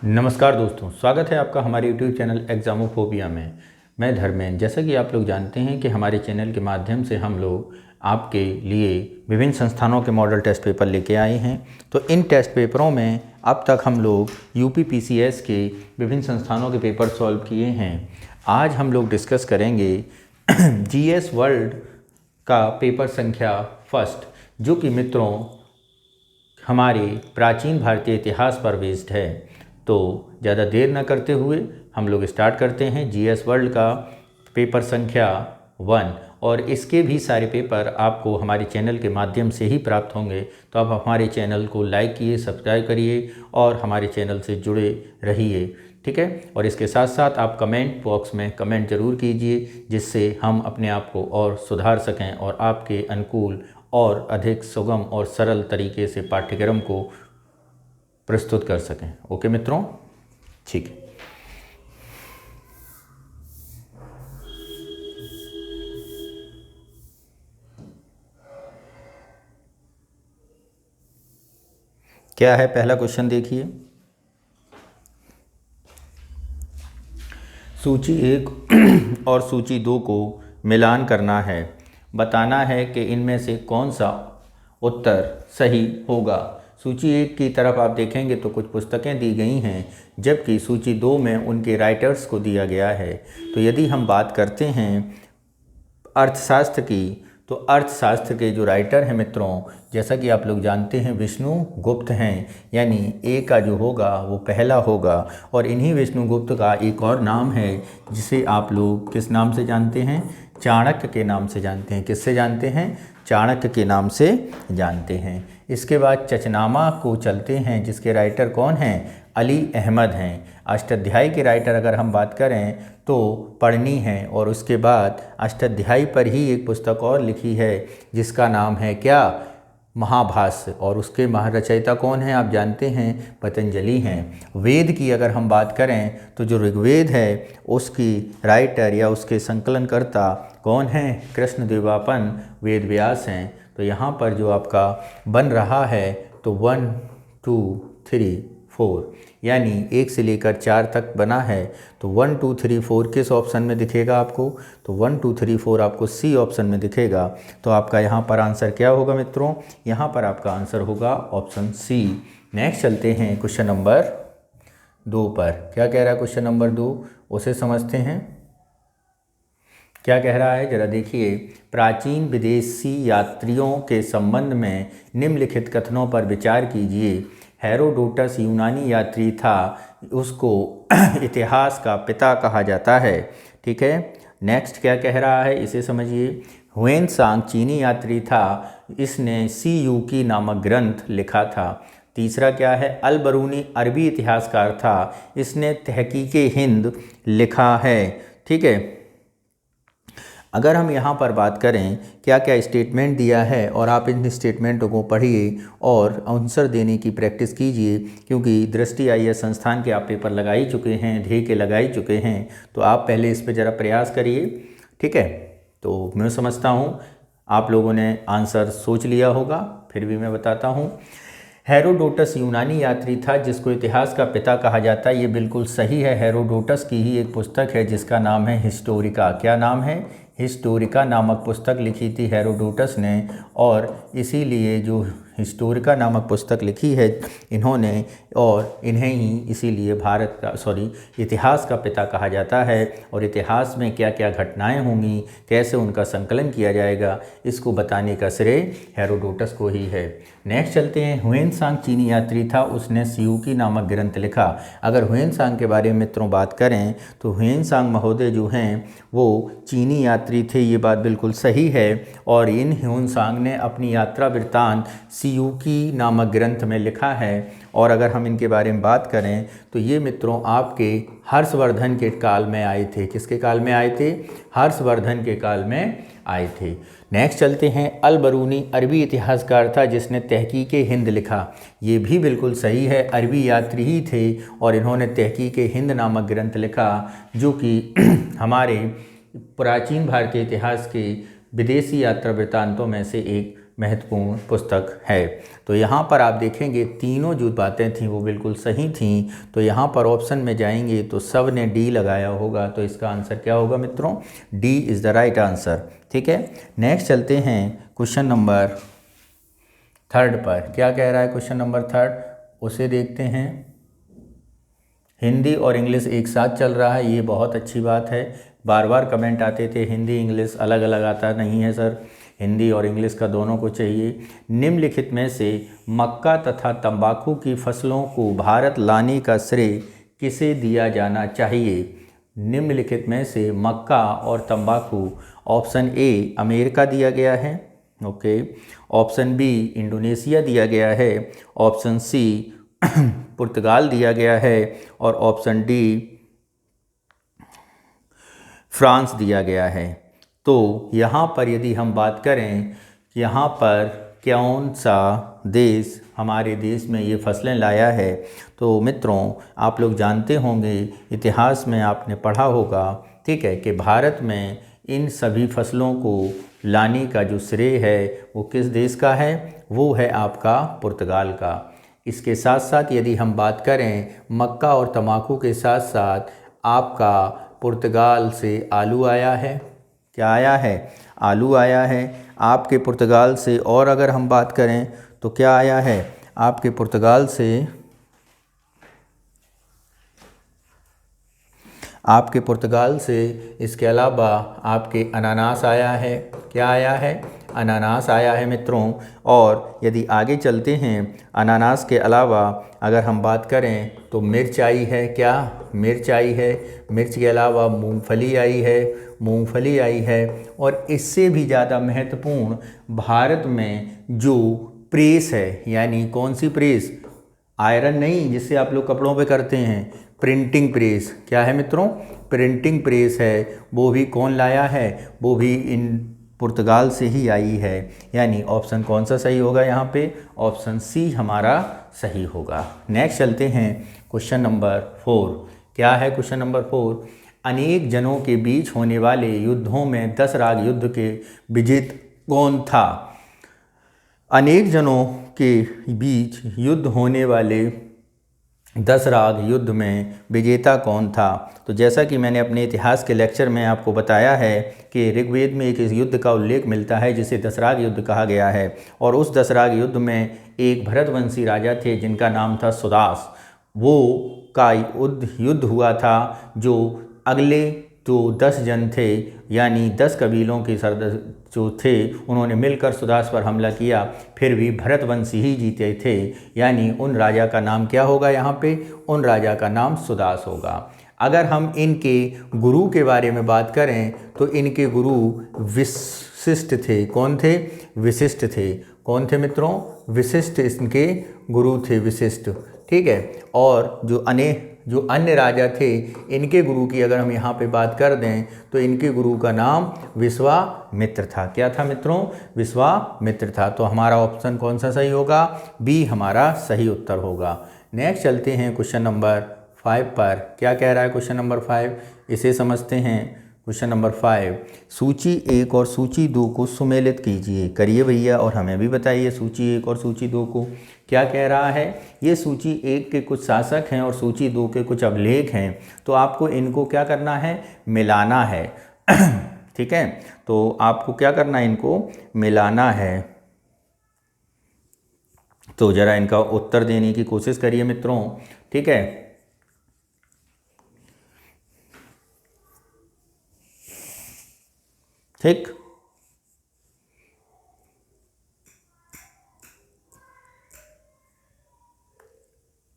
नमस्कार दोस्तों, स्वागत है आपका हमारे YouTube चैनल एग्जामोफोबिया में। मैं धर्मेंद्र। जैसा कि आप लोग जानते हैं कि हमारे चैनल के माध्यम से हम लोग आपके लिए विभिन्न संस्थानों के मॉडल टेस्ट पेपर लेके आए हैं। तो इन टेस्ट पेपरों में अब तक हम लोग UPPCS के विभिन्न संस्थानों के पेपर सॉल्व किए हैं। आज हम लोग डिस्कस करेंगे GS वर्ल्ड का पेपर संख्या फर्स्ट, जो कि मित्रों हमारे प्राचीन भारतीय इतिहास पर बेस्ड है। तो ज़्यादा देर न करते हुए हम लोग स्टार्ट करते हैं। GS वर्ल्ड का पेपर संख्या 1 और इसके भी सारे पेपर आपको हमारे चैनल के माध्यम से ही प्राप्त होंगे। तो आप हमारे चैनल को लाइक किए, सब्सक्राइब करिए और हमारे चैनल से जुड़े रहिए, ठीक है। और इसके साथ साथ आप कमेंट बॉक्स में कमेंट ज़रूर कीजिए, जिससे हम अपने आप को और सुधार सकें और आपके अनुकूल और अधिक सुगम और सरल तरीके से पाठ्यक्रम को प्रस्तुत कर सकें। ओके मित्रों, ठीक है। क्या है पहला क्वेश्चन, देखिए। सूची 1 और सूची 2 को मिलान करना है। बताना है कि इनमें से कौन सा उत्तर सही होगा। सूची 1 की तरफ आप देखेंगे तो कुछ पुस्तकें दी गई हैं, जबकि सूची 2 में उनके राइटर्स को दिया गया है। तो यदि हम बात करते हैं अर्थशास्त्र की, तो अर्थशास्त्र के जो राइटर हैं मित्रों, जैसा कि आप लोग जानते हैं, विष्णु गुप्त हैं। यानी ए का जो होगा वो पहला होगा। और इन्हीं विष्णु गुप्त का एक और नाम है, जिसे आप लोग किस नाम से जानते हैं? चाणक्य के नाम से जानते हैं। किससे जानते हैं? चाणक्य के नाम से जानते हैं। इसके बाद चचनामा को चलते हैं, जिसके राइटर कौन हैं? अली अहमद हैं। अष्टाध्यायी के राइटर अगर हम बात करें तो पढ़नी है। और उसके बाद अष्टाध्यायी पर ही एक पुस्तक और लिखी है, जिसका नाम है क्या? महाभाष्य। और उसके महारचयिता कौन हैं? आप जानते हैं, पतंजलि हैं। वेद की अगर हम बात करें तो जो ऋग्वेद है उसकी राइटर या उसके संकलनकर्ता कौन हैं? कृष्णदेवरापन वेद व्यास हैं। तो यहाँ पर जो आपका बन रहा है तो 1 2 3 4 यानी 1 से लेकर 4 तक बना है। तो 1 2 3 4 किस ऑप्शन में दिखेगा आपको? तो 1 2 3 4 आपको सी ऑप्शन में दिखेगा। तो आपका यहाँ पर आंसर क्या होगा मित्रों? यहाँ पर आपका आंसर होगा ऑप्शन सी। नेक्स्ट चलते हैं क्वेश्चन नंबर 2 पर। क्या कह रहा है क्वेश्चन नंबर 2? उसे समझते हैं। क्या कह रहा है जरा देखिए। प्राचीन विदेशी यात्रियों के संबंध में निम्नलिखित कथनों पर विचार कीजिए। हेरोडोटस यूनानी यात्री था, उसको इतिहास का पिता कहा जाता है, ठीक है। नेक्स्ट क्या कह रहा है, इसे समझिए। ह्वेनसांग चीनी यात्री था, इसने सी यूकी नामक ग्रंथ लिखा था। तीसरा क्या है? अल बरूनी अरबी इतिहासकार था, इसने तहकीके हिंद लिखा है, ठीक है। अगर हम यहाँ पर बात करें क्या क्या स्टेटमेंट दिया है, और आप इन स्टेटमेंटों को पढ़िए और आंसर देने की प्रैक्टिस कीजिए, क्योंकि दृष्टि IAS संस्थान के आप पेपर लगा ही चुके हैं, ध्येय के लगा ही चुके हैं। तो आप पहले इस पर ज़रा प्रयास करिए, ठीक है। तो मैं समझता हूँ आप लोगों ने आंसर सोच लिया होगा, फिर भी मैं बताता हूँ। हेरोडोटस यूनानी यात्री था जिसको इतिहास का पिता कहा जाता है, ये बिल्कुल सही है। हेरोडोटस की ही एक पुस्तक है जिसका नाम है हिस्टोरिका। क्या नाम है? हिस्टोरिका नामक पुस्तक लिखी थी हेरोडोटस ने, और इसीलिए जो हिस्टोरिका नामक पुस्तक लिखी है इन्होंने, और इन्हें ही इसीलिए भारत का इतिहास का पिता कहा जाता है। और इतिहास में क्या क्या घटनाएं होंगी, कैसे उनका संकलन किया जाएगा, इसको बताने का श्रेय हेरोडोटस को ही है। नेक्स्ट चलते हैं। ह्वेनसांग चीनी यात्री था, उसने सियूकी नामक ग्रंथ लिखा। अगर ह्वेनसांग के बारे में मित्रों बात करें तो ह्वेनसांग महोदय जो हैं वो चीनी यात्री थे, ये बात बिल्कुल सही है। और इन ह्वेनसांग ने अपनी यात्रा वृत्तांत सियूकी नामक ग्रंथ में लिखा है। और अगर हम इनके बारे में बात करें तो ये मित्रों आपके हर्षवर्धन के काल में आए थे। किसके काल में आए थे? हर्षवर्धन के काल में आए थे। नेक्स्ट चलते हैं। अल बरूनी अरबी इतिहासकार था जिसने तहकीके हिंद लिखा। ये भी बिल्कुल सही है, अरबी यात्री ही थे और इन्होंने तहकीके हिंद नामक ग्रंथ लिखा, जो कि हमारे प्राचीन भारतीय इतिहास के विदेशी यात्रा वृत्तांतों में से एक महत्वपूर्ण पुस्तक है। तो यहाँ पर आप देखेंगे तीनों जो बातें थीं वो बिल्कुल सही थीं। तो यहाँ पर ऑप्शन में जाएंगे तो सब ने डी लगाया होगा, तो इसका आंसर क्या होगा मित्रों? D is the right answer. ठीक है, नेक्स्ट चलते हैं क्वेश्चन नंबर 3 पर। क्या कह रहा है क्वेश्चन नंबर 3, उसे देखते हैं। हिंदी और इंग्लिश एक साथ चल रहा है, ये बहुत अच्छी बात है। बार बार कमेंट आते थे हिंदी इंग्लिश अलग अलग आता नहीं है सर, हिंदी और इंग्लिश का दोनों को चाहिए। निम्नलिखित में से मक्का तथा तंबाकू की फसलों को भारत लाने का श्रेय किसे दिया जाना चाहिए? निम्नलिखित में से मक्का और तंबाकू, ऑप्शन ए अमेरिका दिया गया है, ओके, ऑप्शन बी इंडोनेशिया दिया गया है, ऑप्शन सी पुर्तगाल दिया गया है और ऑप्शन डी फ्रांस दिया गया है। तो यहाँ पर यदि हम बात करें यहाँ पर कौन सा देश हमारे देश में ये फसलें लाया है, तो मित्रों आप लोग जानते होंगे, इतिहास में आपने पढ़ा होगा, ठीक है, कि भारत में इन सभी फसलों को लाने का जो श्रेय है वो किस देश का है? वो है आपका पुर्तगाल का। इसके साथ साथ यदि हम बात करें मक्का और तंबाकू के साथ साथ आपका पुर्तगाल से आलू आया है। क्या आया है? आलू आया है आपके पुर्तगाल से। और अगर हम बात करें तो क्या आया है आपके पुर्तगाल से? आपके पुर्तगाल से इसके अलावा आपके अनानास आया है। क्या आया है? अनानास आया है मित्रों। और यदि आगे चलते हैं, अनानास के अलावा अगर हम बात करें तो मिर्च आई है। क्या? मिर्च आई है। मिर्च के अलावा मूंगफली आई है, मूंगफली आई है। और इससे भी ज़्यादा महत्वपूर्ण भारत में जो प्रेस है, यानी कौन सी प्रेस? आयरन नहीं जिससे आप लोग कपड़ों पे करते हैं, प्रिंटिंग प्रेस। क्या है मित्रों? प्रिंटिंग प्रेस है, वो भी कौन लाया है? वो भी इन पुर्तगाल से ही आई है। यानी ऑप्शन कौन सा सही होगा यहाँ पे? ऑप्शन सी हमारा सही होगा। नेक्स्ट चलते हैं क्वेश्चन नंबर 4। क्या है क्वेश्चन नंबर 4? अनेक जनों के बीच होने वाले युद्धों में दसराग युद्ध के विजेता कौन था? अनेक जनों के बीच युद्ध होने वाले दसराग युद्ध में विजेता कौन था? तो जैसा कि मैंने अपने इतिहास के लेक्चर में आपको बताया है कि ऋग्वेद में एक इस युद्ध का उल्लेख मिलता है जिसे दसराग युद्ध कहा गया है। और उस दसराग युद्ध में एक भरतवंशी राजा थे जिनका नाम था सुदास। वो का युद्ध हुआ था जो अगले तो 10 जन थे, यानी 10 कबीलों के सरदार जो थे उन्होंने मिलकर सुदास पर हमला किया, फिर भी भरतवंशी ही जीते थे। यानी उन राजा का नाम क्या होगा यहाँ पे? उन राजा का नाम सुदास होगा। अगर हम इनके गुरु के बारे में बात करें तो इनके गुरु विशिष्ट थे। कौन थे? विशिष्ट थे। कौन थे मित्रों? विशिष्ट इनके गुरु थे, विशिष्ट। ठीक है। और जो अन्य राजा थे इनके गुरु की अगर हम यहाँ पे बात कर दें तो इनके गुरु का नाम विश्वामित्र था। क्या था मित्रों? विश्वामित्र था। तो हमारा ऑप्शन कौन सा सही होगा? बी हमारा सही उत्तर होगा। नेक्स्ट चलते हैं क्वेश्चन नंबर 5 पर। क्या कह रहा है क्वेश्चन नंबर 5? इसे समझते हैं। क्वेश्चन नंबर 5, सूची 1 और सूची 2 को सुमेलित कीजिए। करिए भैया और हमें भी बताइए सूची 1 और सूची 2 को। क्या कह रहा है? ये सूची 1 के कुछ शासक हैं और सूची 2 के कुछ अभिलेख हैं। तो आपको इनको क्या करना है? मिलाना है। ठीक है, तो आपको क्या करना है? इनको मिलाना है। तो ज़रा इनका उत्तर देने की कोशिश करिए मित्रों। ठीक है, ठीक।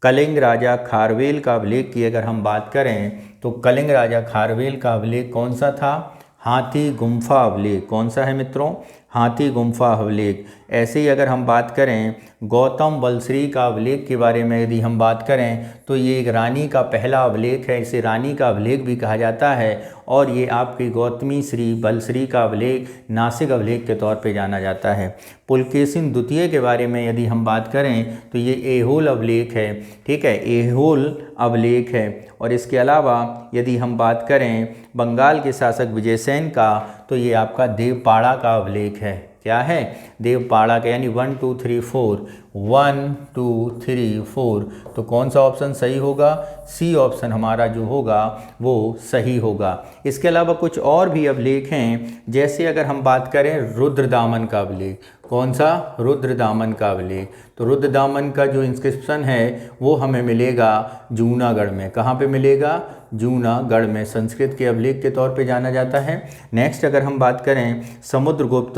कलिंग राजा खारवेल का अभिलेख की अगर हम बात करें तो कलिंग राजा खारवेल का अभिलेख कौन सा था? हाथी गुम्फा अभिलेख। कौन सा है मित्रों? हाथी गुम्फा अभिलेख। ऐसे ही अगर हम बात करें गौतम बलश्री का अभिलेख के बारे में यदि हम बात करें तो ये एक रानी का पहला अभिलेख है, इसे रानी का अभिलेख भी कहा जाता है। और ये आपकी गौतमी श्री बलश्री का अभिलेख नासिक अभिलेख के तौर पे जाना जाता है। पुलकेशिन द्वितीय के बारे में यदि हम बात करें तो ये ऐहोल अभिलेख है। ठीक है, ऐहोल अभिलेख है। और इसके अलावा यदि हम बात करें बंगाल के शासक विजयसेन का तो ये आपका देवपाड़ा का अभिलेख है। क्या है, देवपाड़ा का, यानी 1 2 3 4, 1 2 3 4। तो कौन सा ऑप्शन सही होगा, सी ऑप्शन हमारा जो होगा वो सही होगा। इसके अलावा कुछ और भी अभिलेख हैं, जैसे अगर हम बात करें रुद्रदामन का अभिलेख। कौन सा, रुद्रदामन का अभिलेख। तो रुद्रदामन का जो इंस्क्रिप्शन है वो हमें मिलेगा जूनागढ़ में। कहाँ पे मिलेगा, जूनागढ़ में, संस्कृत के अभिलेख के तौर पे जाना जाता है। नेक्स्ट अगर हम बात करें समुद्रगुप्त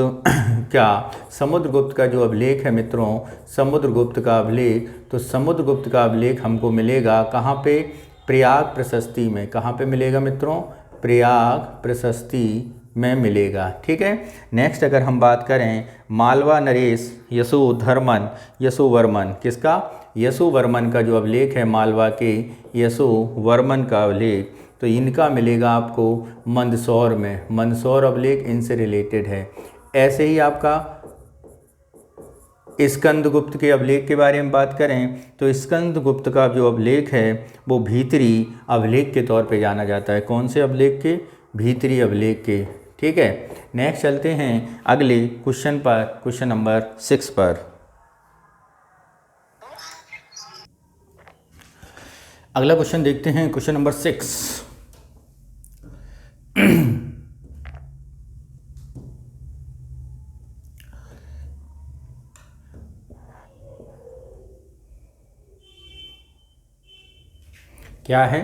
क्या, समुद्रगुप्त का जो अभिलेख है मित्रों, समुद्रगुप्त का अभिलेख, तो समुद्रगुप्त का अभिलेख हमको मिलेगा कहाँ पे, प्रयाग प्रशस्ति में। कहाँ पे मिलेगा मित्रों, प्रयाग प्रशस्ति में मिलेगा। ठीक है। नेक्स्ट अगर हम बात करें मालवा नरेश यशोवर्मन, किसका, यशोवर्मन का जो अभिलेख है मालवा के यशोवर्मन का अभिलेख, तो इनका मिलेगा आपको मंदसौर में। मंदसौर अभिलेख इनसे रिलेटेड है। ऐसे ही आपका स्कंदगुप्त के अभिलेख के बारे में बात करें तो स्कंदगुप्त का जो अभिलेख है वो भीतरी अभिलेख के तौर पे जाना जाता है। कौन से अभिलेख के, भीतरी अभिलेख के। ठीक है। नेक्स्ट चलते हैं अगले क्वेश्चन पर, क्वेश्चन नंबर 6 पर। अगला क्वेश्चन देखते हैं, क्वेश्चन नंबर 6। क्या है,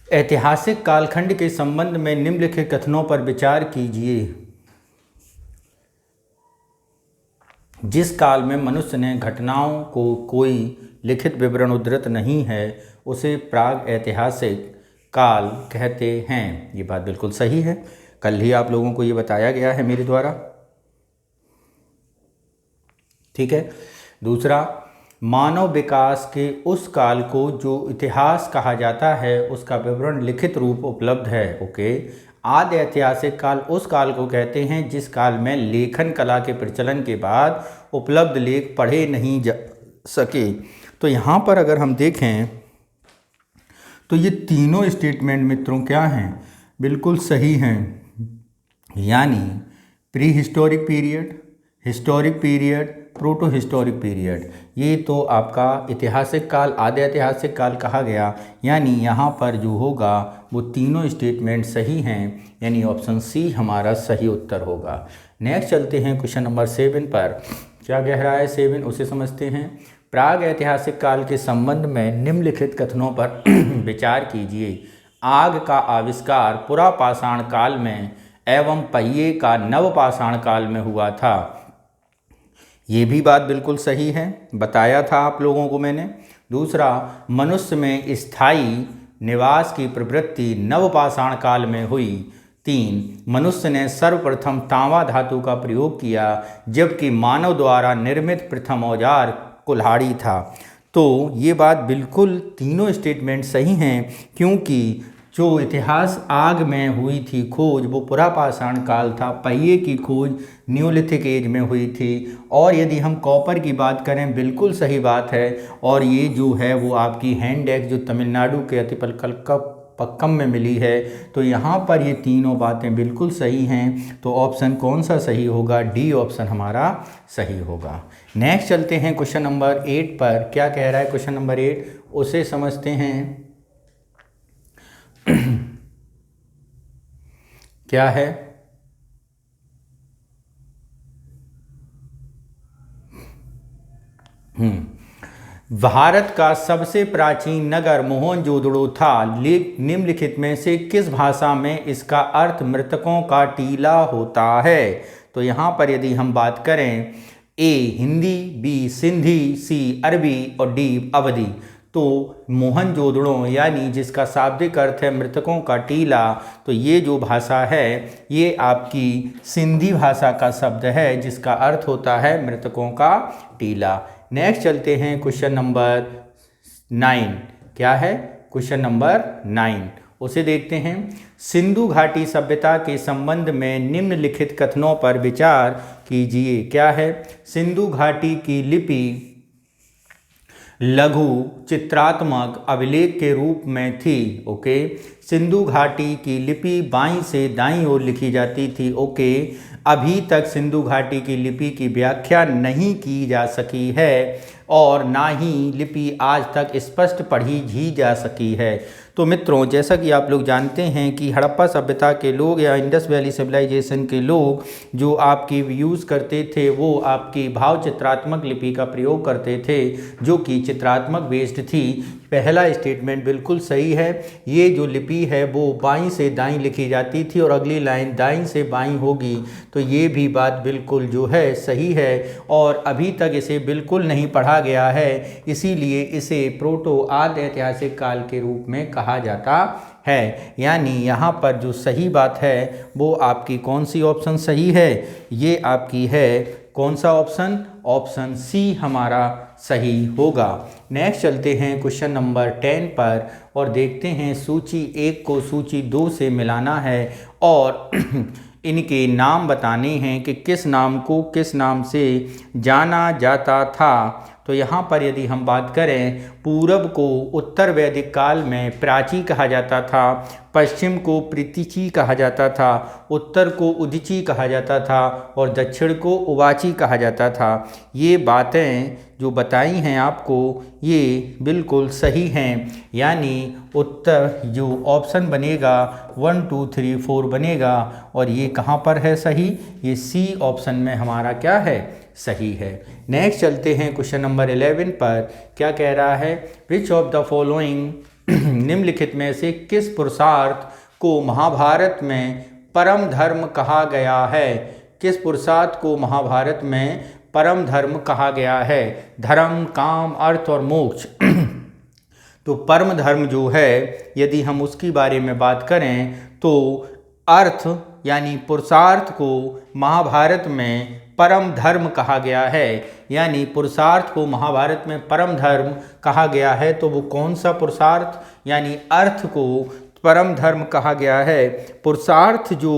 ऐतिहासिक कालखंड के संबंध में निम्नलिखित कथनों पर विचार कीजिए। जिस काल में मनुष्य ने घटनाओं को कोई लिखित विवरण उद्धृत नहीं है उसे प्राग ऐतिहासिक काल कहते हैं। ये बात बिल्कुल सही है, कल ही आप लोगों को ये बताया गया है मेरे द्वारा। ठीक है। दूसरा, मानव विकास के उस काल को जो इतिहास कहा जाता है उसका विवरण लिखित रूप उपलब्ध है। ओके। आदि ऐतिहासिक काल उस काल को कहते हैं जिस काल में लेखन कला के प्रचलन के बाद उपलब्ध लेख पढ़े नहीं जा सके। तो यहाँ पर अगर हम देखें तो ये तीनों स्टेटमेंट मित्रों क्या हैं, बिल्कुल सही हैं। यानी pre historic period, historic period, proto historic period, ये तो आपका ऐतिहासिक काल, आदि ऐतिहासिक काल कहा गया। यानी यहाँ पर जो होगा वो तीनों स्टेटमेंट सही हैं, यानी ऑप्शन सी हमारा सही उत्तर होगा। नेक्स्ट चलते हैं क्वेश्चन नंबर 7 पर। क्या कह रहा है 7, उसे समझते हैं। प्राग ऐतिहासिक काल के संबंध में निम्नलिखित कथनों पर विचार कीजिए। आग का आविष्कार पुरापाषाण काल में एवं पहिए का नवपाषाण काल में हुआ था। ये भी बात बिल्कुल सही है, बताया था आप लोगों को मैंने। दूसरा, मनुष्य में स्थायी निवास की प्रवृत्ति नवपाषाण काल में हुई। 3, मनुष्य ने सर्वप्रथम तांबा धातु का प्रयोग किया जबकि मानव द्वारा निर्मित प्रथम औजार कुल्हाड़ी था। तो ये बात बिल्कुल तीनों स्टेटमेंट सही हैं, क्योंकि जो इतिहास आग में हुई थी खोज वो पुरापाषाण काल था, पहिए की खोज न्यूलिथिक एज में हुई थी। और यदि हम कॉपर की बात करें, बिल्कुल सही बात है। और ये जो है वो आपकी हैंड एक्स जो तमिलनाडु के अतिपक्कम में मिली है। तो यहाँ पर ये तीनों बातें बिल्कुल सही हैं। तो ऑप्शन कौन सा सही होगा, डी ऑप्शन हमारा सही होगा। नेक्स्ट चलते हैं क्वेश्चन नंबर 8 पर। क्या कह रहा है क्वेश्चन नंबर 8, उसे समझते हैं। क्या है, भारत का सबसे प्राचीन नगर मोहनजोदड़ो था। निम्नलिखित में से किस भाषा में इसका अर्थ मृतकों का टीला होता है। तो यहाँ पर यदि हम बात करें, ए हिंदी, बी सिंधी, सी अरबी और डी अवधी। तो मोहनजोदड़ो यानी जिसका शाब्दिक अर्थ है मृतकों का टीला, तो ये जो भाषा है ये आपकी सिंधी भाषा का शब्द है जिसका अर्थ होता है मृतकों का टीला। नेक्स्ट चलते हैं क्वेश्चन नंबर 9। क्या है, क्वेश्चन नंबर 9, उसे देखते हैं। सिंधु घाटी सभ्यता के संबंध में निम्नलिखित कथनों पर विचार कीजिए। क्या है, सिंधु घाटी की लिपि लघु चित्रात्मक अभिलेख के रूप में थी। ओके। सिंधु घाटी की लिपि बाईं से दाईं ओर लिखी जाती थी। ओके, अभी तक सिंधु घाटी की लिपि की व्याख्या नहीं की जा सकी है और ना ही लिपि आज तक स्पष्ट पढ़ी ही जा सकी है। तो मित्रों, जैसा कि आप लोग जानते हैं कि हड़प्पा सभ्यता के लोग या इंडस वैली सिविलाइजेशन के लोग जो आपकी यूज़ करते थे वो आपकी भाव चित्रात्मक लिपि का प्रयोग करते थे जो कि चित्रात्मक बेस्ड थी। पहला स्टेटमेंट बिल्कुल सही है। ये जो लिपि है वो बाईं से दाईं लिखी जाती थी और अगली लाइन दाईं से बाईं होगी, तो ये भी बात बिल्कुल जो है सही है और अभी तक इसे बिल्कुल नहीं पढ़ा गया है, इसीलिए इसे प्रोटो आदि ऐतिहासिक काल के रूप में कहा जाता है। यानी यहाँ पर जो सही बात है वो आपकी कौन सी ऑप्शन सही है? ये आपकी है कौन सा ऑप्शन? ऑप्शन सी हमारा सही होगा। नेक्स्ट चलते हैं क्वेश्चन नंबर 10 पर और देखते हैं सूची 1 को सूची 2 से मिलाना है और इनके नाम बताने हैं कि किस नाम को किस नाम से जाना जाता था। तो यहाँ पर यदि हम बात करें, पूरब को उत्तर वैदिक काल में प्राची कहा जाता था, पश्चिम को प्रीतिची कहा जाता था, उत्तर को उदिची कहा जाता था और दक्षिण को उवाची कहा जाता था। ये बातें जो बताई हैं आपको ये बिल्कुल सही हैं, यानी उत्तर जो ऑप्शन बनेगा 1 2 3 4 बनेगा और ये कहाँ पर है सही? ये सी ऑप्शन में हमारा क्या है? सही है। नेक्स्ट चलते हैं क्वेश्चन नंबर 11 पर। क्या कह रहा है? विच ऑफ द फॉलोइंग निम्नलिखित में से किस पुरुषार्थ को महाभारत में परम धर्म कहा गया है? किस पुरुषार्थ को महाभारत में परम धर्म कहा गया है? धर्म, काम, अर्थ और मोक्ष। तो परम धर्म जो है यदि हम उसकी बारे में बात करें तो अर्थ यानी पुरुषार्थ को महाभारत में परम धर्म कहा गया है, यानी पुरुषार्थ को महाभारत में परम धर्म कहा गया है। तो वो कौन सा पुरुषार्थ यानी अर्थ को परम धर्म कहा गया है? पुरुषार्थ जो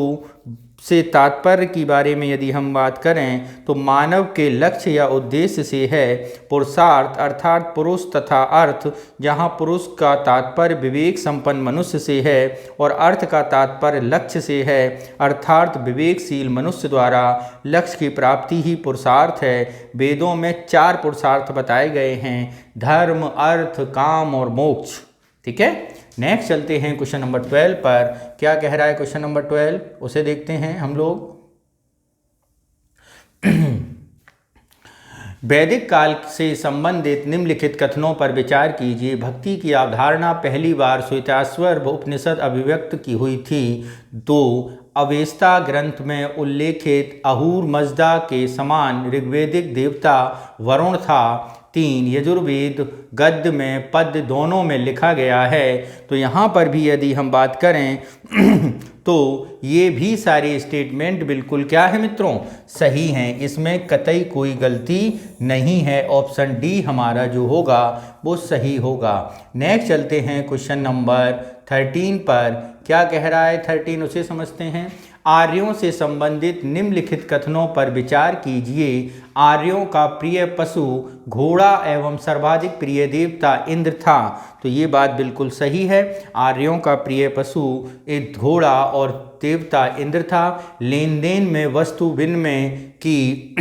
से तात्पर्य की बारे में यदि हम बात करें तो मानव के लक्ष्य या उद्देश्य से है। पुरुषार्थ अर्थात पुरुष तथा अर्थ, जहाँ पुरुष का तात्पर्य विवेक संपन्न मनुष्य से है और अर्थ का तात्पर्य लक्ष्य से है, अर्थात विवेकशील मनुष्य द्वारा लक्ष्य की प्राप्ति ही पुरुषार्थ है। वेदों में 4 पुरुषार्थ बताए गए हैं, धर्म, अर्थ, काम और मोक्ष। ठीक है। नेक्स्ट चलते हैं क्वेश्चन नंबर 12 पर। क्या कह रहा है क्वेश्चन नंबर 12? उसे देखते हैं हम लोग। वैदिक काल से संबंधित निम्नलिखित कथनों पर विचार कीजिए। भक्ति की अवधारणा पहली बार श्वेताश्वर उपनिषद अभिव्यक्त की हुई थी। 2 अवेस्ता ग्रंथ में उल्लेखित अहूर मजदा के समान ऋग्वेदिक देवता वरुण था। 3 यजुर्वेद गद्य में पद्य दोनों में लिखा गया है। तो यहाँ पर भी यदि हम बात करें तो ये भी सारे स्टेटमेंट बिल्कुल क्या है मित्रों? सही हैं, इसमें कतई कोई गलती नहीं है। ऑप्शन डी हमारा जो होगा वो सही होगा। नेक्स्ट चलते हैं क्वेश्चन नंबर 13 पर। क्या कह रहा है 13? उसे समझते हैं। आर्यों से संबंधित निम्नलिखित कथनों पर विचार कीजिए। आर्यों का प्रिय पशु घोड़ा एवं सर्वाधिक प्रिय देवता इंद्र था। तो ये बात बिल्कुल सही है। आर्यों का प्रिय पशु एक घोड़ा और देवता इंद्र था। लेन देन में वस्तु विनिमय की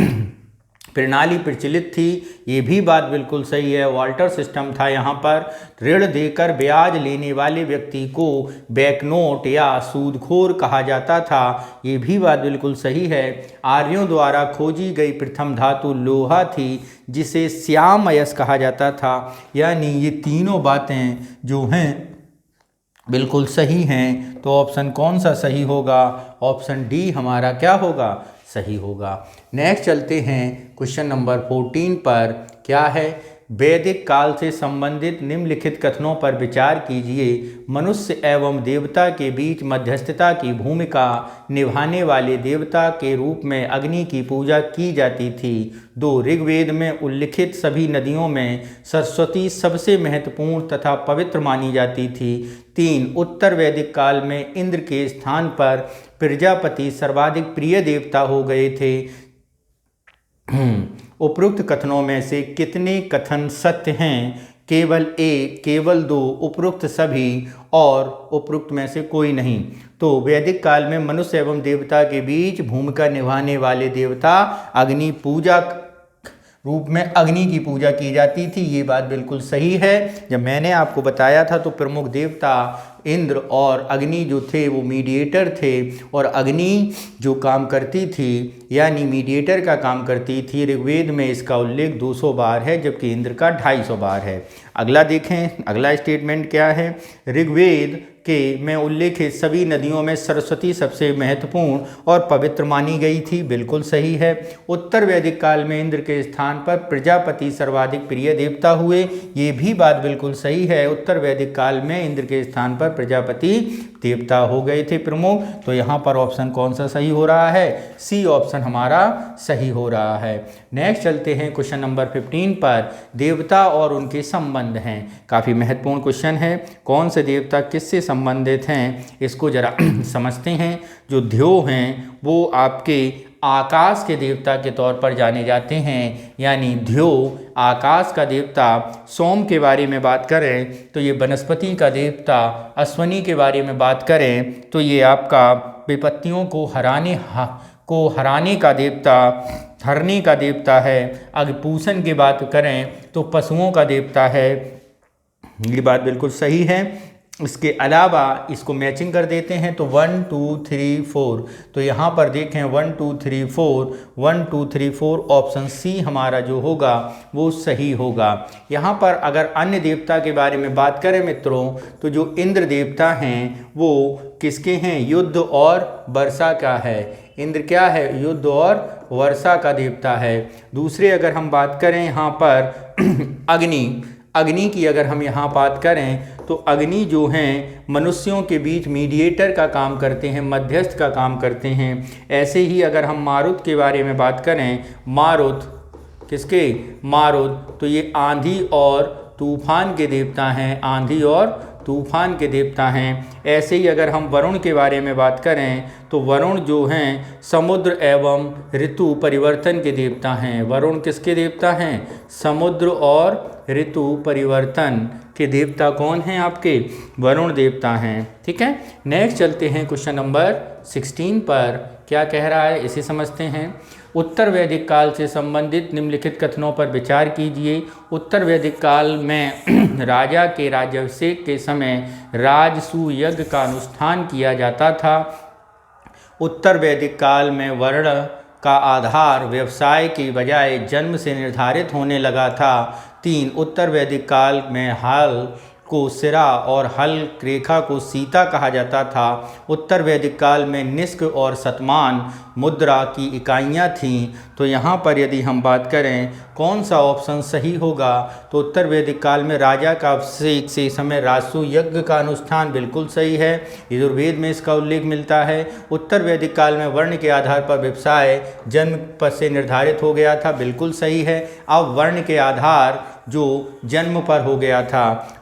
प्रणाली प्रचलित थी। ये भी बात बिल्कुल सही है। वाल्टर सिस्टम था। यहाँ पर ऋण देकर ब्याज लेने वाले व्यक्ति को बैंकनोट या सूदखोर कहा जाता था। ये भी बात बिल्कुल सही है। आर्यों द्वारा खोजी गई प्रथम धातु लोहा थी जिसे श्याम अयस्क कहा जाता था। यानी ये तीनों बातें जो हैं बिल्कुल सही हैं। तो ऑप्शन कौन सा सही होगा? ऑप्शन डी हमारा क्या होगा? सही होगा। नेक्स्ट चलते हैं क्वेश्चन नंबर 14 पर। क्या है? वैदिक काल से संबंधित निम्नलिखित कथनों पर विचार कीजिए। मनुष्य एवं देवता के बीच मध्यस्थता की भूमिका निभाने वाले देवता के रूप में अग्नि की पूजा की जाती थी। 2 ऋग्वेद में उल्लिखित सभी नदियों में सरस्वती सबसे महत्वपूर्ण तथा पवित्र मानी जाती थी। 3 उत्तर वैदिक काल में इंद्र के स्थान पर प्रजापति सर्वाधिक प्रिय देवता हो गए थे। उपरोक्त कथनों में से कितने कथन सत्य हैं? केवल एक, केवल दो, उपरोक्त सभी और उपरोक्त में से कोई नहीं। तो वैदिक काल में मनुष्य एवं देवता के बीच भूमिका निभाने वाले देवता अग्नि पूजा रूप में अग्नि की पूजा की जाती थी। ये बात बिल्कुल सही है। जब मैंने आपको बताया था तो प्रमुख देवता इंद्र और अग्नि जो थे वो मीडिएटर थे, और अग्नि जो काम करती थी यानी मीडिएटर का काम करती थी। ऋग्वेद में इसका उल्लेख 200 बार है, जबकि इंद्र का 250 बार है। अगला देखें, अगला स्टेटमेंट क्या है। ऋग्वेद के में उल्लेखित सभी नदियों में सरस्वती सबसे महत्वपूर्ण और पवित्र मानी गई थी। बिल्कुल सही है। उत्तर वैदिक काल में इंद्र के स्थान पर प्रजापति सर्वाधिक प्रिय देवता हुए। ये भी बात बिल्कुल सही है। उत्तर वैदिक काल में इंद्र के स्थान पर प्रजापति देवता हो गए थे प्रमुख। तो यहाँ पर ऑप्शन कौन सा सही हो रहा है? सी ऑप्शन हमारा सही हो रहा है। नेक्स्ट चलते हैं क्वेश्चन नंबर 15 पर। देवता और उनके संबंध हैं। काफ़ी महत्वपूर्ण क्वेश्चन है। कौन से देवता किससे संबंधित हैं, इसको जरा समझते हैं। जो ध्यो हैं वो आपके आकाश के देवता के तौर पर जाने जाते हैं, यानी ध्यो आकाश का देवता। सोम के बारे में बात करें तो ये वनस्पति का देवता। अश्वनी के बारे में बात करें तो ये आपका विपत्तियों को हराने का देवता, हरने का देवता है। अग्निपूषण की बात करें तो पशुओं का देवता है। ये बात बिल्कुल सही है। इसके अलावा इसको मैचिंग कर देते हैं तो 1 2 3 4। तो यहाँ पर देखें 1 2 3 4, 1 2 3 4 ऑप्शन सी हमारा जो होगा वो सही होगा। यहाँ पर अगर अन्य देवता के बारे में बात करें मित्रों, तो जो इंद्र देवता हैं वो किसके हैं? युद्ध और वर्षा का है। इंद्र क्या है? युद्ध और वर्षा का देवता है। दूसरे अगर हम बात करें यहाँ पर अग्नि की अगर हम यहाँ बात करें तो अग्नि जो हैं मनुष्यों के बीच मीडिएटर का काम करते हैं, मध्यस्थ का काम करते हैं। ऐसे ही अगर हम मारुत के बारे में बात करें, मारुत किसके? मारुत, तो ये आंधी और तूफान के देवता हैं, आंधी और तूफान के देवता हैं। ऐसे ही अगर हम वरुण के बारे में बात करें तो वरुण जो हैं समुद्र एवं ऋतु परिवर्तन के देवता हैं। वरुण किसके देवता हैं? समुद्र और ऋतु परिवर्तन के देवता कौन हैं? आपके वरुण देवता हैं। ठीक है। नेक्स्ट चलते हैं क्वेश्चन नंबर 16 पर। क्या कह रहा है इसे समझते हैं। उत्तर वैदिक काल से संबंधित निम्नलिखित कथनों पर विचार कीजिए। उत्तर वैदिक काल में राजा के राज्याभिषेक के समय राजसूय यज्ञ का अनुष्ठान किया जाता था। उत्तर वैदिक काल में वर्ण का आधार व्यवसाय की बजाय जन्म से निर्धारित होने लगा था। 3 उत्तर वैदिक काल में हल को सिरा और हल रेखा को सीता कहा जाता था। उत्तर वैदिक काल में निष्क और शतमान मुद्रा की इकाइयाँ थीं। तो यहाँ पर यदि हम बात करें कौन सा ऑप्शन सही होगा, तो उत्तर वैदिक काल में राजा का अभिषेक से समय राजसूय यज्ञ का अनुष्ठान बिल्कुल सही है। यजुर्वेद में इसका उल्लेख मिलता है। उत्तर वैदिक काल में वर्ण के आधार पर व्यवसाय जन्म पर से निर्धारित हो गया था, बिल्कुल सही है। अब वर्ण के आधार जो जन्म पर हो गया था।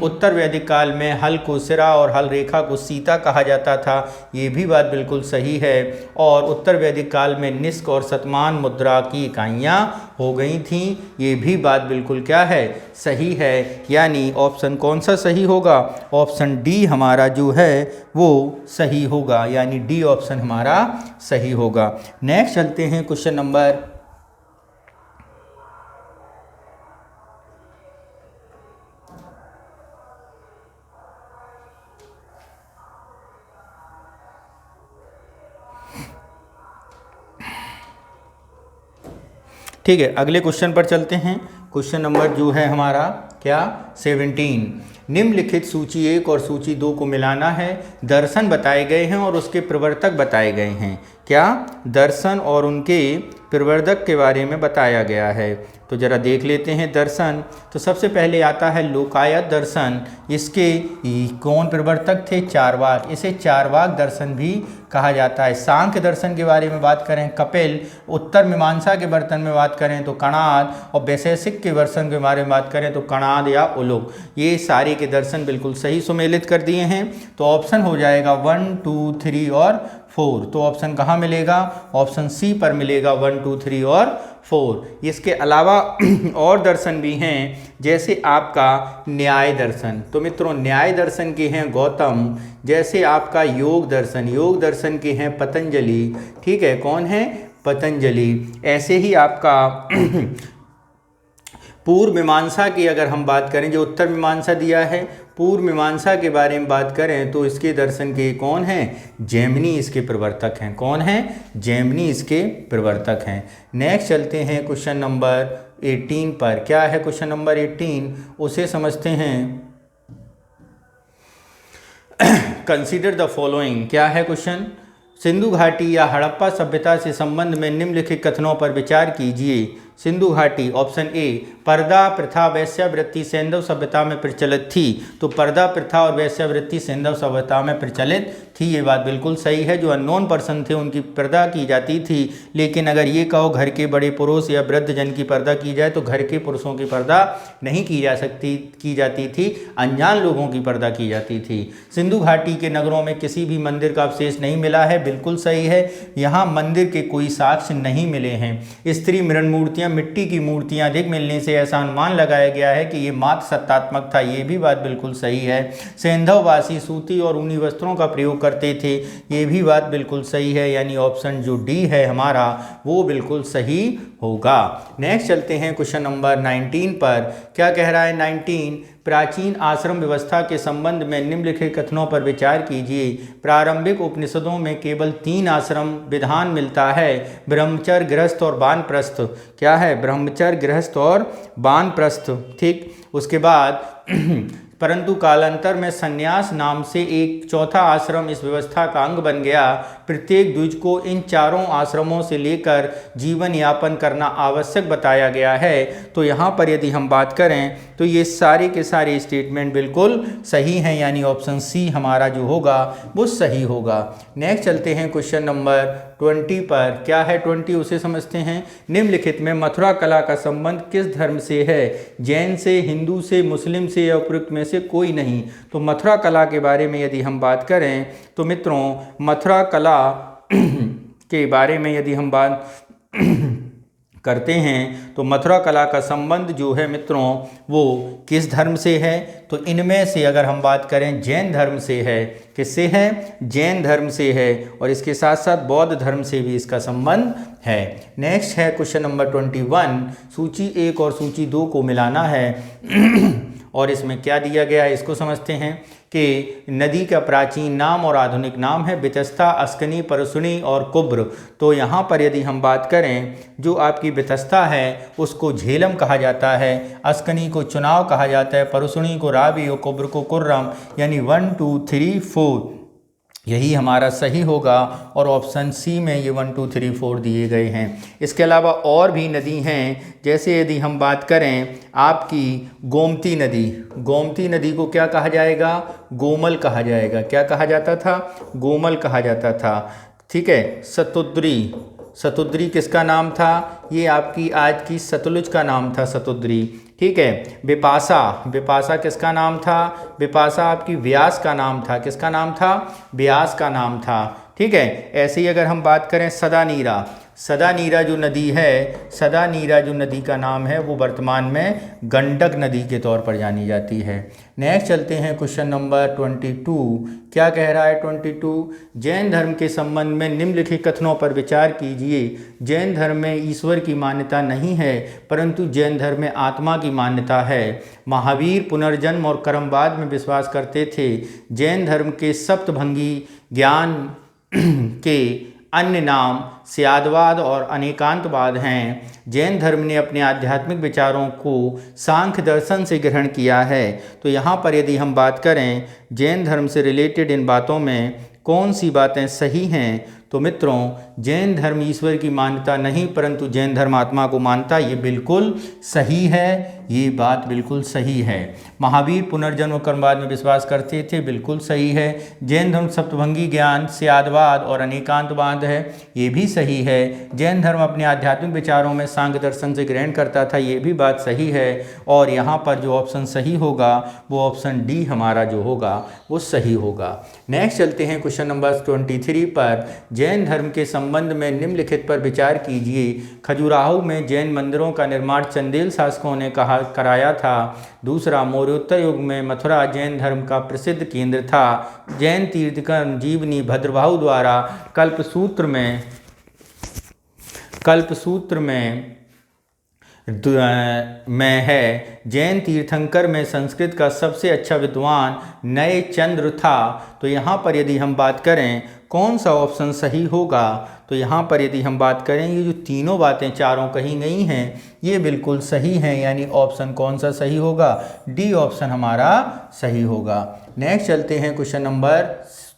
उत्तर वैदिक काल में हल को सिरा और हल रेखा को सीता कहा जाता था, ये भी बात बिल्कुल सही है। और उत्तर वैदिक काल में निष्क और शतमान मुद्रा की इकाइयाँ हो गई थीं, ये भी बात बिल्कुल क्या है? सही है। यानी ऑप्शन कौन सा सही होगा? ऑप्शन डी हमारा जो है वो सही होगा, यानी डी ऑप्शन हमारा सही होगा। नेक्स्ट चलते हैं क्वेश्चन नंबर ठीक है, अगले क्वेश्चन पर चलते हैं। क्वेश्चन नंबर जो है हमारा क्या? 17। निम्नलिखित सूची 1 और सूची 2 को मिलाना है। दर्शन बताए गए हैं और उसके प्रवर्तक बताए गए हैं। क्या? दर्शन और उनके प्रवर्तक के बारे में बताया गया है। तो जरा देख लेते हैं दर्शन। तो सबसे पहले आता है लोकायत दर्शन। इसके कौन प्रवर्तक थे? चारवाक। इसे चारवाक दर्शन भी कहा जाता है। सांख्य दर्शन के बारे में बात करें कपिल, उत्तर मीमांसा के बर्तन में बात करें तो कणाद, और वैशेषिक के दर्शन के बारे में बात करें तो कणाद या उलुक। ये सारे के दर्शन बिल्कुल सही सुमेलित कर दिए हैं। तो ऑप्शन हो जाएगा 1 2 3 और 4। तो ऑप्शन कहाँ मिलेगा? ऑप्शन सी पर मिलेगा 1, 2, 3 और 4। इसके अलावा और दर्शन भी हैं, जैसे आपका न्याय दर्शन। तो मित्रों न्याय दर्शन के हैं गौतम, जैसे आपका योग दर्शन के हैं पतंजलि। ठीक है, कौन है? पतंजलि। ऐसे ही आपका पूर्व मीमांसा की अगर हम बात करें, जो उत्तर मीमांसा दिया है, पूर्व मीमांसा के बारे में बात करें तो इसके दर्शन के कौन हैं? जैमिनी इसके प्रवर्तक हैं। कौन हैं? जैमिनी इसके प्रवर्तक हैं। नेक्स्ट चलते हैं क्वेश्चन नंबर 18 पर। क्या है क्वेश्चन नंबर 18? उसे समझते हैं। Consider the following. क्या है क्वेश्चन? सिंधु घाटी या हड़प्पा सभ्यता से संबंध में निम्नलिखित कथनों पर विचार कीजिए। सिंधु घाटी, ऑप्शन ए, पर्दा प्रथा वैश्यावृत्ति सैंधव सभ्यता में प्रचलित थी। तो पर्दा प्रथा और वैश्यावृत्ति सैंधव सभ्यता में प्रचलित थी, ये बात बिल्कुल सही है। जो अननोन पर्सन थे उनकी पर्दा की जाती थी, लेकिन अगर ये कहो घर के बड़े पुरुष या वृद्ध जन की पर्दा की जाए तो घर के पुरुषों की पर्दा नहीं की जाती थी, अनजान लोगों की पर्दा की जाती थी। सिंधु घाटी के नगरों में किसी भी मंदिर का अवशेष नहीं मिला है, बिल्कुल सही है। यहाँ मंदिर के कोई साक्ष्य नहीं मिले हैं। स्त्री मृण मूर्तियाँ, मिट्टी की मूर्तियाँ अधिक मिलने से ऐसा अनुमान लगाया गया है कि ये मात्र सत्तात्मक था, ये भी बात बिल्कुल सही है। सैंधववासी सूती और ऊनी वस्त्रों का प्रयोग करते थे, ये भी बात बिल्कुल सही है। यानी ऑप्शन जो डी है हमारा वो बिल्कुल सही होगा। नेक्स्ट चलते हैं क्वेश्चन नंबर 19 पर। क्या कह रहा है 19? प्राचीन आश्रम व्यवस्था के संबंध में निम्नलिखित कथनों पर विचार कीजिए। प्रारंभिक उपनिषदों में केवल 3 आश्रम विधान मिलता है, ब्रह्मचर्य, गृहस्थ और वानप्रस्थ। क्या है? ब्रह्मचर्य, गृहस्थ और वानप्रस्थ। ठीक, उसके बाद परंतु कालांतर में संन्यास नाम से एक चौथा आश्रम इस व्यवस्था का अंग बन गया। प्रत्येक द्विज को इन चारों आश्रमों से लेकर जीवन यापन करना आवश्यक बताया गया है। तो यहाँ पर यदि हम बात करें तो ये सारे के सारे स्टेटमेंट बिल्कुल सही हैं, यानी ऑप्शन सी हमारा जो होगा वो सही होगा। नेक्स्ट चलते हैं क्वेश्चन नंबर 20 पर। क्या है 20? उसे समझते हैं। निम्नलिखित में मथुरा कला का संबंध किस धर्म से है? जैन से, हिंदू से, मुस्लिम से या उपयुक्त में से कोई नहीं। तो मथुरा कला के बारे में यदि हम बात करें तो मित्रों मथुरा कला के बारे में यदि हम बात करते हैं तो मथुरा कला का संबंध जो है मित्रों वो किस धर्म से है? तो इनमें से अगर हम बात करें जैन धर्म से है। किससे है? जैन धर्म से है। और इसके साथ साथ बौद्ध धर्म से भी इसका संबंध है। नेक्स्ट है क्वेश्चन नंबर 21। सूची 1 और सूची 2 को मिलाना है और इसमें क्या दिया गया है इसको समझते हैं कि नदी का प्राचीन नाम और आधुनिक नाम है बितस्ता, अस्कनी, परसुनी और कुब्र। तो यहाँ पर यदि हम बात करें, जो आपकी बितस्ता है उसको झेलम कहा जाता है, अस्कनी को चुनाव कहा जाता है, परसुनी को रावी और कुब्र को कुर्रम। यानी 1, 2, 3, 4 यही हमारा सही होगा। और ऑप्शन सी में ये 1, 2, 3, 4 दिए गए हैं। इसके अलावा और भी नदी हैं, जैसे यदि हम बात करें आपकी गोमती नदी। गोमती नदी को क्या कहा जाएगा? गोमल कहा जाएगा। क्या कहा जाता था? गोमल कहा जाता था। ठीक है। सतुद्री, सतुद्री किसका नाम था? ये आपकी आज की सतलुज का नाम था, सतुद्री। ठीक है। बिपाशा, बिपाशा किसका नाम था? बिपाशा आपकी व्यास का नाम था। किसका नाम था? व्यास का नाम था। ठीक है। ऐसे ही अगर हम बात करें सदानीरा, सदानीरा जो नदी है, सदानीरा जो नदी का नाम है वो वर्तमान में गंडक नदी के तौर पर जानी जाती है। नेक्स्ट चलते हैं क्वेश्चन नंबर 22। क्या कह रहा है 22? जैन धर्म के संबंध में निम्नलिखित कथनों पर विचार कीजिए। जैन धर्म में ईश्वर की मान्यता नहीं है, परंतु जैन धर्म में आत्मा की मान्यता है। महावीर पुनर्जन्म और कर्मवाद में विश्वास करते थे। जैन धर्म के सप्तभंगी ज्ञान के अन्य नाम स्यादवाद और अनेकांतवाद हैं। जैन धर्म ने अपने आध्यात्मिक विचारों को सांख्य दर्शन से ग्रहण किया है। तो यहाँ पर यदि हम बात करें जैन धर्म से रिलेटेड इन बातों में कौन सी बातें सही हैं, तो मित्रों जैन धर्म ईश्वर की मान्यता नहीं परंतु जैन धर्म आत्मा को मानता, ये बिल्कुल सही है, ये बात बिल्कुल सही है। महावीर पुनर्जन्म कर्मवाद में विश्वास करते थे, बिल्कुल सही है। जैन धर्म सप्तभंगी ज्ञान स्यादवाद और अनेकांतवाद है, ये भी सही है। जैन धर्म अपने आध्यात्मिक विचारों में सांख्य दर्शन से ग्रहण करता था, ये भी बात सही है। और यहाँ पर जो ऑप्शन सही होगा वो ऑप्शन डी हमारा जो होगा वो सही होगा। नेक्स्ट चलते हैं क्वेश्चन नंबर 23 पर। जैन धर्म के संबंध में निम्नलिखित पर विचार कीजिए। खजुराहो में जैन मंदिरों का निर्माण चंदेल शासकों ने कराया था। दूसरा, मौर्योत्तर युग में मथुरा जैन धर्म का प्रसिद्ध केंद्र था। जैन तीर्थंकर जीवनी भद्रबाहु द्वारा कल्पसूत्र में है। जैन तीर्थंकर में संस्कृत का सबसे अच्छा विद्वान नए चंद्र था। तो यहाँ पर यदि हम बात करें कौन सा ऑप्शन सही होगा, तो यहाँ पर यदि हम बात करें ये जो तीनों बातें चारों कही गई हैं ये बिल्कुल सही हैं, यानी ऑप्शन कौन सा सही होगा, डी ऑप्शन हमारा सही होगा। नेक्स्ट चलते हैं क्वेश्चन नंबर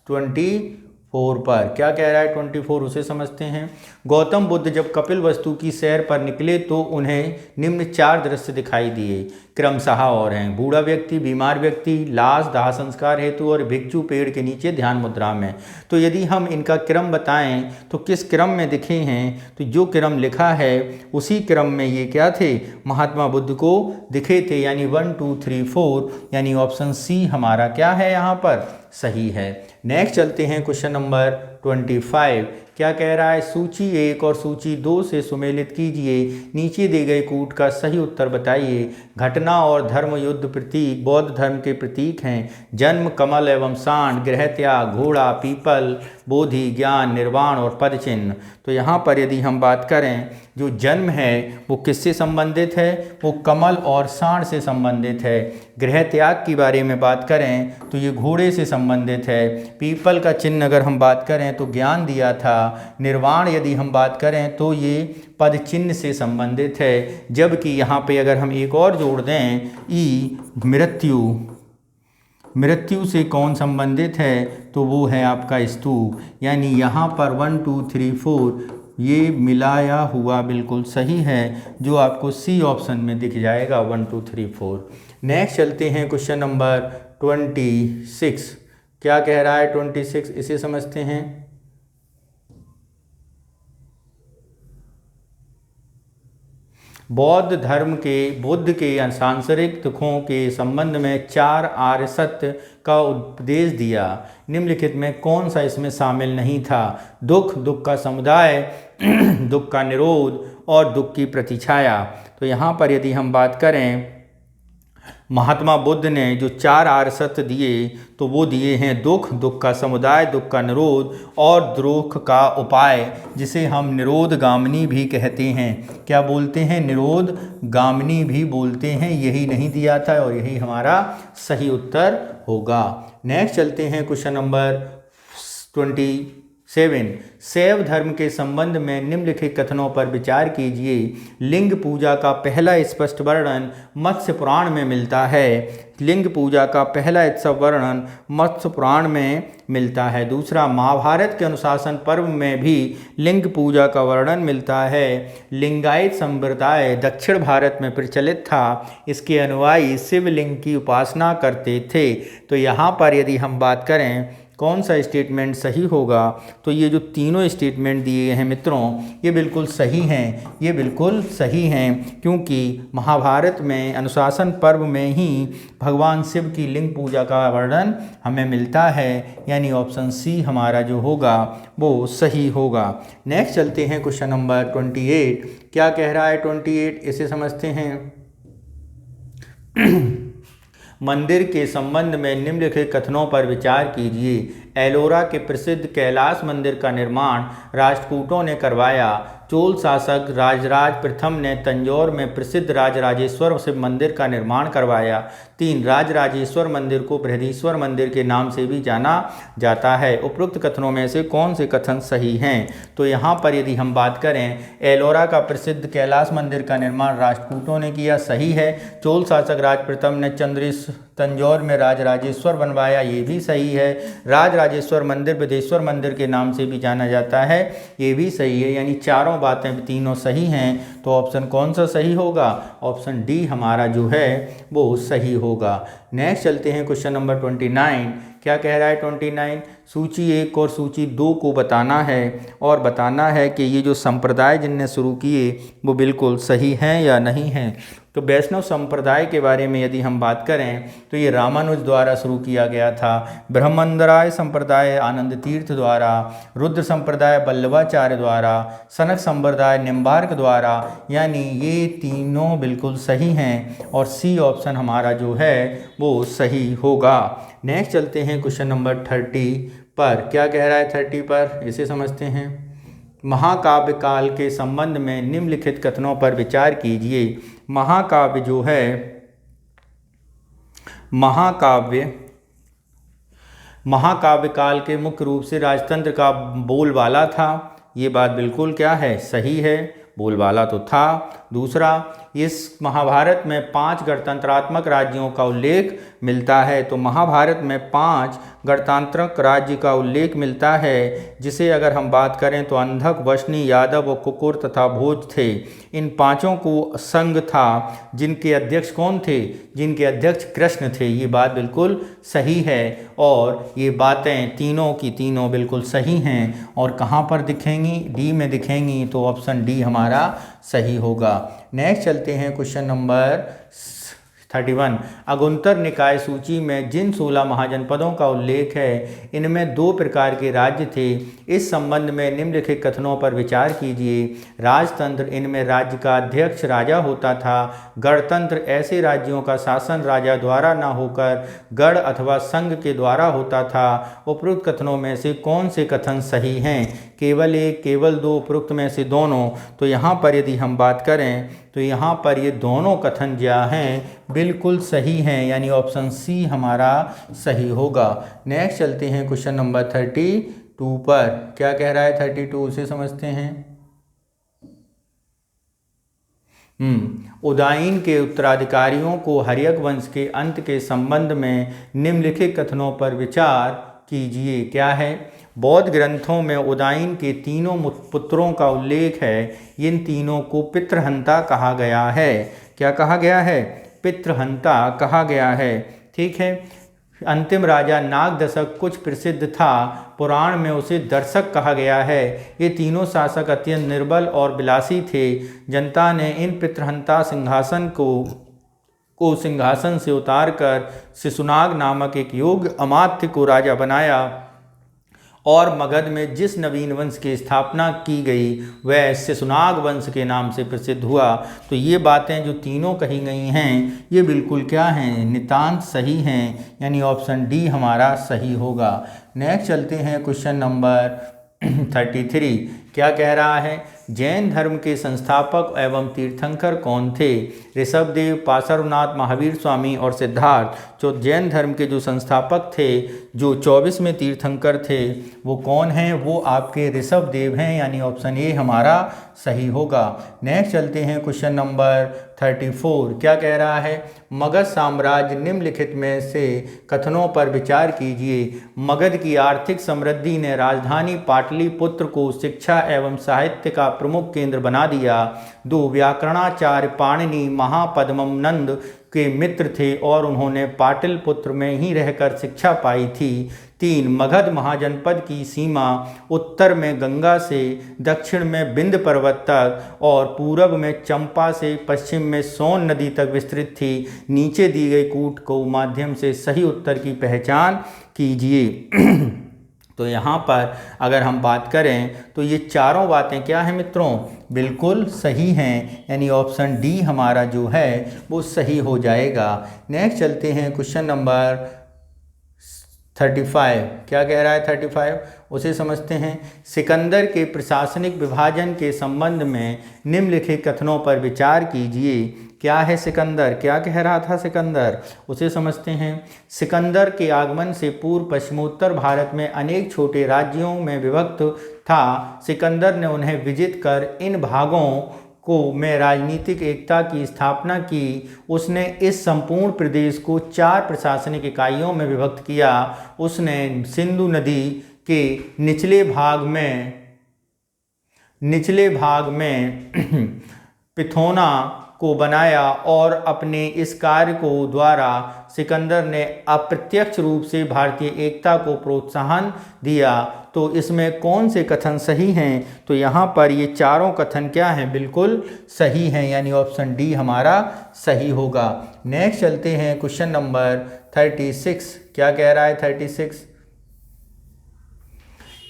24 पर। क्या कह रहा है 24, उसे समझते हैं। गौतम बुद्ध जब कपिल वस्तु की सैर पर निकले तो उन्हें निम्न 4 दृश्य दिखाई दिए, क्रमशः और हैं। बूढ़ा व्यक्ति, बीमार व्यक्ति, लाश दाह संस्कार हेतु और भिक्षु पेड़ के नीचे ध्यान मुद्रा में। तो यदि हम इनका क्रम बताएं तो किस क्रम में दिखे हैं, तो जो क्रम लिखा है उसी क्रम में ये क्या थे, महात्मा बुद्ध को दिखे थे, यानी 1 2 3 4, यानी ऑप्शन सी हमारा क्या है यहाँ पर सही है। नेक्स्ट चलते हैं क्वेश्चन नंबर 25। क्या कह रहा है, सूची 1 और सूची 2 से सुमेलित कीजिए, नीचे दिए गए कूट का सही उत्तर बताइए। घटना और धर्म युद्ध प्रतीक बौद्ध धर्म के प्रतीक हैं। जन्म, कमल एवं सांड, गृह त्याग, घोड़ा, पीपल, बोधि, ज्ञान, निर्वाण और पद चिन्ह। तो यहाँ पर यदि हम बात करें जो जन्म है वो किससे संबंधित है, वो कमल और सांड से संबंधित है। गृह त्याग की बारे में बात करें तो ये घोड़े से संबंधित है। पीपल का चिन्ह अगर हम बात करें तो ज्ञान दिया था। निर्वाण यदि हम बात करें तो ये पद चिन्ह से संबंधित है। जबकि यहाँ पे अगर हम एक और जोड़ दें ई, मृत्यु से कौन संबंधित है, तो वो है आपका स्तूप। यानी यहाँ पर 1 2 3 4 ये मिलाया हुआ बिल्कुल सही है, जो आपको सी ऑप्शन में दिख जाएगा 1 2 3 4। नेक्स्ट चलते हैं क्वेश्चन नंबर 26। क्या कह रहा है 26, इसे समझते हैं। बौद्ध धर्म के बुद्ध के सांसारिक दुखों के संबंध में 4 आर्य सत्य का उपदेश दिया। निम्नलिखित में कौन सा इसमें शामिल नहीं था। दुख, दुख का समुदाय, दुख का निरोध और दुख की प्रतिछाया। तो यहाँ पर यदि हम बात करें महात्मा बुद्ध ने जो 4 आर्य सत्य दिए तो वो दिए हैं दुख, दुख का समुदाय, दुख का निरोध और दुख का उपाय, जिसे हम निरोध गामिनी भी कहते हैं। क्या बोलते हैं, निरोध गामिनी भी बोलते हैं। यही नहीं दिया था और यही हमारा सही उत्तर होगा। नेक्स्ट चलते हैं क्वेश्चन नंबर 27। शैव धर्म के संबंध में निम्नलिखित कथनों पर विचार कीजिए। लिंग पूजा का पहला स्पष्ट वर्णन मत्स्य पुराण में मिलता है। लिंग पूजा का पहला वर्णन मत्स्य पुराण में मिलता है। दूसरा, महाभारत के अनुशासन पर्व में भी लिंग पूजा का वर्णन मिलता है। लिंगायत संप्रदाय दक्षिण भारत में प्रचलित था। इसके अनुयायी शिवलिंग की उपासना करते थे। तो यहाँ पर यदि हम बात करें कौन सा स्टेटमेंट सही होगा, तो ये जो तीनों स्टेटमेंट दिए हैं मित्रों ये बिल्कुल सही हैं। ये बिल्कुल सही हैं क्योंकि महाभारत में अनुशासन पर्व में ही भगवान शिव की लिंग पूजा का वर्णन हमें मिलता है। यानी ऑप्शन सी हमारा जो होगा वो सही होगा। नेक्स्ट चलते हैं क्वेश्चन नंबर 28। क्या कह रहा है 28, इसे समझते हैं। मंदिर के संबंध में निम्नलिखित कथनों पर विचार कीजिए। एलोरा के प्रसिद्ध कैलाश मंदिर का निर्माण राष्ट्रकूटों ने करवाया। चोल शासक राजराज प्रथम ने तंजौर में प्रसिद्ध राजराजेश्वर शिव मंदिर का निर्माण करवाया। 3, राजराजेश्वर मंदिर को बृहदीश्वर मंदिर के नाम से भी जाना जाता है। उपरोक्त कथनों में से कौन से कथन सही हैं, तो यहाँ पर यदि हम बात करें एलोरा का प्रसिद्ध कैलाश मंदिर का निर्माण राष्ट्रकूटों ने किया, सही है। चोल शासक राज प्रथम ने तंजौर में राजराजेश्वर बनवाया, ये भी सही है। राजराजेश्वर मंदिर बृहदीश्वर मंदिर के नाम से भी जाना जाता है, ये भी सही है, यानी चारों बातें तीनों सही हैं। तो ऑप्शन कौन सा सही होगा? ऑप्शन डी हमारा जो है वो सही होगा। नेक्स्ट चलते हैं क्वेश्चन नंबर 29। क्या कह रहा है 29? सूची 1 और सूची 2 को बताना है और बताना है कि ये जो संप्रदाय जिनने शुरू किए वो बिल्कुल सही हैं या नहीं हैं। तो वैष्णव संप्रदाय के बारे में यदि हम बात करें तो ये रामानुज द्वारा शुरू किया गया था। ब्रह्मंदराय संप्रदाय आनंद तीर्थ द्वारा, रुद्र संप्रदाय वल्लभाचार्य द्वारा, सनक संप्रदाय निम्बार्क द्वारा, यानी ये तीनों बिल्कुल सही हैं और सी ऑप्शन हमारा जो है वो सही होगा। नेक्स्ट चलते हैं क्वेश्चन नंबर 30 पर। क्या कह रहा है 30 पर, इसे समझते हैं। महाकाव्य काल के संबंध में निम्नलिखित कथनों पर विचार कीजिए। महाकाव्य जो है, महाकाव्य काल के मुख्य रूप से राजतंत्र का बोलबाला था। ये बात बिल्कुल क्या है? सही है, बोलबाला तो था। दूसरा, इस महाभारत में 5 गणतंत्रात्मक राज्यों का उल्लेख मिलता है। तो महाभारत में 5 गणतंत्रात्मक राज्य का उल्लेख मिलता है, जिसे अगर हम बात करें तो अंधक, वशनी, यादव और कुकुर तथा भोज थे। इन पांचों को संघ था, जिनके अध्यक्ष कौन थे? जिनके अध्यक्ष कृष्ण थे। ये बात बिल्कुल सही है और ये बातें तीनों की तीनों बिल्कुल सही हैं। और कहाँ पर दिखेंगी? डी में दिखेंगी। तो ऑप्शन डी हमारा सही होगा। नेक्स्ट चलते हैं क्वेश्चन नंबर 31। अगुंतर निकाय सूची में जिन 16 महाजनपदों का उल्लेख है, इनमें 2 प्रकार के राज्य थे। इस संबंध में निम्नलिखित कथनों पर विचार कीजिए। राजतंत्र, इनमें राज्य का अध्यक्ष राजा होता था। गणतंत्र, ऐसे राज्यों का शासन राजा द्वारा न होकर गण अथवा संघ के द्वारा होता था। उपरोक्त कथनों में से कौन से कथन सही हैं? केवल 1, केवल 2, उपरोक्त में से दोनों। तो यहाँ पर यदि हम बात करें तो यहाँ पर ये दोनों कथन जो हैं बिल्कुल सही हैं, यानी ऑप्शन सी हमारा सही होगा। नेक्स्ट चलते हैं क्वेश्चन नंबर 32 पर। क्या कह रहा है 32? उसे समझते हैं। उदायन के उत्तराधिकारियों को हर्यक वंश के अंत के संबंध में निम्नलिखित कथनों पर विचार कीजिए। क्या है? बौद्ध ग्रंथों में उदायन के तीनों पुत्रों का उल्लेख है। इन तीनों को पितृहंता कहा गया है। क्या कहा गया है? पितृहंता कहा गया है। ठीक है। अंतिम राजा नागदशक कुछ प्रसिद्ध था, पुराण में उसे दर्शक कहा गया है। ये तीनों शासक अत्यंत निर्बल और विलासी थे। जनता ने इन पितृहंता सिंहासन को सिंहासन से उतारकर शिशुनाग नामक एक योग्य अमात्य को राजा बनाया और मगध में जिस नवीन वंश की स्थापना की गई वह शिशुनाग वंश के नाम से प्रसिद्ध हुआ। तो ये बातें जो तीनों कही गई हैं ये बिल्कुल क्या हैं? नितांत सही हैं, यानी ऑप्शन डी हमारा सही होगा। नेक्स्ट चलते हैं क्वेश्चन नंबर 33। क्या कह रहा है? जैन धर्म के संस्थापक एवं तीर्थंकर कौन थे? ऋषभदेव, पार्श्वनाथ, महावीर स्वामी और सिद्धार्थ। जो जैन धर्म के जो संस्थापक थे, जो 24वें तीर्थंकर थे, वो कौन हैं? वो आपके ऋषभदेव हैं, यानी ऑप्शन ए हमारा सही होगा। नेक्स्ट चलते हैं क्वेश्चन नंबर 34। क्या कह रहा है? मगध साम्राज्य निम्नलिखित में से कथनों पर विचार कीजिए। मगध की आर्थिक समृद्धि ने राजधानी पाटलिपुत्र को शिक्षा एवं साहित्य का प्रमुख केंद्र बना दिया। 2 व्याकरणाचार्य पाणिनि महापद्मम नंद के मित्र थे और उन्होंने पाटलिपुत्र में ही रहकर शिक्षा पाई थी। 3 मगध महाजनपद की सीमा उत्तर में गंगा से, दक्षिण में विंध्य पर्वत तक और पूरब में चंपा से पश्चिम में सोन नदी तक विस्तृत थी। नीचे दी गई कूट को माध्यम से सही उत्तर की पहचान कीजिए। तो यहाँ पर अगर हम बात करें तो ये चारों बातें क्या हैं मित्रों? बिल्कुल सही हैं, यानी ऑप्शन डी हमारा जो है वो सही हो जाएगा। नेक्स्ट चलते हैं क्वेश्चन नंबर 35। क्या कह रहा है 35? उसे समझते हैं। सिकंदर के प्रशासनिक विभाजन के संबंध में निम्नलिखित कथनों पर विचार कीजिए। क्या है सिकंदर? क्या कह रहा था सिकंदर? उसे समझते हैं। सिकंदर के आगमन से पूर्व पश्चिमोत्तर भारत में अनेक छोटे राज्यों में विभक्त था। सिकंदर ने उन्हें विजित कर इन भागों को में राजनीतिक एकता की स्थापना की। उसने इस संपूर्ण प्रदेश को 4 प्रशासनिक इकाइयों में विभक्त किया। उसने सिंधु नदी के निचले भाग में निचले भाग में पिथौना को बनाया और अपने इस कार्य को द्वारा सिकंदर ने अप्रत्यक्ष रूप से भारतीय एकता को प्रोत्साहन दिया। तो इसमें कौन से कथन सही हैं? तो यहाँ पर ये चारों कथन क्या हैं? बिल्कुल सही हैं, यानी ऑप्शन डी हमारा सही होगा। नेक्स्ट चलते हैं क्वेश्चन नंबर 36। क्या कह रहा है 36?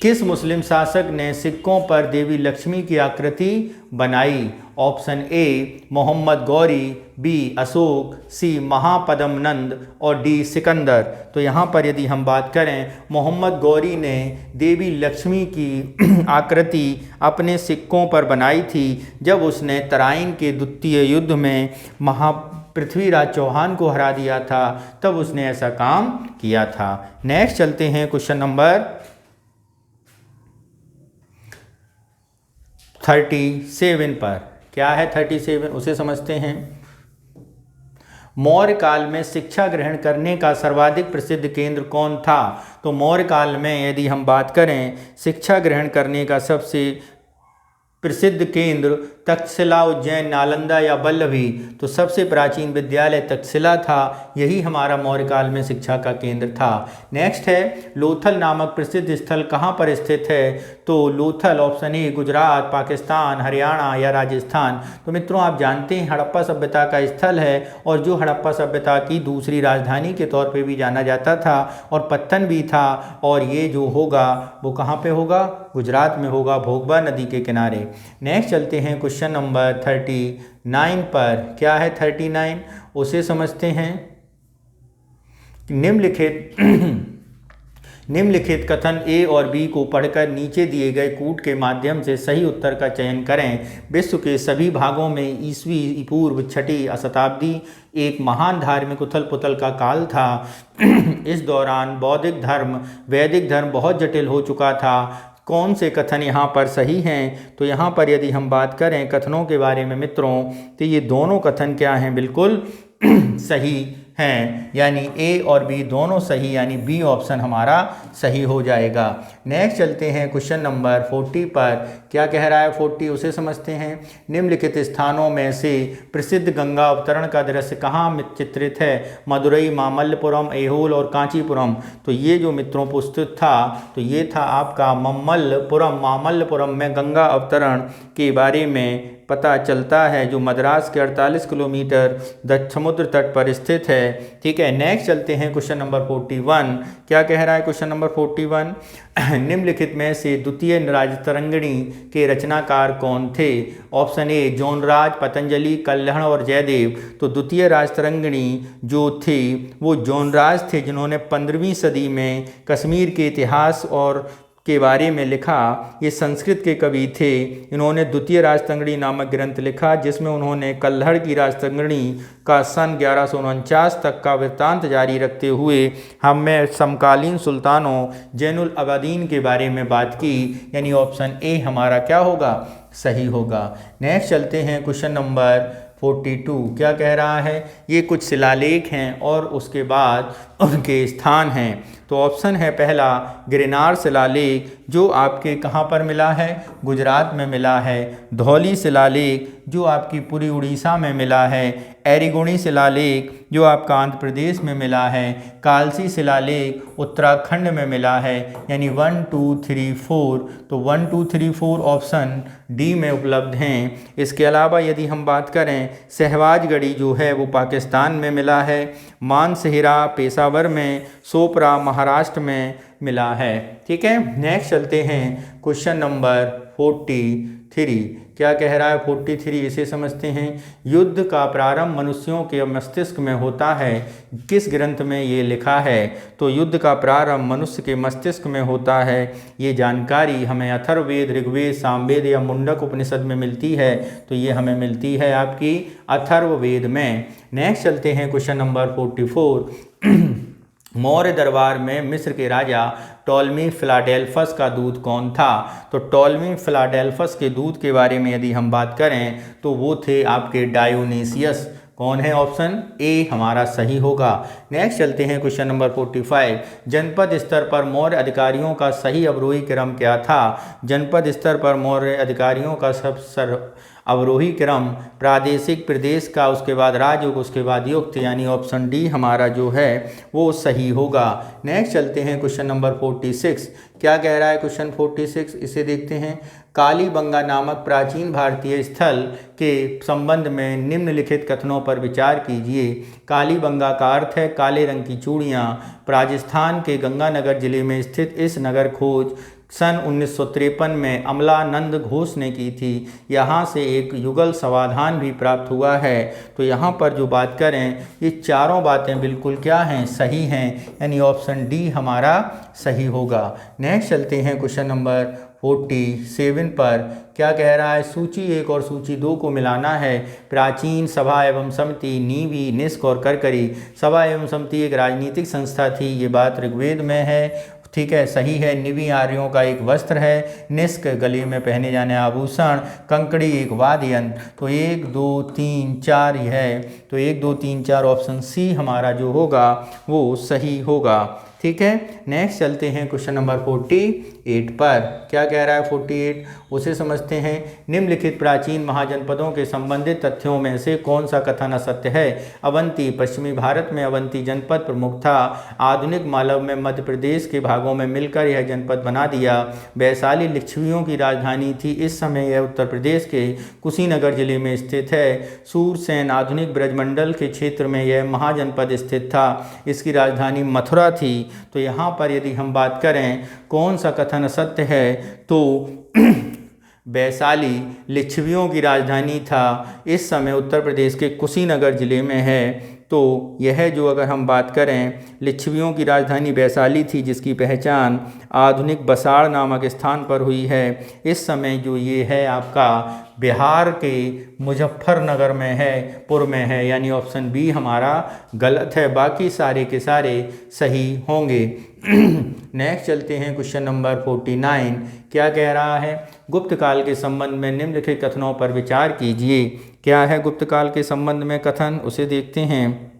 किस मुस्लिम शासक ने सिक्कों पर देवी लक्ष्मी की आकृति बनाई? Option A Mohammad Ghori, B Ashok, C Mahapadma Nand और डी सिकंदर। तो यहाँ पर यदि हम बात करें, मोहम्मद गौरी ने देवी लक्ष्मी की आकृति अपने सिक्कों पर बनाई थी जब उसने तराइन के द्वितीय युद्ध में पृथ्वीराज चौहान को हरा दिया था, तब उसने ऐसा काम किया था। नेक्स्ट चलते हैं क्वेश्चन नंबर 37 पर। क्या है 37? उसे समझते हैं। मौर्य काल में शिक्षा ग्रहण करने का सर्वाधिक प्रसिद्ध केंद्र कौन था? तो मौर्य काल में यदि हम बात करें शिक्षा ग्रहण करने का सबसे प्रसिद्ध केंद्र तक्षशिला, उज्जैन, नालंदा या वल्लभी, तो सबसे प्राचीन विद्यालय तक्षशिला था। यही हमारा मौर्य काल में शिक्षा का केंद्र था। नेक्स्ट है लोथल नामक प्रसिद्ध स्थल कहाँ पर स्थित है? तो लोथल ऑप्शन ए गुजरात, पाकिस्तान, हरियाणा या राजस्थान। तो मित्रों आप जानते हैं हड़प्पा सभ्यता का स्थल है और जो हड़प्पा सभ्यता की दूसरी राजधानी के तौर पे भी जाना जाता था और पत्तन भी था। और ये जो होगा वो कहाँ पे होगा? गुजरात में होगा, भोगबा नदी के किनारे। नेक्स्ट चलते हैं क्वेश्चन नंबर 39 पर। क्या है 39? उसे समझते हैं। निम्नलिखित कथन ए और बी को पढ़कर नीचे दिए गए कूट के माध्यम से सही उत्तर का चयन करें। विश्व के सभी भागों में ईस्वी पूर्व 6ठी शताब्दी एक महान धार्मिक उथल पुथल का काल था। इस दौरान बौद्धिक धर्म, वैदिक धर्म बहुत जटिल हो चुका था। कौन से कथन यहाँ पर सही हैं? तो यहाँ पर यदि हम बात करें कथनों के बारे में मित्रों, तो ये दोनों कथन क्या हैं? बिल्कुल सही हैं, यानी ए और बी दोनों सही, यानी बी ऑप्शन हमारा सही हो जाएगा। नेक्स्ट चलते हैं क्वेश्चन नंबर 40 पर। क्या कह रहा है 40? उसे समझते हैं। निम्नलिखित स्थानों में से प्रसिद्ध गंगा अवतरण का दृश्य कहाँ चित्रित है? मदुरई, मामल्लपुरम, ऐहोल और कांचीपुरम। तो ये जो मित्रों प्रस्तुत था तो ये था आपका मामल्लपुरम में गंगा अवतरण के बारे में पता चलता है, जो मद्रास के 48 किलोमीटर समुद्र तट पर स्थित है। ठीक है। नेक्स्ट चलते हैं क्वेश्चन नंबर 41। क्या कह रहा है क्वेश्चन नंबर 41? निम्नलिखित में से द्वितीय राजतरंगिणी के रचनाकार कौन थे? ऑप्शन ए जोनराज, पतंजलि, कल्हण और जयदेव। तो द्वितीय राजतरंगिणी जो थी वो जोनराज थे, जिन्होंने 15वीं सदी में कश्मीर के इतिहास और के बारे में लिखा। ये संस्कृत के कवि थे। इन्होंने द्वितीय राजतरंगिणी नामक ग्रंथ लिखा जिसमें उन्होंने कल्हड़ की राजतरंगिणी का सन 1149 तक का वृत्तांत जारी रखते हुए हमें समकालीन सुल्तानों जैनुल अबादीन के बारे में बात की, यानी ऑप्शन ए हमारा क्या होगा? सही होगा। नेक्स्ट चलते हैं क्वेश्चन नंबर 42। क्या कह रहा है? ये कुछ शिलालेख हैं और उसके बाद उनके स्थान हैं। तो ऑप्शन है पहला गिरनार शिलालेख, जो आपके कहाँ पर मिला है? गुजरात में मिला है। धौली शिलालेख जो आपकी पूरी उड़ीसा में मिला है। एरिगोनी शिलालेख जो आपका आंध्र प्रदेश में मिला है। कालसी शिलालेख उत्तराखंड में मिला है, यानी 1 2 3 4। तो 1 2 3 4 ऑप्शन डी में उपलब्ध हैं। इसके अलावा यदि हम बात करें सहवाजगढ़ी जो है वो पाकिस्तान में मिला है। मानसहिरा पेशावर में, सोपरा महाराष्ट्र में मिला है। ठीक है। नेक्स्ट चलते हैं क्वेश्चन नंबर 43। क्या कह रहा है 43? इसे समझते हैं। युद्ध का प्रारंभ मनुष्यों के मस्तिष्क में होता है, किस ग्रंथ में ये लिखा है? तो युद्ध का प्रारंभ मनुष्य के मस्तिष्क में होता है, ये जानकारी हमें अथर्ववेद, ऋग्वेद, सामवेद या मुंडक उपनिषद में मिलती है। तो ये हमें मिलती है आपकी अथर्ववेद में। नेक्स्ट चलते हैं क्वेश्चन नंबर 44। मौर्य दरबार में मिस्र के राजा टॉलमी फिलाडेल्फस का दूत कौन था? तो टॉलमी फिलाडेल्फस के दूत के बारे में यदि हम बात करें तो वो थे आपके डायोनीसियस। कौन है? ऑप्शन ए हमारा सही होगा। नेक्स्ट चलते हैं क्वेश्चन नंबर 45। जनपद स्तर पर मौर्य अधिकारियों का सही अवरोही क्रम क्या था? जनपद स्तर पर मौर्य अधिकारियों का अवरोही क्रम प्रादेशिक, प्रदेश का, उसके बाद राज्य, उसके बाद युक्त, यानी ऑप्शन डी हमारा जो है वो सही होगा। नेक्स्ट चलते हैं क्वेश्चन नंबर 46। क्या कह रहा है क्वेश्चन 46? इसे देखते हैं। कालीबंगा नामक प्राचीन भारतीय स्थल के संबंध में निम्नलिखित कथनों पर विचार कीजिए। कालीबंगा का अर्थ है काले रंग की चूड़ियाँ। राजस्थान के गंगानगर जिले में स्थित इस नगर खोज सन 1953 में अमलानंद घोष ने की थी। यहाँ से एक युगल समाधान भी प्राप्त हुआ है। तो यहाँ पर जो बात करें, ये चारों बातें बिल्कुल क्या हैं? सही हैं, यानी ऑप्शन डी हमारा सही होगा। नेक्स्ट चलते हैं क्वेश्चन नंबर 47 पर। क्या कह रहा है? सूची 1 और सूची 2 को मिलाना है। प्राचीन सभा एवं समिति, नीवी, निष्क और करकरी। सभा एवं समिति एक राजनीतिक संस्था थी, ये बात ऋग्वेद में है, ठीक है, सही है। निवि आर्यों का एक वस्त्र है। निष्क गले में पहने जाने आभूषण। कंकड़ी एक वाद्य यंत्र। तो 1 2 3 4 ही है, तो 1 2 3 4 ऑप्शन सी हमारा जो होगा वो सही होगा। ठीक है। नेक्स्ट चलते हैं क्वेश्चन नंबर 48 पर। क्या कह रहा है 48? उसे समझते हैं। निम्नलिखित प्राचीन महाजनपदों के संबंधित तथ्यों में से कौन सा कथन असत्य है? अवंती, पश्चिमी भारत में अवंती जनपद प्रमुख था। आधुनिक मालव में मध्य प्रदेश के भागों में मिलकर यह जनपद बना दिया। वैशाली लिच्छवियों की राजधानी थी। इस समय यह उत्तर प्रदेश के कुशीनगर जिले में स्थित है। सूरसेन आधुनिक ब्रजमंडल के क्षेत्र में यह महाजनपद स्थित था। इसकी राजधानी मथुरा थी। तो यहाँ पर यदि हम बात करें कौन सा कथन असत्य है, तो वैशाली लिच्छवियों की राजधानी था। इस समय उत्तर प्रदेश के कुशीनगर जिले में है। तो यह जो अगर हम बात करें, लिच्छवियों की राजधानी वैशाली थी, जिसकी पहचान आधुनिक बसाड़ नामक स्थान पर हुई है। इस समय जो ये है आपका बिहार के मुजफ्फरनगर में है, पुर में है, यानी ऑप्शन बी हमारा गलत है। बाकी सारे के सारे सही होंगे। नेक्स्ट चलते हैं क्वेश्चन नंबर 49। क्या कह रहा है? गुप्त काल के संबंध में निम्नलिखित कथनों पर विचार कीजिए। क्या है गुप्त काल के संबंध में कथन? उसे देखते हैं।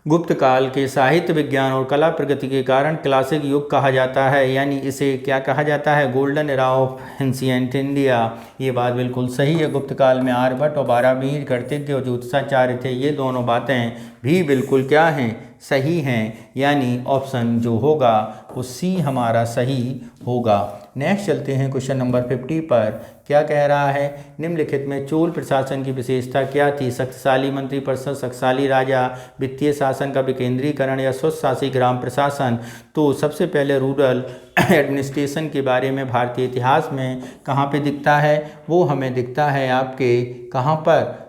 गुप्त काल के साहित्य, विज्ञान और कला प्रगति के कारण क्लासिक युग कहा जाता है, यानी इसे क्या कहा जाता है? Golden era of ancient India. ये बात बिल्कुल सही है। गुप्त काल में आर्यभट्ट और बारहवीर कर्तज्ञ और ज्योतिषाचार्य थे। ये दोनों बातें भी बिल्कुल क्या हैं? सही हैं, यानी ऑप्शन जो होगा वो सी हमारा सही होगा। नेक्स्ट चलते हैं क्वेश्चन नंबर 50 पर। क्या कह रहा है? निम्नलिखित में चोल प्रशासन की विशेषता क्या थी? शक्तिशाली मंत्रिपरिषद, शक्तिशाली राजा, वित्तीय शासन का विकेंद्रीकरण या स्वशासी ग्राम प्रशासन। तो सबसे पहले रूरल एडमिनिस्ट्रेशन के बारे में भारतीय इतिहास में कहाँ पे दिखता है? वो हमें दिखता है आपके कहाँ पर?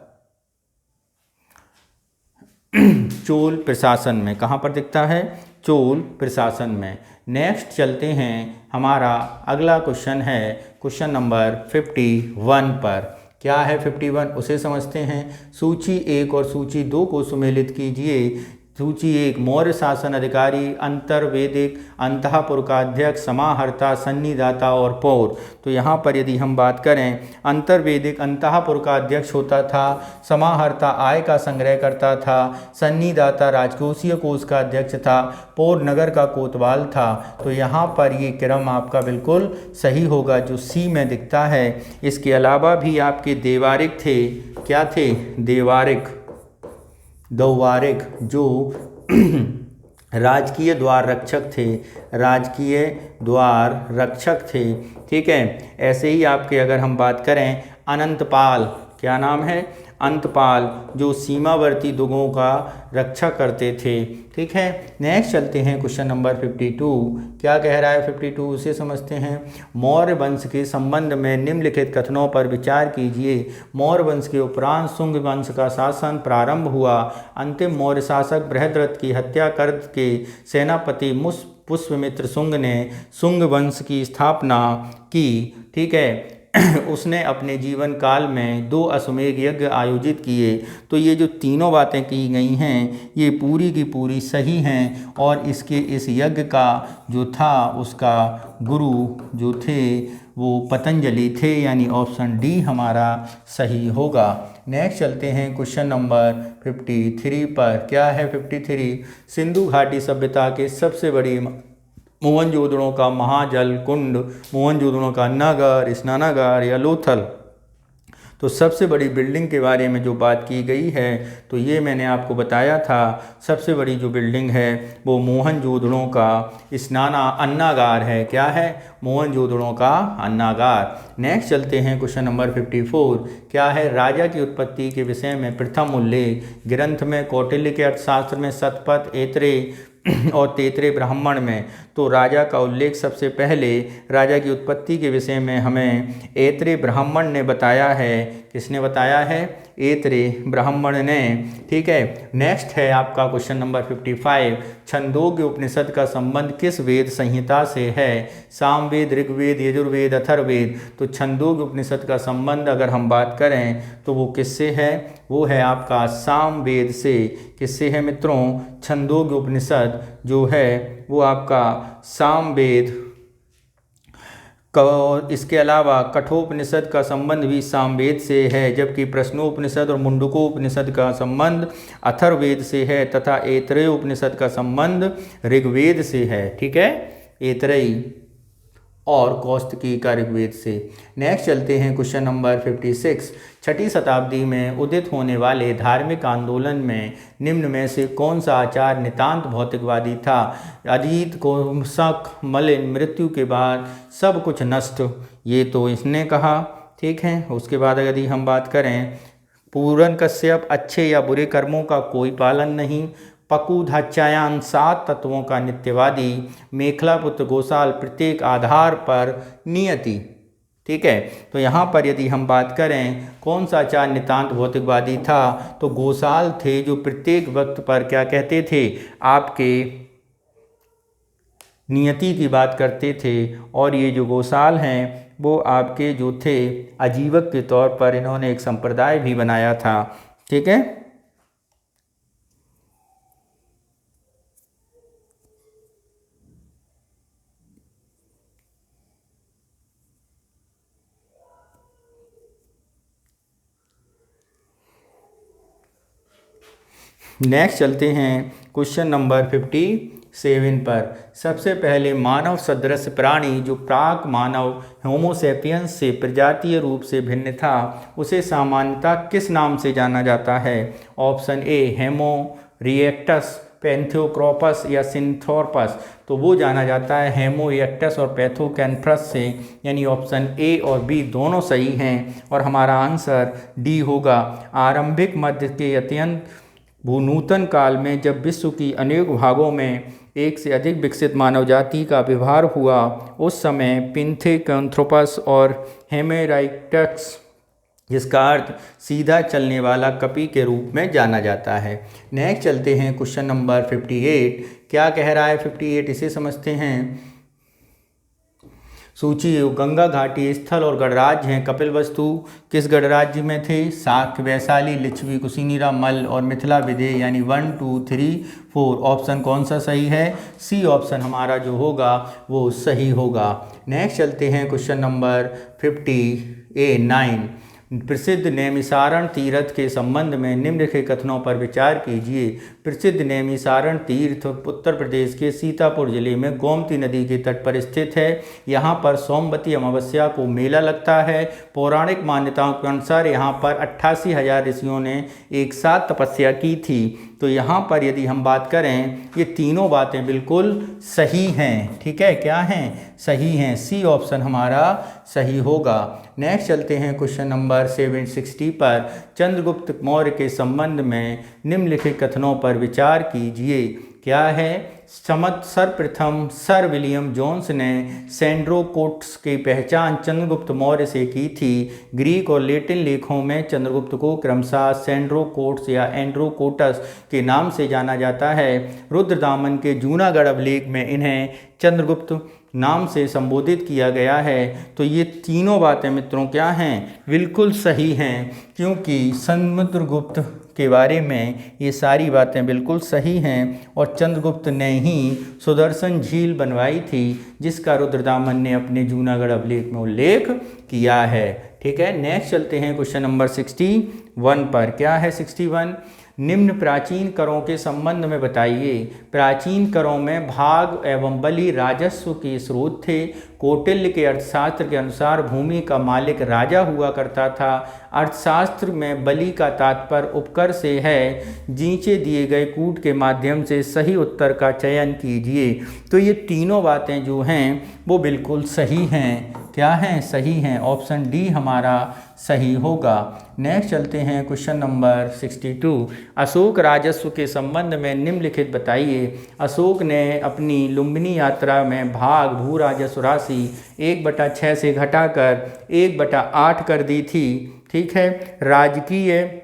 चोल प्रशासन में। कहाँ पर दिखता है? चोल प्रशासन में। नेक्स्ट चलते हैं, हमारा अगला क्वेश्चन है क्वेश्चन नंबर 51 पर। क्या है 51? उसे समझते हैं। सूची 1 और सूची 2 को सुमेलित कीजिए। सूची 1 मौर्य शासन अधिकारी, अंतर्वेदिक, अंतःपुर का अध्यक्ष, समाहर्ता, सन्निदाता और पौर। तो यहाँ पर यदि हम बात करें, अंतर्वेदिक अंतःपुर का अध्यक्ष होता था, समाहर्ता आय का संग्रह करता था, सन्निदाता राजकोषीय कोष का अध्यक्ष था, पौर नगर का कोतवाल था। तो यहाँ पर ये क्रम आपका बिल्कुल सही होगा, जो सी में दिखता है। इसके अलावा भी आपके देवारिक थे। क्या थे? देवारिक, गौवारिक, जो राजकीय द्वार रक्षक थे। राजकीय द्वार रक्षक थे। ठीक है। ऐसे ही आपके अगर हम बात करें, अनंतपाल, क्या नाम है? अंतपाल, जो सीमावर्ती दुर्गों का रक्षा करते थे। ठीक है। नेक्स्ट चलते हैं क्वेश्चन नंबर 52। क्या कह रहा है 52? उसे समझते हैं। मौर्य वंश के संबंध में निम्नलिखित कथनों पर विचार कीजिए। मौर्य वंश के उपरांत शुंग वंश का शासन प्रारंभ हुआ। अंतिम मौर्य शासक बृहद्रथ की हत्या करके सेनापति पुष्यमित्र शुंग ने शुंग वंश की स्थापना की। ठीक है। उसने अपने जीवन काल में 2 अश्वमेध यज्ञ आयोजित किए। तो ये जो तीनों बातें की गई हैं, ये पूरी की पूरी सही हैं। और इस यज्ञ का जो था, उसका गुरु जो थे वो पतंजलि थे, यानी ऑप्शन डी हमारा सही होगा। नेक्स्ट चलते हैं क्वेश्चन नंबर 53 पर। क्या है 53? सिंधु घाटी सभ्यता के सबसे बड़ी मोहनजोदड़ो का महाजल कुंड, मोहनजोदड़ो का अन्नागार, स्नानागार या लोथल। तो सबसे बड़ी बिल्डिंग के बारे में जो बात की गई है, तो ये मैंने आपको बताया था, सबसे बड़ी जो बिल्डिंग है वो मोहनजोदड़ो का अन्नागार है। क्या है? मोहनजोदड़ो का अन्नागार। नेक्स्ट चलते हैं क्वेश्चन नंबर 54। क्या है? राजा की उत्पत्ति के विषय में प्रथम उल्लेख ग्रंथ में, कौटिल्य के अर्थशास्त्र में, शतपथ, ऐतरेय और तैतरेय ब्राह्मण में। तो राजा का उल्लेख सबसे पहले राजा की उत्पत्ति के विषय में हमें ऐतरेय ब्राह्मण ने बताया है। किसने बताया है? ऐतरेय ब्राह्मण ने। ठीक है। नेक्स्ट है आपका क्वेश्चन नंबर 55। छंदोग्य उपनिषद का संबंध किस वेद संहिता से है? सामवेद, ऋग्वेद, यजुर्वेद, अथर्ववेद। तो छंदोग्य उपनिषद का संबंध अगर हम बात करें तो वो किससे है? वो है आपका सामवेद से। किससे है मित्रों? छंदोग्य उपनिषद जो है वो आपका सामवेद। और इसके अलावा कठोपनिषद का संबंध भी सामवेद से है, जबकि प्रश्नोपनिषद और मुंडकोपनिषद का संबंध अथर्ववेद से है, तथा ऐतरेय उपनिषद का संबंध ऋग्वेद से है। ठीक है, ऐतरेय और कौस्तुकी का ऋग्वेद से। नेक्स्ट चलते हैं क्वेश्चन नंबर 56। छठी शताब्दी में उदित होने वाले धार्मिक आंदोलन में निम्न में से कौन सा आचार्य नितांत भौतिकवादी था? अजीत को शक, मलिन, मृत्यु के बाद सब कुछ नष्ट, ये तो इसने कहा। ठीक है। उसके बाद यदि हम बात करें पूरन कश्यप, अच्छे या बुरे कर्मों का कोई पालन नहीं। पकुधाचार्यान 7 तत्वों का नित्यवादी। मेखला पुत्र गोसाल, प्रत्येक आधार पर नियति। ठीक है। तो यहाँ पर यदि हम बात करें कौन सा आचार्य नितांत भौतिकवादी था, तो गोसाल थे, जो प्रत्येक वक्त पर क्या कहते थे? आपके नियति की बात करते थे। और ये जो गोसाल हैं वो आपके जो थे आजीवक के तौर पर इन्होंने एक संप्रदाय भी बनाया था। ठीक है। नेक्स्ट चलते हैं क्वेश्चन नंबर 57 पर। सबसे पहले मानव सदृश प्राणी जो प्राक मानव होमोसेपियंस से प्रजातीय रूप से भिन्न था, उसे सामान्यतः किस नाम से जाना जाता है? ऑप्शन ए हेमो रिएक्टस, पैंथियोक्रॉपस या सिंथोरपस। तो वो जाना जाता है हेमो इरेक्टस और पैथोकैन्थ्रस से, यानी ऑप्शन ए और बी दोनों सही हैं और हमारा आंसर डी होगा। आरंभिक मध्य के अत्यंत भूनूतन काल में जब विश्व की अनेक भागों में एक से अधिक विकसित मानव जाति का व्यवहार हुआ, उस समय पिंथेकैंथ्रोपस और हेमेराइक्टस, जिसका अर्थ सीधा चलने वाला कपी के रूप में जाना जाता है। नेक्स्ट चलते हैं क्वेश्चन नंबर 58। क्या कह रहा है 58? इसे समझते हैं। सूची गंगा घाटी स्थल और गणराज्य हैं। कपिलवस्तु किस गणराज्य में थे? शाक्य, वैशाली, लिच्छवी, कुशीनिरा, मल्ल और मिथिला विदेह, यानी 1 2 3 4। ऑप्शन कौन सा सही है? सी ऑप्शन हमारा जो होगा वो सही होगा। नेक्स्ट चलते हैं क्वेश्चन नंबर 59। प्रसिद्ध नैमिषारण तीर्थ के संबंध में निम्नलिखित कथनों पर विचार कीजिए। प्रसिद्ध नैमिषारण तीर्थ उत्तर प्रदेश के सीतापुर जिले में गोमती नदी के तट पर स्थित है। यहाँ पर सोमवती अमावस्या को मेला लगता है। पौराणिक मान्यताओं के अनुसार यहाँ पर 88,000 ऋषियों ने एक साथ तपस्या की थी। तो यहाँ पर यदि हम बात करें, ये तीनों बातें बिल्कुल सही हैं। ठीक है, क्या हैं? सही हैं। सी ऑप्शन हमारा सही होगा। नेक्स्ट चलते हैं क्वेश्चन नंबर 760 पर। चंद्रगुप्त मौर्य के संबंध में निम्नलिखित कथनों पर विचार कीजिए। क्या है? सर्वप्रथम सर विलियम जोन्स ने सेंड्रोकोट्स की पहचान चंद्रगुप्त मौर्य से की थी। ग्रीक और लैटिन लेखों में चंद्रगुप्त को क्रमशः सेंड्रोकोट्स या एंड्रोकोटस के नाम से जाना जाता है। रुद्रदामन के जूनागढ़ अभिलेख में इन्हें चंद्रगुप्त नाम से संबोधित किया गया है। तो ये तीनों बातें मित्रों क्या हैं, बिल्कुल सही हैं, क्योंकि समुद्रगुप्त के बारे में ये सारी बातें बिल्कुल सही हैं और चंद्रगुप्त ने ही सुदर्शन झील बनवाई थी, जिसका रुद्रदामन ने अपने जूनागढ़ अभिलेख में उल्लेख किया है। ठीक है, नेक्स्ट चलते हैं क्वेश्चन नंबर 61 पर। क्या है 61? निम्न प्राचीन करों के संबंध में बताइए। प्राचीन करों में भाग एवं बलि राजस्व के स्रोत थे। कौटिल्य के अर्थशास्त्र के अनुसार भूमि का मालिक राजा हुआ करता था। अर्थशास्त्र में बलि का तात्पर्य उपकर से है। नीचे दिए गए कूट के माध्यम से सही उत्तर का चयन कीजिए। तो ये तीनों बातें जो हैं वो बिल्कुल सही हैं। क्या हैं? सही हैं। ऑप्शन डी हमारा सही होगा। नेक्स्ट चलते हैं क्वेश्चन नंबर 62। अशोक राजस्व के संबंध में निम्नलिखित बताइए। अशोक ने अपनी लुम्बिनी यात्रा में भाग भू राजस्व राशि 1/6 से घटाकर 1/8 कर दी थी। ठीक है, राजकीय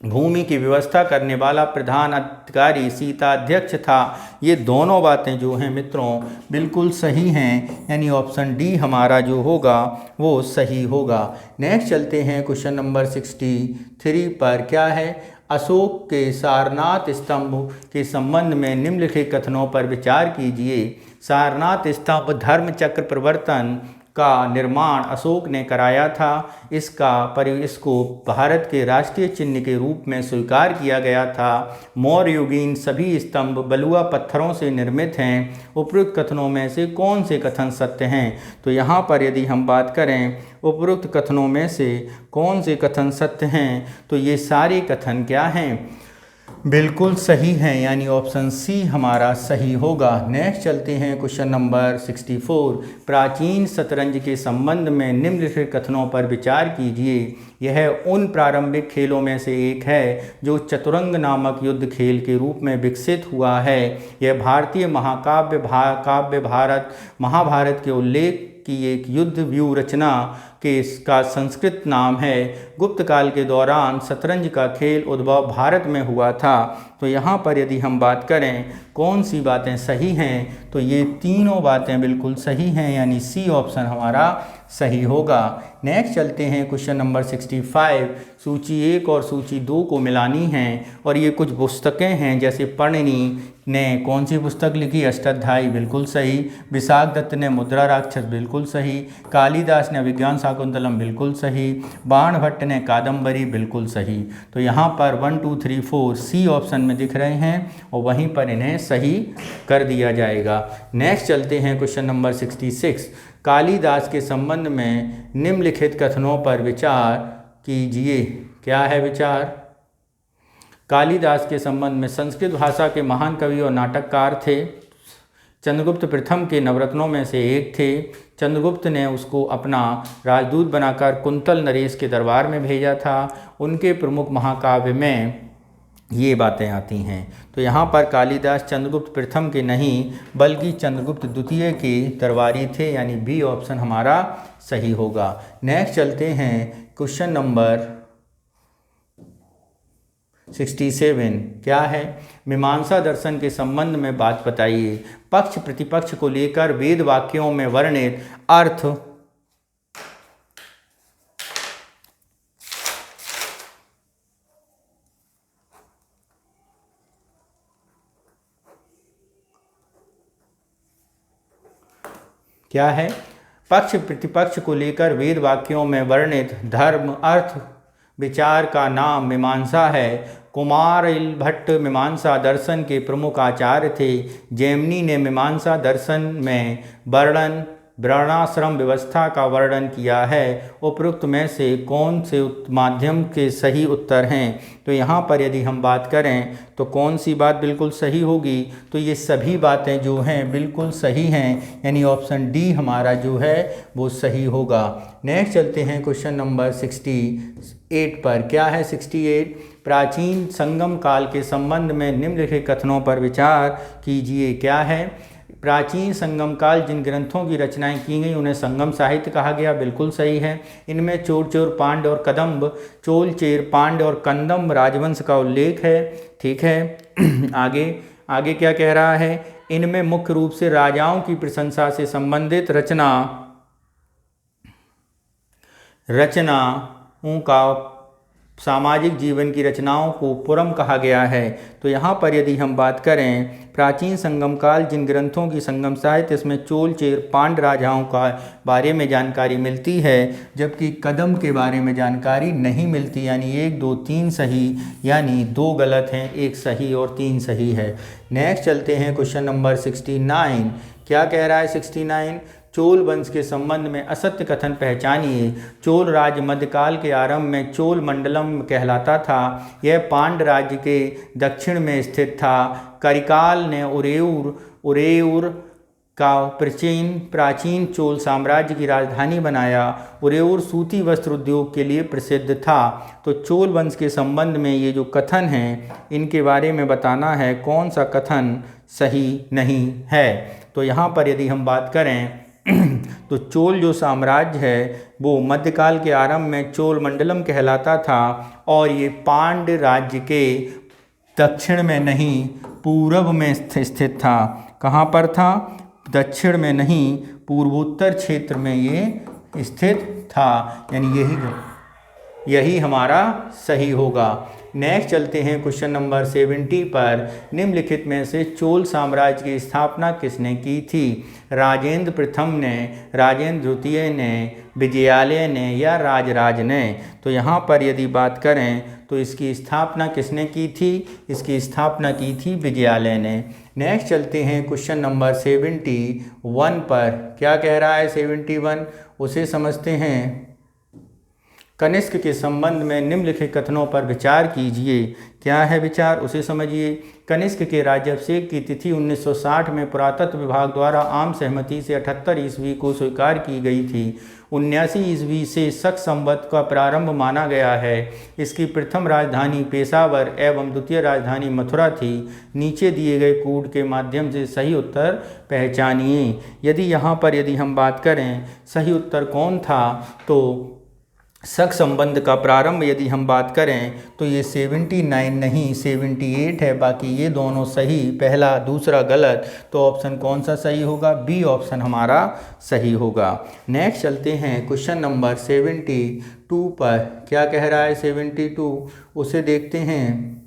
भूमि की व्यवस्था करने वाला प्रधान अधिकारी सीताध्यक्ष था। ये दोनों बातें जो हैं मित्रों बिल्कुल सही हैं, यानी ऑप्शन डी हमारा जो होगा वो सही होगा। नेक्स्ट चलते हैं क्वेश्चन नंबर 63 पर। क्या है? अशोक के सारनाथ स्तंभ के संबंध में निम्नलिखित कथनों पर विचार कीजिए। सारनाथ स्तंभ धर्म चक्र प्रवर्तन का निर्माण अशोक ने कराया था। इसको भारत के राष्ट्रीय चिन्ह के रूप में स्वीकार किया गया था। मौर्य युगीन सभी स्तंभ बलुआ पत्थरों से निर्मित हैं। उपरोक्त कथनों में से कौन से कथन सत्य हैं? तो यहाँ पर यदि हम बात करें उपरोक्त कथनों में से कौन से कथन सत्य हैं, तो ये सारे कथन क्या हैं? बिल्कुल सही हैं, यानी ऑप्शन सी हमारा सही होगा। नेक्स्ट चलते हैं क्वेश्चन नंबर 64। प्राचीन शतरंज के संबंध में निम्नलिखित कथनों पर विचार कीजिए। यह उन प्रारंभिक खेलों में से एक है जो चतुरंग नामक युद्ध खेल के रूप में विकसित हुआ है। यह भारतीय काव्य महाभारत के उल्लेख की एक युद्ध व्यू रचना के इसका संस्कृत नाम है। गुप्त काल के दौरान शतरंज का खेल उद्भव भारत में हुआ था। तो यहाँ पर यदि हम बात करें कौन सी बातें सही हैं, तो ये तीनों बातें बिल्कुल सही हैं, यानी सी ऑप्शन हमारा सही होगा। नेक्स्ट चलते हैं क्वेश्चन नंबर 65। सूची 1 और सूची 2 को मिलानी है और ये कुछ पुस्तकें हैं, जैसे पणिनि ने कौन सी पुस्तक लिखी? अष्टाध्यायी, बिल्कुल सही। विशाख दत्त ने मुद्रा राक्षस, बिल्कुल सही। कालिदास ने अभिज्ञान शाकुंतलम, बिल्कुल सही। बाणभट्ट ने कादम्बरी, बिल्कुल सही। तो यहाँ पर 1 2 3 4 सी ऑप्शन में दिख रहे हैं और वहीं पर इन्हें सही कर दिया जाएगा। नेक्स्ट चलते हैं क्वेश्चन नंबर 66। कालिदास के संबंध में निम्नलिखित कथनों पर विचार कीजिए। क्या है विचार? कालिदास के संबंध में संस्कृत भाषा के महान कवि और नाटककार थे। चंद्रगुप्त प्रथम के नवरत्नों में से एक थे। चंद्रगुप्त ने उसको अपना राजदूत बनाकर कुंतल नरेश के दरबार में भेजा था। उनके प्रमुख महाकाव्य में ये बातें आती हैं। तो यहाँ पर कालिदास चंद्रगुप्त प्रथम के नहीं बल्कि चंद्रगुप्त द्वितीय के दरबारी थे, यानी बी ऑप्शन हमारा सही होगा। नेक्स्ट चलते हैं क्वेश्चन नंबर 67। क्या है? मीमांसा दर्शन के संबंध में बात बताइए। पक्ष प्रतिपक्ष को लेकर वेद वाक्यों में वर्णित अर्थ क्या है? पक्ष प्रतिपक्ष को लेकर वेद वाक्यों में वर्णित धर्म अर्थ विचार का नाम मीमांसा है। कुमारिल भट्ट मीमांसा दर्शन के प्रमुख आचार्य थे। जैमिनी ने मीमांसा दर्शन में वर्णाश्रम व्यवस्था का वर्णन किया है। उपरोक्त में से कौन से माध्यम के सही उत्तर हैं? तो यहाँ पर यदि हम बात करें तो कौन सी बात बिल्कुल सही होगी? तो ये सभी बातें जो हैं बिल्कुल सही हैं, यानी ऑप्शन डी हमारा जो है वो सही होगा। नेक्स्ट चलते हैं क्वेश्चन नंबर 68 पर। क्या है 68? प्राचीन संगम काल के संबंध में निम्नलिखित कथनों पर विचार कीजिए। क्या है? प्राचीन संगम काल जिन ग्रंथों की रचनाएं की गई उन्हें संगम साहित्य कहा गया, बिल्कुल सही है। इनमें चोल पांड्य और कदम्ब चोल चेर पांड्य और कंदम राजवंश का उल्लेख है। ठीक है आगे क्या कह रहा है? इनमें मुख्य रूप से राजाओं की प्रशंसा से संबंधित रचनाओं का सामाजिक जीवन की रचनाओं को पुरम कहा गया है। तो यहाँ पर यदि हम बात करें प्राचीन संगम काल जिन ग्रंथों की संगम साहित्य इसमें चोल चेर पांड्य राजाओं का बारे में जानकारी मिलती है, जबकि कदम के बारे में जानकारी नहीं मिलती, यानी 1 2 3 सही, यानी 2 गलत हैं, 1 सही और 3 सही है। नेक्स्ट चलते हैं क्वेश्चन नंबर 69। क्या कह रहा है 69? चोल वंश के संबंध में असत्य कथन पहचानिए। चोल राज्य मध्यकाल के आरंभ में चोल मंडलम कहलाता था। यह पांड्य राज्य के दक्षिण में स्थित था। करिकाल ने उरेऊर का प्राचीन चोल साम्राज्य की राजधानी बनाया। उरेऊर सूती वस्त्र उद्योग के लिए प्रसिद्ध था। तो चोल वंश के संबंध में ये जो कथन हैं इनके बारे में बताना है कौन सा कथन सही नहीं है। तो यहाँ पर यदि हम बात करें तो चोल जो साम्राज्य है वो मध्यकाल के आरंभ में चोल मंडलम कहलाता था और ये पांड्य राज्य के दक्षिण में नहीं पूर्व में स्थित था। कहाँ पर था? दक्षिण में नहीं, पूर्वोत्तर क्षेत्र में ये स्थित था, यानी यही हमारा सही होगा। नेक्स्ट चलते हैं क्वेश्चन नंबर 70 पर। निम्नलिखित में से चोल साम्राज्य की स्थापना किसने की थी? राजेंद्र प्रथम ने, राजेंद्र द्वितीय ने, विजयालय ने या राजराज ने? तो यहाँ पर यदि बात करें तो इसकी स्थापना किसने की थी? इसकी स्थापना की थी विजयालय ने। नेक्स्ट चलते हैं क्वेश्चन नंबर 71 पर। क्या कह रहा है 71? उसे समझते हैं। कनिष्क के संबंध में निम्नलिखित कथनों पर विचार कीजिए। क्या है विचार? उसे समझिए। कनिष्क के राज्याभिषेक की तिथि 1960 में पुरातत्व विभाग द्वारा आम सहमति से 78 ईस्वी को स्वीकार की गई थी। 79 ईस्वी से शक संवत का प्रारंभ माना गया है। इसकी प्रथम राजधानी पेशावर एवं द्वितीय राजधानी मथुरा थी। नीचे दिए गए कोड के माध्यम से सही उत्तर पहचानिए। यदि हम बात करें सही उत्तर कौन था, तो शक संबंध का प्रारंभ यदि हम बात करें तो ये 79 नहीं 78 है। बाकी ये दोनों सही, पहला दूसरा गलत। तो ऑप्शन कौन सा सही होगा? बी ऑप्शन हमारा सही होगा। नेक्स्ट चलते हैं क्वेश्चन नंबर 72 पर। क्या कह रहा है 72? उसे देखते हैं।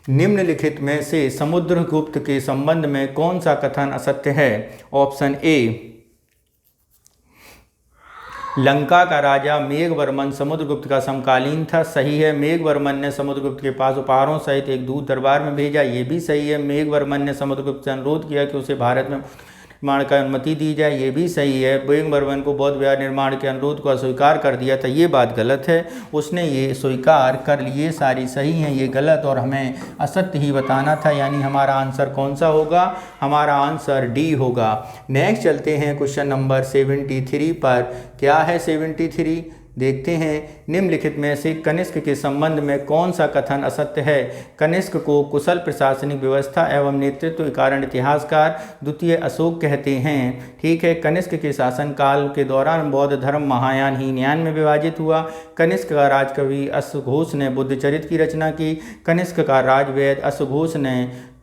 निम्नलिखित में से समुद्रगुप्त के संबंध में कौन सा कथन असत्य है? ऑप्शन ए, लंका का राजा मेघवर्मन समुद्रगुप्त का समकालीन था, सही है। मेघवर्मन ने समुद्रगुप्त के पास उपहारों सहित एक दूत दरबार में भेजा, ये भी सही है। मेघवर्मन ने समुद्रगुप्त से अनुरोध किया कि उसे भारत में निर्माण का अनुमति दी जाए, ये भी सही है। मेघवर्मन को बौद्ध विहार निर्माण के अनुरोध को अस्वीकार कर दिया था, ये बात गलत है। उसने ये स्वीकार कर लिए, सारी सही हैं, ये गलत और हमें असत्य ही बताना था। यानी हमारा आंसर कौन सा होगा? हमारा आंसर डी होगा। नेक्स्ट चलते हैं क्वेश्चन नंबर 73 पर। क्या है 73? देखते हैं। निम्नलिखित में से कनिष्क के संबंध में कौन सा कथन असत्य है? कनिष्क को कुशल प्रशासनिक व्यवस्था एवं नेतृत्व के कारण इतिहासकार द्वितीय अशोक कहते हैं। ठीक है। कनिष्क के शासनकाल के दौरान बौद्ध धर्म महायान हीनयान में विभाजित हुआ। कनिष्क का राजकवि अश्वघोष ने बुद्धचरित की रचना की। कनिष्क का राजवैद्य अश्वघोष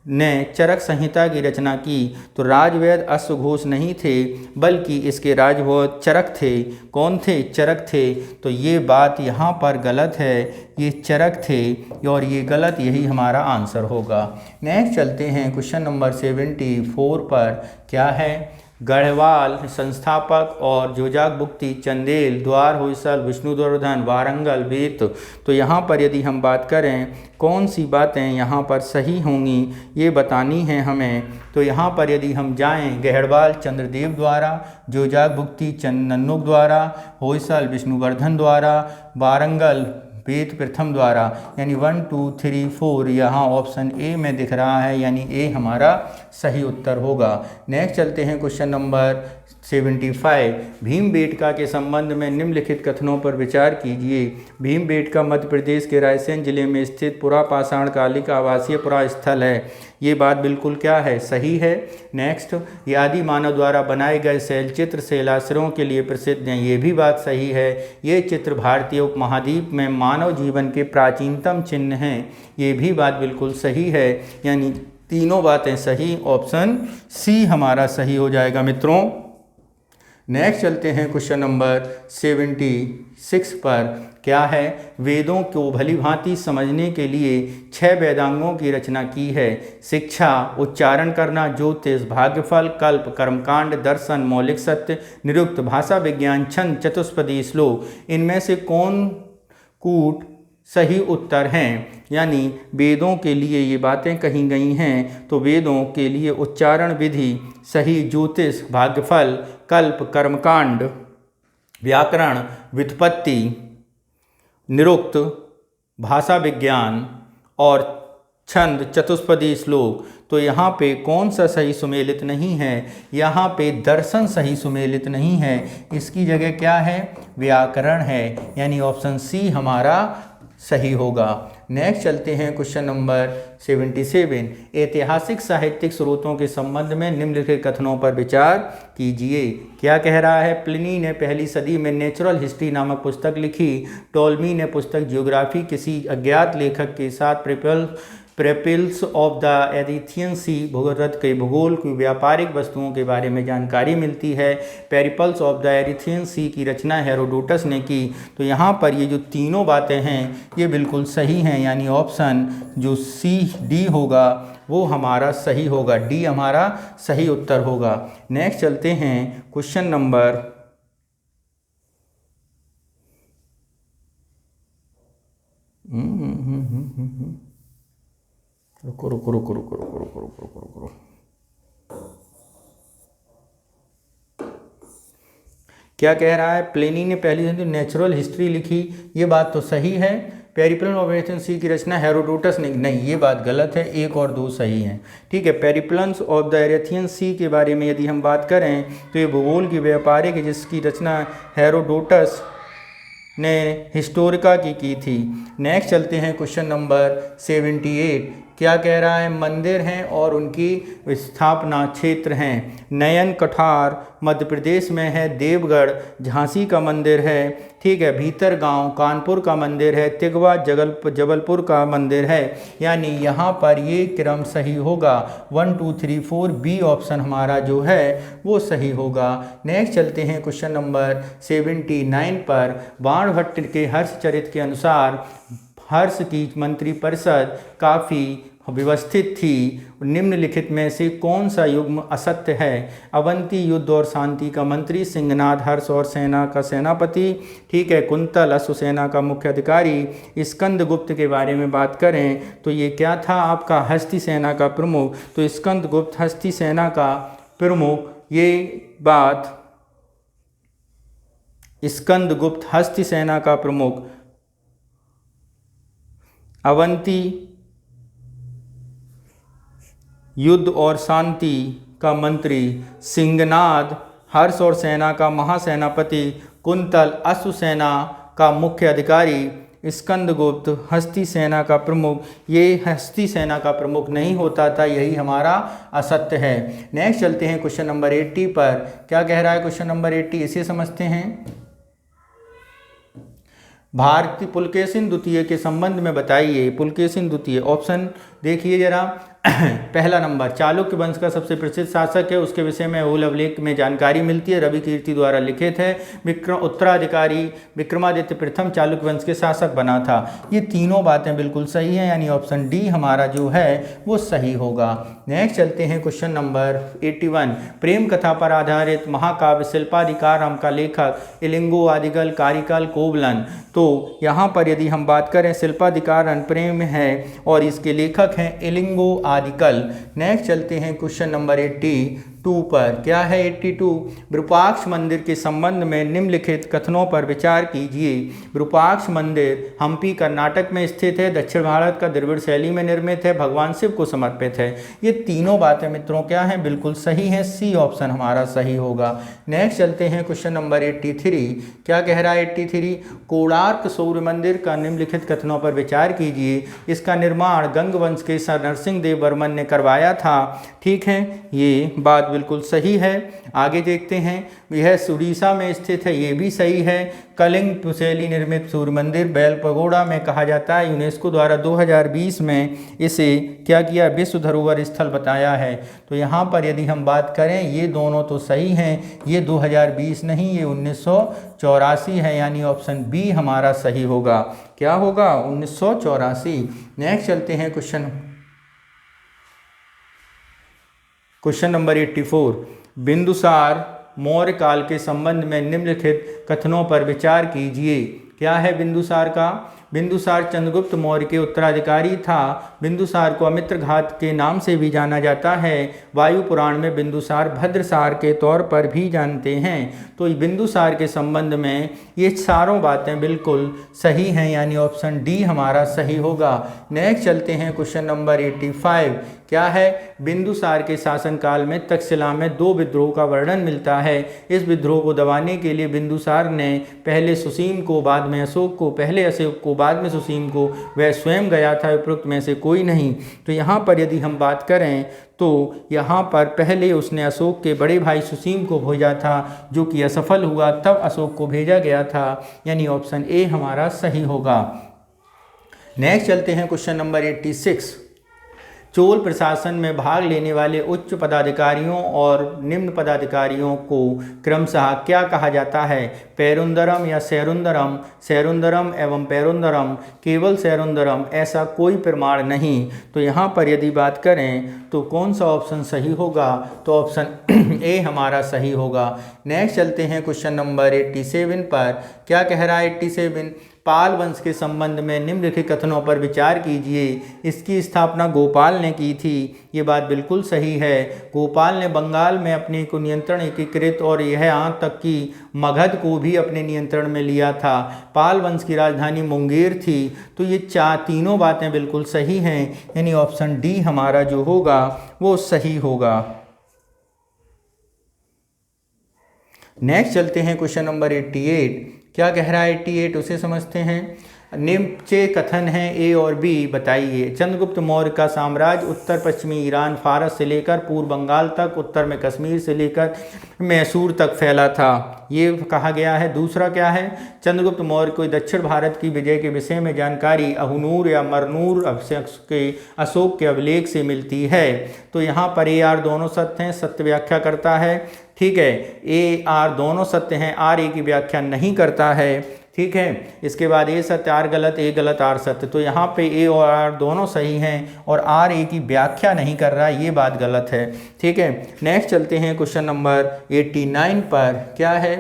ने चरक संहिता की रचना की। तो राजवैद्य अश्वघोष नहीं थे, बल्कि इसके राजवैद्य चरक थे। कौन थे? चरक थे। तो ये बात यहाँ पर गलत है, ये चरक थे और ये गलत, यही हमारा आंसर होगा। नेक्स्ट चलते हैं क्वेश्चन नंबर 74 पर। क्या है? गढ़वाल संस्थापक और जोजाक बुक्ति, चंदेल, द्वार होयसल, विष्णुवर्धन, वारंगल, बेत। तो यहाँ पर यदि हम बात करें कौन सी बातें यहाँ पर सही होंगी ये बतानी है हमें। तो यहाँ पर यदि हम जाएं, गढ़वाल चंद्रदेव द्वारा, जोजाक बुक्ति नन्नुक द्वारा, होयसल विष्णुवर्धन द्वारा, वारंगल वेद प्रथम द्वारा, यानी 1 2 3 4 यहाँ ऑप्शन ए में दिख रहा है, यानी ए हमारा सही उत्तर होगा। नेक्स्ट चलते हैं क्वेश्चन नंबर 75 भीमबेटका के संबंध में निम्नलिखित कथनों पर विचार कीजिए। भीमबेटका मध्य प्रदेश के रायसेन जिले में स्थित पुरापाषाण कालिक आवासीय पुरास्थल है। ये बात बिल्कुल क्या है, सही है। नेक्स्ट, ये आदि मानव द्वारा बनाए गए शैलचित्र शैलाश्रयों के लिए प्रसिद्ध हैं। ये भी बात सही है। ये चित्र भारतीय उपमहाद्वीप में मानव जीवन के प्राचीनतम चिन्ह हैं। ये भी बात बिल्कुल सही है। यानी तीनों बातें सही, ऑप्शन सी हमारा सही हो जाएगा मित्रों। नेक्स्ट चलते हैं क्वेश्चन नंबर 76 पर। क्या है, वेदों को भली भांति समझने के लिए 6 वेदांगों की रचना की है। शिक्षा, उच्चारण करना, ज्योतिष, भाग्यफल, कल्प, कर्मकांड, दर्शन, मौलिक सत्य, निरुक्त, भाषा विज्ञान, छंद, चतुष्पदी, श्लोक। इनमें से कौन कूट सही उत्तर हैं। यानी वेदों के लिए ये बातें कही गई हैं, तो वेदों के लिए उच्चारण विधि सही, ज्योतिष, भाग्यफल, कल्प, कर्मकांड, व्याकरण, व्युत्पत्ति, निरुक्त, भाषा विज्ञान और छंद, चतुष्पदी, श्लोक। तो यहाँ पे कौन सा सही सुमेलित नहीं है, यहाँ पे दर्शन सही सुमेलित नहीं है। इसकी जगह क्या है, व्याकरण है। यानी ऑप्शन सी हमारा सही होगा। नेक्स्ट चलते हैं क्वेश्चन नंबर 77। ऐतिहासिक साहित्यिक स्रोतों के संबंध में निम्नलिखित कथनों पर विचार कीजिए। क्या कह रहा है, प्लिनी ने पहली सदी में नेचुरल हिस्ट्री नामक पुस्तक लिखी। टोल्मी ने पुस्तक जियोग्राफी किसी अज्ञात लेखक के साथ प्रेपिल्स ऑफ द एरिथियन सी भूगर्भ के भूगोल की व्यापारिक वस्तुओं के बारे में जानकारी मिलती है। पेरिपल्स ऑफ द एरिथियन सी की रचना हेरोडोटस ने की। तो यहाँ पर ये जो तीनों बातें हैं ये बिल्कुल सही हैं। यानी ऑप्शन जो सी डी होगा वो हमारा सही होगा। डी हमारा सही उत्तर होगा। नेक्स्ट चलते हैं क्वेश्चन नंबर रुको। क्या कह रहा है, प्लिनी ने पहली नेचुरल हिस्ट्री लिखी। ये बात तो सही है। पेरिप्लन ऑफ एरिथियन सी की रचना हेरोडोटस ने, नहीं ये बात गलत है। 1 और 2 सही हैं। ठीक है, पेरिप्लन्स ऑफ द एरिथियन सी के बारे में यदि हम बात करें तो ये भूगोल की व्यापारिक है जिसकी रचना हेरोडोटस ने हिस्टोरिका की थी। नेक्स्ट चलते हैं क्वेश्चन नंबर 78। क्या कह रहा है, मंदिर हैं और उनकी स्थापना क्षेत्र हैं। नयन कठार मध्य प्रदेश में है। देवगढ़ झांसी का मंदिर है। ठीक है, भीतर गांव कानपुर का मंदिर है। तिगवा जबलपुर का मंदिर है। यानी यहाँ पर ये क्रम सही होगा। 1 2 3 4 बी ऑप्शन हमारा जो है वो सही होगा। नेक्स्ट चलते हैं क्वेश्चन नंबर 79 पर। बाणभट्ट के हर्षचरित के अनुसार हर्ष की मंत्रिपरिषद काफ़ी व्यवस्थित थी। निम्नलिखित में से कौन सा युग्म असत्य है। अवंती युद्ध और शांति का मंत्री, सिंहनाद हर्ष और सेना का सेनापति। ठीक है, कुंतल अश्व सेना का मुख्य अधिकारी। स्कंदगुप्त के बारे में बात करें तो ये क्या था आपका, हस्ती सेना का प्रमुख। तो स्कंदगुप्त हस्ती सेना का प्रमुख, ये बात स्कंदगुप्त हस्ती सेना का प्रमुख, अवंती युद्ध और शांति का मंत्री, सिंहनाद हर्ष और सेना का महासेनापति, कुंतल अश्व सेना का मुख्य अधिकारी, स्कंदगुप्त हस्ती सेना का प्रमुख। ये हस्ती सेना का प्रमुख नहीं होता था, यही हमारा असत्य है। नेक्स्ट चलते हैं क्वेश्चन नंबर 80 पर। क्या कह रहा है क्वेश्चन नंबर 80, इसे समझते हैं। भारतीय पुलकेशिन द्वितीय के संबंध में बताइए। पुलकेशिन द्वितीय, ऑप्शन देखिए जरा। पहला नंबर, चालुक्य वंश का सबसे प्रसिद्ध शासक है। उसके विषय में मूल अभिलेख में जानकारी मिलती है। रवि कीर्ति द्वारा लिखित है। उत्तराधिकारी विक्रमादित्य प्रथम चालुक्य वंश के शासक बना था। ये तीनों बातें बिल्कुल सही हैं। यानी ऑप्शन डी हमारा जो है वो सही होगा। नेक्स्ट चलते हैं क्वेश्चन नंबर 81। प्रेम कथा पर आधारित महाकाव्य शिल्पाधिकारम का लेखक इलिंगो आदिगल कारिकल कोवलन। तो यहाँ पर यदि हम बात करें शिल्पाधिकारम प्रेम है और इसके लेखक हैं इलिंगो आदिकल। नेक्स्ट चलते हैं क्वेश्चन नंबर 82 82 पर। क्या है 82? विरूपाक्ष मंदिर के संबंध में निम्नलिखित कथनों पर विचार कीजिए। विरूपाक्ष मंदिर हम्पी कर्नाटक में स्थित है, दक्षिण भारत का द्रविड़ शैली में निर्मित है, भगवान शिव को समर्पित है। ये तीनों बातें मित्रों क्या हैं? बिल्कुल सही हैं। सी ऑप्शन हमारा सही होगा। नेक्स्ट चलते हैं क्वेश्चन नंबर 83। क्या कह रहा है 83? कोणार्क सूर्य मंदिर का निम्नलिखित कथनों पर विचार कीजिए। इसका निर्माण गंग वंश के सर नरसिंह देव वर्मन ने करवाया था। ठीक है, ये बात बिल्कुल सही है। आगे देखते हैं, यह उड़ीसा में स्थित है, ये भी सही है। कलिंग शैली निर्मित सूर्य मंदिर बेल पगोड़ा में कहा जाता है। यूनेस्को द्वारा 2020 में इसे क्या किया? विश्व धरोहर स्थल बताया है। तो यहाँ पर यदि हम बात करें, ये दोनों तो सही हैं, ये 2020 नहीं, ये 1984 है, यानी ऑप्शन बी हमारा सही होगा। क्या होगा? 1984। नेक्स्ट चलते हैं क्वेश्चन नंबर 84। बिंदुसार मौर्य काल के संबंध में निम्नलिखित कथनों पर विचार कीजिए। क्या है बिंदुसार का? बिंदुसार चंद्रगुप्त मौर्य के उत्तराधिकारी था। बिंदुसार को अमित्रघात के नाम से भी जाना जाता है। वायु पुराण में बिंदुसार भद्रसार के तौर पर भी जानते हैं। तो बिंदुसार के संबंध में ये चारों बातें बिल्कुल सही हैं, यानी ऑप्शन डी हमारा सही होगा। नेक्स्ट चलते हैं क्वेश्चन नंबर 85। क्या है? बिंदुसार के शासनकाल में तक्षशिला में 2 विद्रोह का वर्णन मिलता है। इस विद्रोह को दबाने के लिए बिंदुसार ने पहले सुसीम को, बाद में अशोक को, पहले अशोक को, बाद में सुसीम को, वह स्वयं गया था, उपरोक्त में से कोई नहीं। तो यहाँ पर यदि हम बात करें तो यहाँ पर पहले उसने अशोक के बड़े भाई सुसीम को भेजा था, जो कि असफल हुआ, तब अशोक को भेजा गया था, यानी ऑप्शन ए हमारा सही होगा। नेक्स्ट चलते हैं क्वेश्चन नंबर 86। चोल प्रशासन में भाग लेने वाले उच्च पदाधिकारियों और निम्न पदाधिकारियों को क्रमशः क्या कहा जाता है? पेरुंदरम या सेरुंदरम, सेरुंदरम एवं पेरुंदरम, केवल सेरुंदरम, ऐसा कोई प्रमाण नहीं। तो यहाँ पर यदि बात करें तो कौन सा ऑप्शन सही होगा? तो ऑप्शन ए हमारा सही होगा। नेक्स्ट चलते हैं क्वेश्चन नंबर 87 पर। क्या कह रहा है 87? पाल वंश के संबंध में निम्नलिखित कथनों पर विचार कीजिए। इसकी स्थापना गोपाल ने की थी। ये बात बिल्कुल सही है। गोपाल ने बंगाल में अपने को नियंत्रण एकीकृत और यह यहाँ तक कि मगध को भी अपने नियंत्रण में लिया था। पाल वंश की राजधानी मुंगेर थी। तो ये तीनों बातें बिल्कुल सही हैं, यानी ऑप्शन डी हमारा जो होगा वो सही होगा। नेक्स्ट चलते हैं क्वेश्चन नंबर 88। क्या कह रहा है 88? उसे समझते हैं। निम्नचे कथन हैं ए और बी, बताइए। चंद्रगुप्त मौर्य का साम्राज्य उत्तर पश्चिमी ईरान, फारस से लेकर पूर्व बंगाल तक, उत्तर में कश्मीर से लेकर मैसूर तक फैला था, ये कहा गया है। दूसरा क्या है? चंद्रगुप्त मौर्य को दक्षिण भारत की विजय के विषय में जानकारी अहुनूर या मरनूर अशोक के अभिलेख से मिलती है। तो यहाँ पर ए आर दोनों सत्य हैं, सत्य व्याख्या करता है। ठीक है, ए आर दोनों सत्य हैं, आर ए की व्याख्या नहीं करता है। ठीक है, इसके बाद ए सत्य आर गलत, ए गलत आर सत्य। तो यहाँ पे ए और आर दोनों सही हैं और आर ए की व्याख्या नहीं कर रहा, ये बात गलत है। ठीक है, नेक्स्ट चलते हैं क्वेश्चन नंबर 89 पर। क्या है?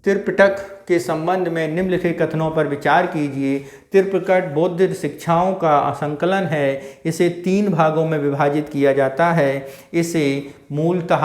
त्रिपिटक के संबंध में निम्नलिखित कथनों पर विचार कीजिए। त्रिपिटक बौद्ध शिक्षाओं का संकलन है। इसे 3 भागों में विभाजित किया जाता है। इसे मूलतः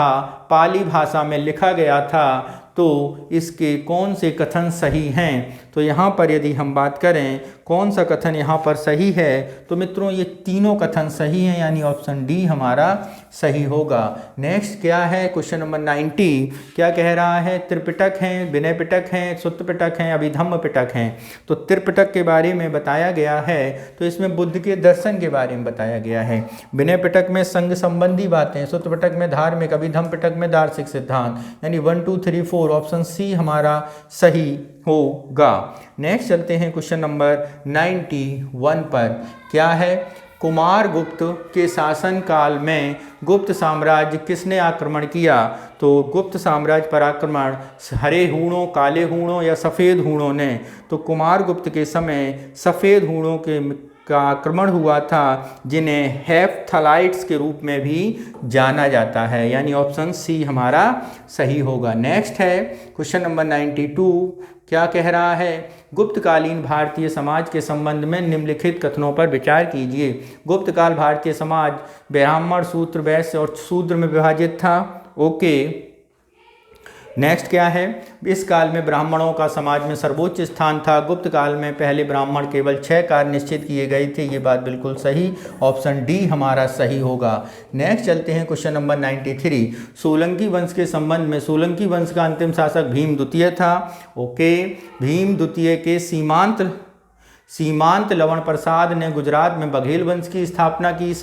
पाली भाषा में लिखा गया था। तो इसके कौन से कथन सही हैं? तो यहाँ पर यदि हम बात करें कौन सा कथन यहाँ पर सही है, तो मित्रों ये तीनों कथन सही हैं, यानी ऑप्शन डी हमारा सही होगा। नेक्स्ट क्या है? Question number 90। क्या कह रहा है? त्रिपिटक हैं, विनय पिटक हैं, सुत्त पिटक हैं, अभिधम्म पिटक हैं। तो त्रिपिटक के बारे में बताया गया है, तो इसमें बुद्ध के दर्शन के बारे में बताया गया है। विनय पिटक में संघ संबंधी बातें, सुत्त पिटक में धार्मिक, अभिधम्म पिटक में दार्शनिक सिद्धांत, यानी 1 2 3 4, ऑप्शन सी हमारा सही होगा। नेक्स्ट चलते हैं क्वेश्चन नंबर 91 पर। क्या है? कुमारगुप्त के शासनकाल में गुप्त साम्राज्य किसने आक्रमण किया? तो गुप्त साम्राज्य पर आक्रमण हरे हूणों, काले हूणों या सफ़ेद हूणों ने। तो कुमारगुप्त के समय सफ़ेद हूणों का आक्रमण हुआ था, जिन्हें हेप्थलाइट्स के रूप में भी जाना जाता है, यानी ऑप्शन सी हमारा सही होगा। नेक्स्ट है क्वेश्चन नंबर 92। क्या कह रहा है? गुप्तकालीन भारतीय समाज के संबंध में निम्नलिखित कथनों पर विचार कीजिए। गुप्तकाल भारतीय समाज ब्राह्मण, शूद्र, वैश्य और शूद्र में विभाजित था। ओके। नेक्स्ट क्या है, इस काल में ब्राह्मणों का समाज में सर्वोच्च स्थान था। गुप्त काल में पहले ब्राह्मण केवल 6 कार्य निश्चित किए गए थे। ये बात बिल्कुल सही, ऑप्शन डी हमारा सही होगा। नेक्स्ट चलते हैं क्वेश्चन नंबर 93। सोलंकी वंश के संबंध में, सोलंकी वंश का अंतिम शासक भीम द्वितीय था। ओके, भीम द्वितीय के सीमांत लवण प्रसाद ने गुजरात में बघेल वंश की स्थापना की।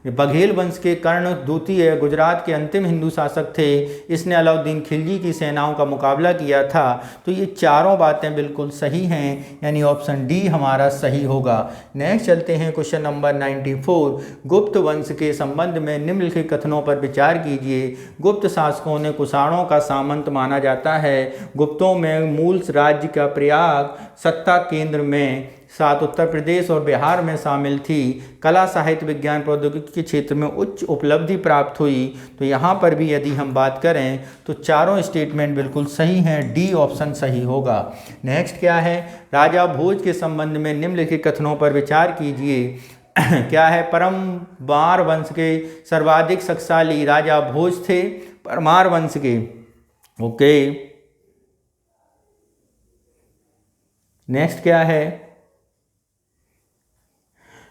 बघेल वंश के कर्ण द्वितीय गुजरात के अंतिम हिंदू शासक थे। इसने अलाउद्दीन खिलजी की सेनाओं का मुकाबला किया था। तो ये चारों बातें बिल्कुल सही हैं, यानी ऑप्शन डी हमारा सही होगा। नेक्स्ट चलते हैं क्वेश्चन नंबर 94। गुप्त वंश के संबंध में निम्नलिखित कथनों पर विचार कीजिए। गुप्त शासकों ने कुषाणों का सामंत माना जाता है। गुप्तों में मूल राज्य का प्रयाग सत्ता केंद्र में साथ उत्तर प्रदेश और बिहार में शामिल थी। कला, साहित्य, विज्ञान, प्रौद्योगिकी के क्षेत्र में उच्च उपलब्धि प्राप्त हुई। तो यहाँ पर भी यदि हम बात करें तो चारों स्टेटमेंट बिल्कुल सही हैं, डी ऑप्शन सही होगा। नेक्स्ट क्या है, राजा भोज के संबंध में निम्नलिखित कथनों पर विचार कीजिए। क्या है, परमार वंश के सर्वाधिक शक्तिशाली राजा भोज थे, परमार वंश के। ओके, नेक्स्ट क्या है,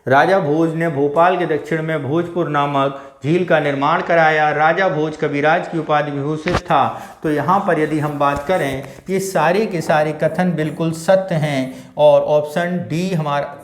राजा भोज ने भोपाल के दक्षिण में भोजपुर नामक झील का निर्माण कराया। राजा भोज कविराज की उपाधि विभूषित था। तो यहाँ पर यदि हम बात करें, ये सारे के सारे कथन बिल्कुल सत्य हैं और ऑप्शन डी हमारा,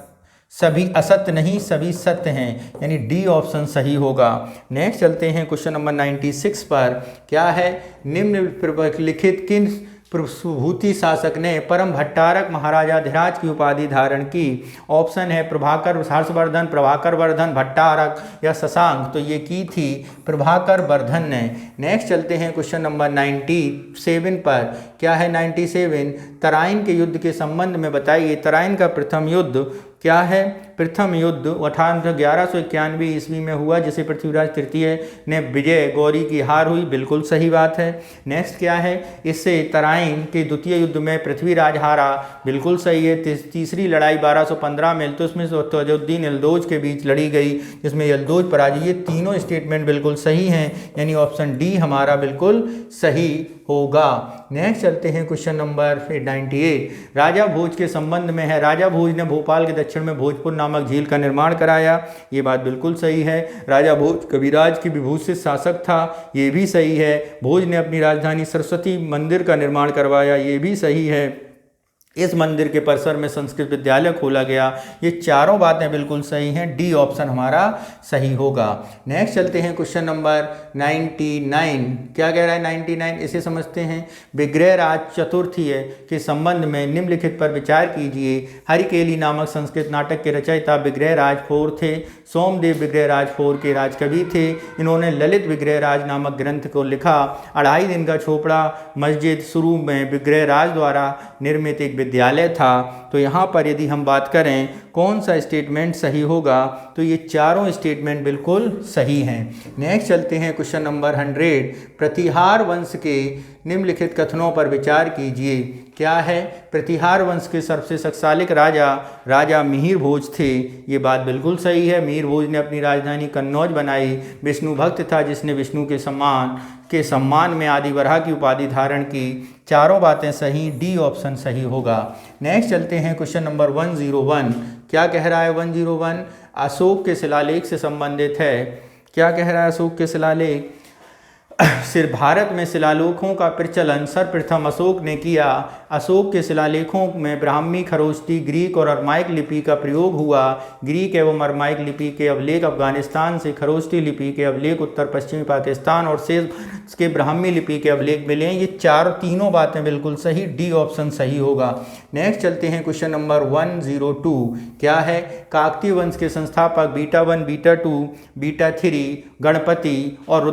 सभी असत्य नहीं, सभी सत्य हैं, यानी डी ऑप्शन सही होगा। नेक्स्ट चलते हैं क्वेश्चन नंबर 96 पर। क्या है, निम्नलिखित किन प्रसूभूति शासक ने परम भट्टारक महाराजाधिराज की उपाधि धारण की। ऑप्शन है प्रभाकर, हर्षवर्धन, प्रभाकर वर्धन, भट्टारक या शशांक। तो ये की थी प्रभाकर वर्धन ने। नेक्स्ट चलते हैं क्वेश्चन नंबर 97 पर। क्या है 97, तराइन के युद्ध के संबंध में बताइए। तराइन का प्रथम युद्ध क्या है, प्रथम युद्ध 1191 ईस्वी में हुआ, जिसे पृथ्वीराज तृतीय ने विजय गौरी की हार हुई। बिल्कुल सही बात है। नेक्स्ट क्या है, इससे तराइन के द्वितीय युद्ध में पृथ्वीराज हारा। बिल्कुल सही है। तीसरी लड़ाई 1215 में तो उसमें तजुद्दीन यल्दौज के बीच लड़ी गई, जिसमें यल्दौज पराजित। ये तीनों स्टेटमेंट बिल्कुल सही हैं, यानी ऑप्शन डी हमारा बिल्कुल सही होगा। नेक्स्ट चलते हैं क्वेश्चन नंबर 98। राजा भोज के संबंध में है। राजा भोज ने भोपाल के दक्षिण में भोजपुर नामक झील का निर्माण कराया। ये बात बिल्कुल सही है। राजा भोज कविराज की विभूषित शासक था। ये भी सही है। भोज ने अपनी राजधानी सरस्वती मंदिर का निर्माण करवाया। ये भी सही है। इस मंदिर के परिसर में संस्कृत विद्यालय खोला गया। ये चारों बातें बिल्कुल सही हैं, डी ऑप्शन हमारा सही होगा। नेक्स्ट चलते हैं क्वेश्चन नंबर 99। क्या कह रहा है 99, इसे समझते हैं। विग्रहराज चतुर्थी के संबंध में निम्नलिखित पर विचार कीजिए। हरिकेली नामक संस्कृत नाटक के रचयिता विग्रहराज फोर थे। सोमदेव विग्रहराज फोर के राजकवि थे। इन्होंने ललित विग्रहराज नामक ग्रंथ को लिखा। 2.5 दिन का छोपड़ा मस्जिद शुरू में विग्रहराज द्वारा निर्मित एक विद्यालय था। तो यहाँ पर यदि हम बात करें कौन सा स्टेटमेंट सही होगा, तो ये चारों स्टेटमेंट बिल्कुल सही हैं। नेक्स्ट चलते हैं क्वेश्चन नंबर 100। प्रतिहार वंश के निम्नलिखित कथनों पर विचार कीजिए। क्या है, प्रतिहार वंश के सबसे शक्तिशाली राजा मिहिर भोज थे। ये बात बिल्कुल सही है। मिहिर भोज ने अपनी राजधानी कन्नौज बनाई। विष्णु भक्त था, जिसने विष्णु के सम्मान में आदिवराह की उपाधि धारण की। चारों बातें सही, डी ऑप्शन सही होगा। नेक्स्ट चलते हैं क्वेश्चन नंबर 101। क्या कह रहा है 101, अशोक के शिलालेख से संबंधित है। क्या कह रहा है अशोक के शिलालेख, सिर्फ भारत में शिलालेखों का प्रचलन सर्वप्रथम अशोक ने किया। अशोक के शिलालेखों में ब्राह्मी, खरोष्टी, ग्रीक और अरमाइक लिपि का प्रयोग हुआ। ग्रीक एवं अरमाइक लिपि के अभिलेख अफगानिस्तान से, खरोष्टी लिपि के अभिलेख उत्तर पश्चिमी पाकिस्तान और शेष के ब्राह्मी लिपि के अभिलेख मिले। ये तीनों बातें बिल्कुल सही, डी ऑप्शन सही होगा। नेक्स्ट चलते हैं क्वेश्चन नंबर 102। क्या है, काकतीय वंश के संस्थापक बीटा 1, बीटा 2, बीटा 3 गणपति और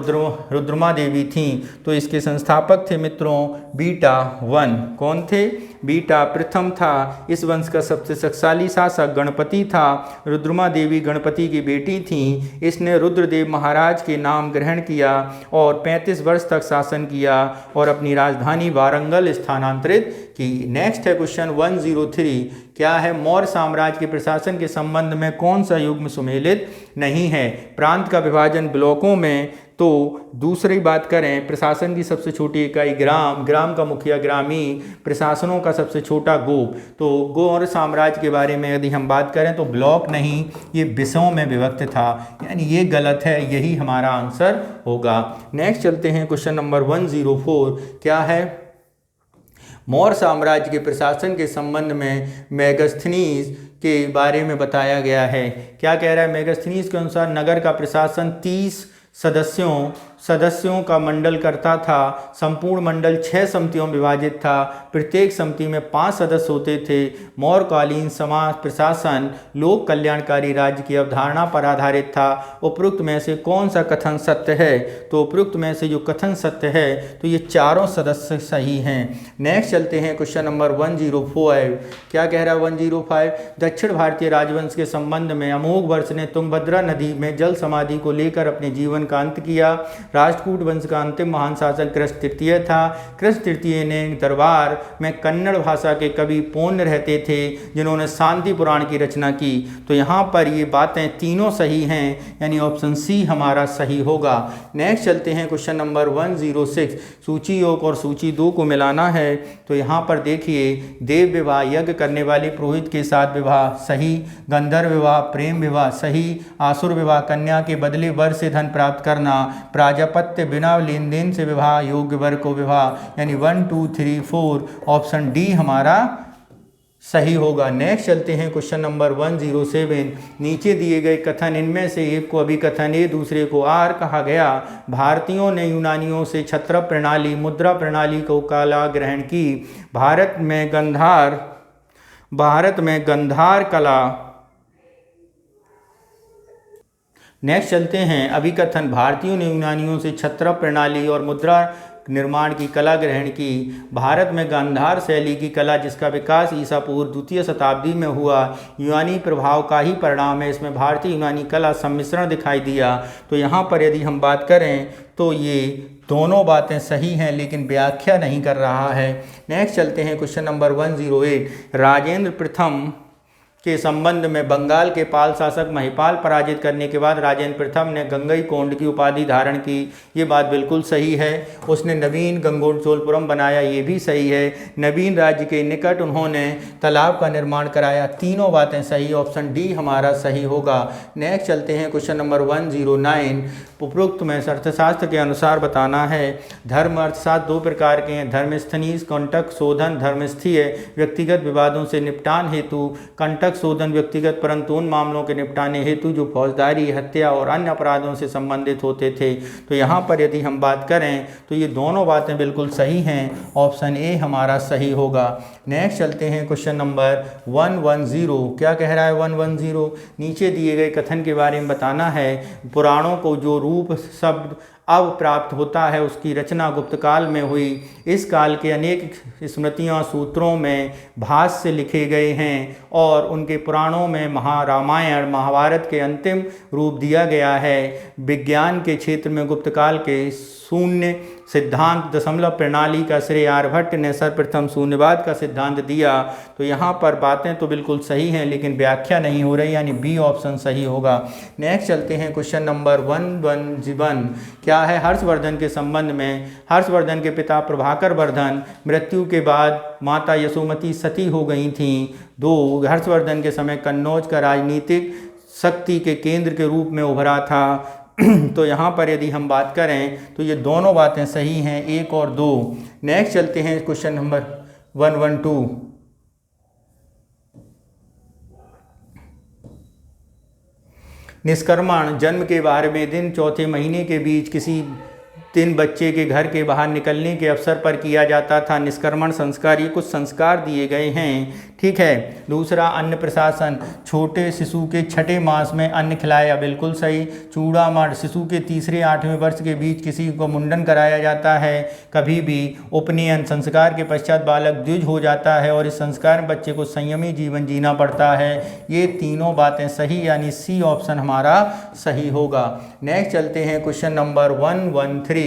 रुद्रमा देवी थीं। तो इसके संस्थापक थे मित्रों बीटा 1। कौन थे? बीटा प्रथम था। इस वंश का सबसे शक्तिशाली शासक गणपति था। रुद्रमा देवी गणपति की बेटी थीं। इसने रुद्रदेव महाराज के नाम ग्रहण किया और 35 वर्ष तक शासन किया और अपनी राजधानी वारंगल स्थानांतरित की। नेक्स्ट है क्वेश्चन 103। क्या है, मौर्य साम्राज्य के प्रशासन के संबंध में कौन सा युग्म सुमेलित नहीं है? प्रांत का विभाजन ब्लॉकों में, तो दूसरी बात करें, प्रशासन की सबसे छोटी इकाई ग्राम, ग्राम का मुखिया ग्रामी, प्रशासनों का सबसे छोटा गोप। तो गौड़ साम्राज्य के बारे में यदि हम बात करें तो ब्लॉक नहीं, ये विषयों में विभक्त था, यानी ये गलत है, यही हमारा आंसर होगा। नेक्स्ट चलते हैं क्वेश्चन नंबर 104। क्या है? मौर्य साम्राज्य के प्रशासन के संबंध में मेगास्थनीज के बारे में बताया गया है। क्या कह रहा है? मेगास्थनीज के अनुसार नगर का प्रशासन 30 सदस्यों का मंडल करता था। संपूर्ण मंडल 6 समितियों में विभाजित था। प्रत्येक समिति में 5 सदस्य होते थे। मौर्यकालीन समाज प्रशासन लोक कल्याणकारी राज्य की अवधारणा पर आधारित था। उपरोक्त में से कौन सा कथन सत्य है? तो उपरोक्त में से जो कथन सत्य है तो ये चारों सदस्य सही हैं। नेक्स्ट चलते हैं क्वेश्चन नंबर 105। क्या कह रहा है 105? दक्षिण भारतीय राजवंश के संबंध में अमोघ वर्ष ने तुंगभद्रा नदी में जल समाधि को लेकर अपने जीवन का अंत किया। राष्ट्रकूट वंश का अंतिम महान शासक कृष्ण तृतीय था। कृष्ण तृतीय ने दरबार में कन्नड़ भाषा के कवि पोन्य रहते थे, जिन्होंने शांति पुराण की रचना की। तो यहाँ पर ये बातें तीनों सही हैं, यानी ऑप्शन सी हमारा सही होगा। नेक्स्ट चलते हैं क्वेश्चन नंबर 106। सूची 1 और सूची 2 को मिलाना है। तो यहाँ पर देखिए, देव विवाह, यज्ञ करने वाले पुरोहित के साथ विवाह, सही। गंधर्व विवाह, प्रेम विवाह, सही। आसुर विवाह, कन्या के बदले वर से धन प्राप्त करना। प्राजापत्य, बिना लेन देन से विवाह, योग्य वर को विवाह, यानी 1 2 3 4 ऑप्शन डी हमारा सही होगा। नेक्स्ट चलते हैं क्वेश्चन नंबर 107। नीचे दिए गए कथन, इनमें से एक को अभिकथन ए, दूसरे को आर कहा गया। भारतीयों ने यूनानियों से छत्र प्रणाली, मुद्रा प्रणाली को कला ग्रहण की। भारत में गंधार कला। नेक्स्ट चलते हैं अभिकथन, भारतीयों ने यूनानियों से छत्र प्रणाली और मुद्रा निर्माण की कला ग्रहण की। भारत में गांधार शैली की कला, जिसका विकास ईसा पूर्व 2वीं शताब्दी में हुआ, यूनानी प्रभाव का ही परिणाम है। इसमें भारतीय यूनानी कला सम्मिश्रण दिखाई दिया। तो यहाँ पर यदि हम बात करें तो ये दोनों बातें सही हैं, लेकिन व्याख्या नहीं कर रहा है। नेक्स्ट चलते हैं क्वेश्चन नंबर 108। राजेंद्र प्रथम के संबंध में बंगाल के पाल शासक महिपाल पराजित करने के बाद राजेंद्र प्रथम ने गंगईकोंड की उपाधि धारण की। ये बात बिल्कुल सही है। उसने नवीन गंगोचोलपुरम बनाया, ये भी सही है। नवीन राज्य के निकट उन्होंने तालाब का निर्माण कराया। तीनों बातें सही, ऑप्शन डी हमारा सही होगा। नेक्स्ट चलते हैं क्वेश्चन नंबर 109। उपरोक्त में अर्थशास्त्र के अनुसार बताना है। धर्म अर्थशास्त्र 2 प्रकार के हैं, धर्मस्थनीय कंटक शोधन, धर्मस्थीय व्यक्तिगत विवादों से निपटान हेतु, कंटक शोधन व्यक्तिगत परंतु उन मामलों के निपटाने हेतु जो फौजदारी, हत्या और अन्य अपराधों से संबंधित होते थे। तो यहाँ पर यदि हम बात करें तो ये दोनों बातें बिल्कुल सही हैं, ऑप्शन ए हमारा सही होगा। नेक्स्ट चलते हैं क्वेश्चन नंबर 110। क्या कह रहा है 110? नीचे दिए गए कथन के बारे में बताना है। पुराणों को जो रूप शब्द अब प्राप्त होता है, उसकी रचना गुप्त काल में हुई। इस काल के अनेक स्मृतियाँ सूत्रों में भाष्य लिखे गए हैं और उनके पुराणों में रामायण महाभारत के अंतिम रूप दिया गया है। विज्ञान के क्षेत्र में गुप्त काल के शून्य सिद्धांत दशमलव प्रणाली का श्रेय आर्यभट्ट ने सर्वप्रथम शून्यवाद का सिद्धांत दिया। तो यहाँ पर बातें तो बिल्कुल सही हैं, लेकिन व्याख्या नहीं हो रही, यानी बी ऑप्शन सही होगा। नेक्स्ट चलते हैं क्वेश्चन नंबर 111। क्या है? हर्षवर्धन के संबंध में। हर्षवर्धन के पिता प्रभाकर वर्धन मृत्यु के बाद माता यशोमती सती हो गई थीं। 2 हर्षवर्धन के समय कन्नौज का राजनीतिक शक्ति के केंद्र के रूप में उभरा था। तो यहाँ पर यदि हम बात करें तो ये दोनों बातें सही हैं, 1 और 2। नेक्स्ट चलते हैं क्वेश्चन नंबर 112। निष्क्रमण, जन्म के 12वें दिन चौथे महीने के बीच किसी दिन बच्चे के घर के बाहर निकलने के अवसर पर किया जाता था। निष्क्रमण संस्कार, ये कुछ संस्कार दिए गए हैं, ठीक है। दूसरा, अन्न प्रशासन, छोटे शिशु के 6ठे मास में अन्न खिलाया, बिल्कुल सही। चूड़ामण, शिशु के 3 8वें वर्ष के बीच किसी को मुंडन कराया जाता है। कभी भी उपनयन संस्कार के पश्चात बालक द्विज हो जाता है और इस संस्कार में बच्चे को संयमी जीवन जीना पड़ता है। ये तीनों बातें सही, यानी सी ऑप्शन हमारा सही होगा। नेक्स्ट चलते हैं क्वेश्चन नंबर 113।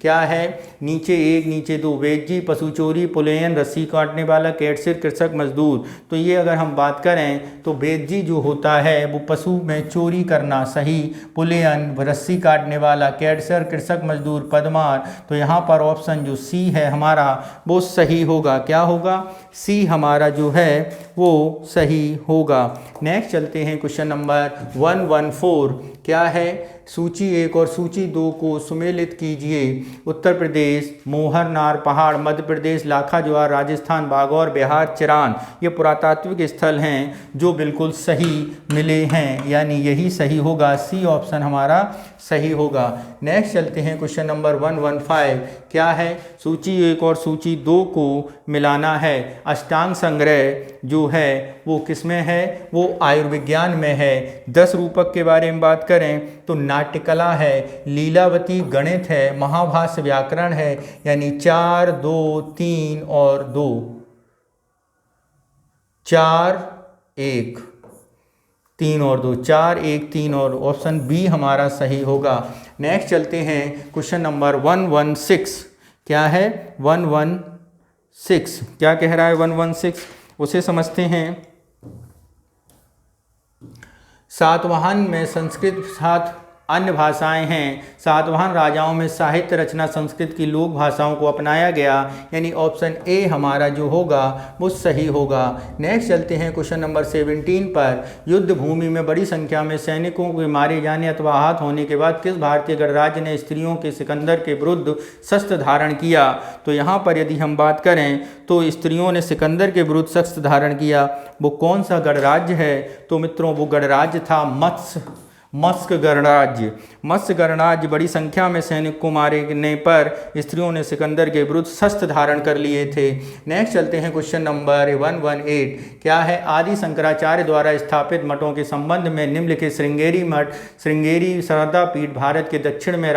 क्या है? नीचे 1 नीचे 2। वेजी, पशु चोरी, पुलयन, रस्सी काटने वाला, कैटसिर, कृषक मजदूर। मशहूर। तो ये अगर हम बात करें तो बेदजी जो होता है वो पशु में चोरी करना सही, पुलियन रस्सी काटने वाला, कैडसर कृषक मजदूर, पदमार। तो यहाँ पर ऑप्शन जो सी है हमारा वो सही होगा। क्या होगा? सी हमारा जो है वो सही होगा। नेक्स्ट चलते हैं क्वेश्चन नंबर 114। क्या है? सूची 1 और सूची 2 को सुमेलित कीजिए। उत्तर प्रदेश मोहर नार पहाड़, मध्य प्रदेश लाखा ज्वार, राजस्थान बागौर, बिहार चिरान। ये पुरातात्विक स्थल हैं जो बिल्कुल सही मिले हैं, यानी यही सही होगा। सी ऑप्शन हमारा सही होगा। नेक्स्ट चलते हैं क्वेश्चन नंबर 115। क्या है? सूची 1 और सूची 2 को मिलाना है। अष्टांग संग्रह जो है वो किसमें है? वो आयुर्विज्ञान में है। 10 रूपक के बारे में बात करें तो नाट्यकला है, लीलावती गणित है, महाभाष्य व्याकरण है, यानी 4 2 3 और 2, 4 1 3 और 2, 4 1 3 और ऑप्शन बी हमारा सही होगा। नेक्स्ट चलते हैं क्वेश्चन नंबर 116। क्या है? 116 क्या कह रहा है? 116 उसे समझते हैं। सातवाहन में संस्कृत साथ अन्य भाषाएं हैं। सातवाहन राजाओं में साहित्य रचना संस्कृत की लोक भाषाओं को अपनाया गया, यानी ऑप्शन ए हमारा जो होगा वो सही होगा। नेक्स्ट चलते हैं क्वेश्चन नंबर 17 पर। युद्ध भूमि में बड़ी संख्या में सैनिकों के मारे जाने अथवा आहत होने के बाद किस भारतीय गणराज्य ने स्त्रियों के सिकंदर के विरुद्ध शस्त्र धारण किया? तो यहाँ पर यदि हम बात करें तो स्त्रियों ने सिकंदर के विरुद्ध शस्त्र धारण किया। वो कौन सा गणराज्य है? तो मित्रों वो गणराज्य था मत्स्य गणराज्य। मत्स्य गणराज्य बड़ी संख्या में सैनिक को मारने पर स्त्रियों ने सिकंदर के विरुद्ध शस्त्र धारण कर लिए थे। नेक्स्ट चलते हैं क्वेश्चन नंबर 118। क्या है? आदि शंकराचार्य द्वारा स्थापित मठों के संबंध में निम्नलिखित श्रृंगेरी मठ। श्रृंगेरी शारदा पीठ भारत के दक्षिण में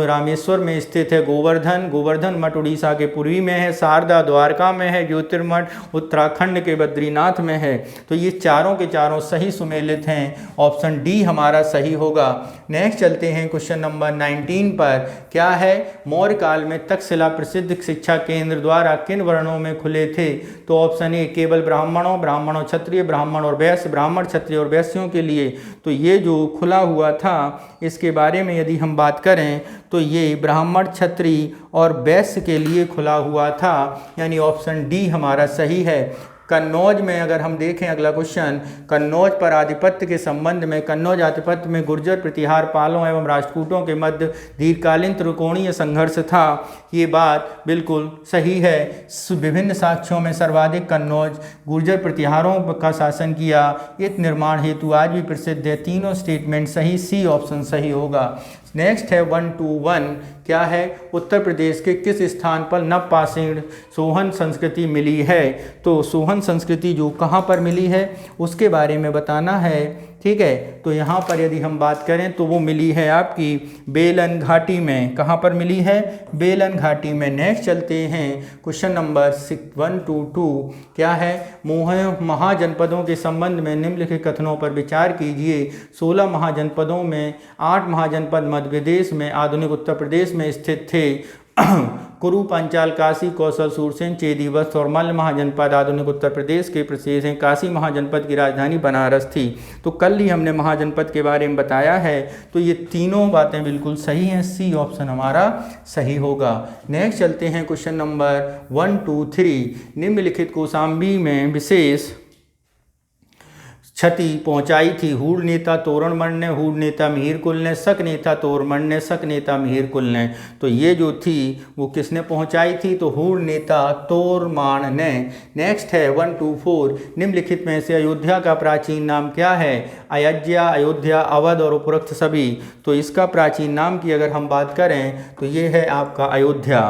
रामेश्वर में स्थित है। गोवर्धन मठ उड़ीसा के पूर्वी में है। शारदा द्वारका में है। ज्योतिर्मठ उत्तराखंड के बद्रीनाथ में है। तो ये चारों के चारों सही सुमेलित हैं। ऑप्शन डी हमारा सही होगा। नेक्स्ट चलते हैं क्वेश्चन नंबर 19 पर। क्या है? मौर्य काल में तक्षशिला प्रसिद्ध शिक्षा केंद्र द्वारा किन वर्णों में खुले थे? तो ऑप्शन ए केवल ब्राह्मणों क्षत्रिय, ब्राह्मण और वैश्य, ब्राह्मण क्षत्रिय और वैश्यों के लिए। तो ये जो खुला हुआ था इसके बारे में यदि हम बात करें तो ये ब्राह्मण क्षत्रिय और वैश्य के लिए खुला हुआ था, यानी ऑप्शन डी हमारा सही है। कन्नौज में अगर हम देखें अगला क्वेश्चन, कन्नौज पर आधिपत्य के संबंध में कन्नौज आधिपत्य में गुर्जर प्रतिहार पालों एवं राष्ट्रकूटों के मध्य दीर्घकालीन त्रिकोणीय संघर्ष था। ये बात बिल्कुल सही है। विभिन्न साक्ष्यों में सर्वाधिक कन्नौज गुर्जर प्रतिहारों का शासन किया। इत निर्माण हेतु आज भी प्रसिद्ध है। तीनों स्टेटमेंट सही, सी ऑप्शन सही होगा। नेक्स्ट है 121। क्या है? उत्तर प्रदेश के किस स्थान पर नवपाषाण सोहन संस्कृति मिली है? तो सोहन संस्कृति जो कहाँ पर मिली है उसके बारे में बताना है। ठीक है, तो यहाँ पर यदि हम बात करें तो वो मिली है आपकी बेलन घाटी में। कहाँ पर मिली है? बेलन घाटी में। नेक्स्ट चलते हैं क्वेश्चन नंबर 122। क्या है? महाजनपदों के संबंध में निम्नलिखित कथनों पर विचार कीजिए। 16 महाजनपदों में 8 महाजनपद मध्य प्रदेश में आधुनिक उत्तर प्रदेश में स्थित थे। कुरु, पांचाल, काशी, कौशल, सूरसेन, चेदी, वत्स और मल्ल महाजनपद आधुनिक उत्तर प्रदेश के प्रदेश हैं। काशी महाजनपद की राजधानी बनारस थी। तो कल ही हमने महाजनपद के बारे में बताया है। तो ये तीनों बातें बिल्कुल सही हैं। सी ऑप्शन हमारा सही होगा। नेक्स्ट चलते हैं क्वेश्चन नंबर 123। निम्नलिखित कौशाम्बी में विशेष क्षति पहुंचाई थी। हूण नेता तोरणमल ने, हूण नेता मिहिरकुल ने, शक नेता तोरणमल ने, शक नेता मिहिरकुल ने। तो ये जो थी वो किसने पहुंचाई थी? तो हूण नेता तोरमान ने। नेक्स्ट है 124। निम्नलिखित में से अयोध्या का प्राचीन नाम क्या है? अयोध्या, अयोध्या, अवध और उपरोक्त सभी। तो इसका प्राचीन नाम की अगर हम बात करें तो ये है आपका अयोध्या।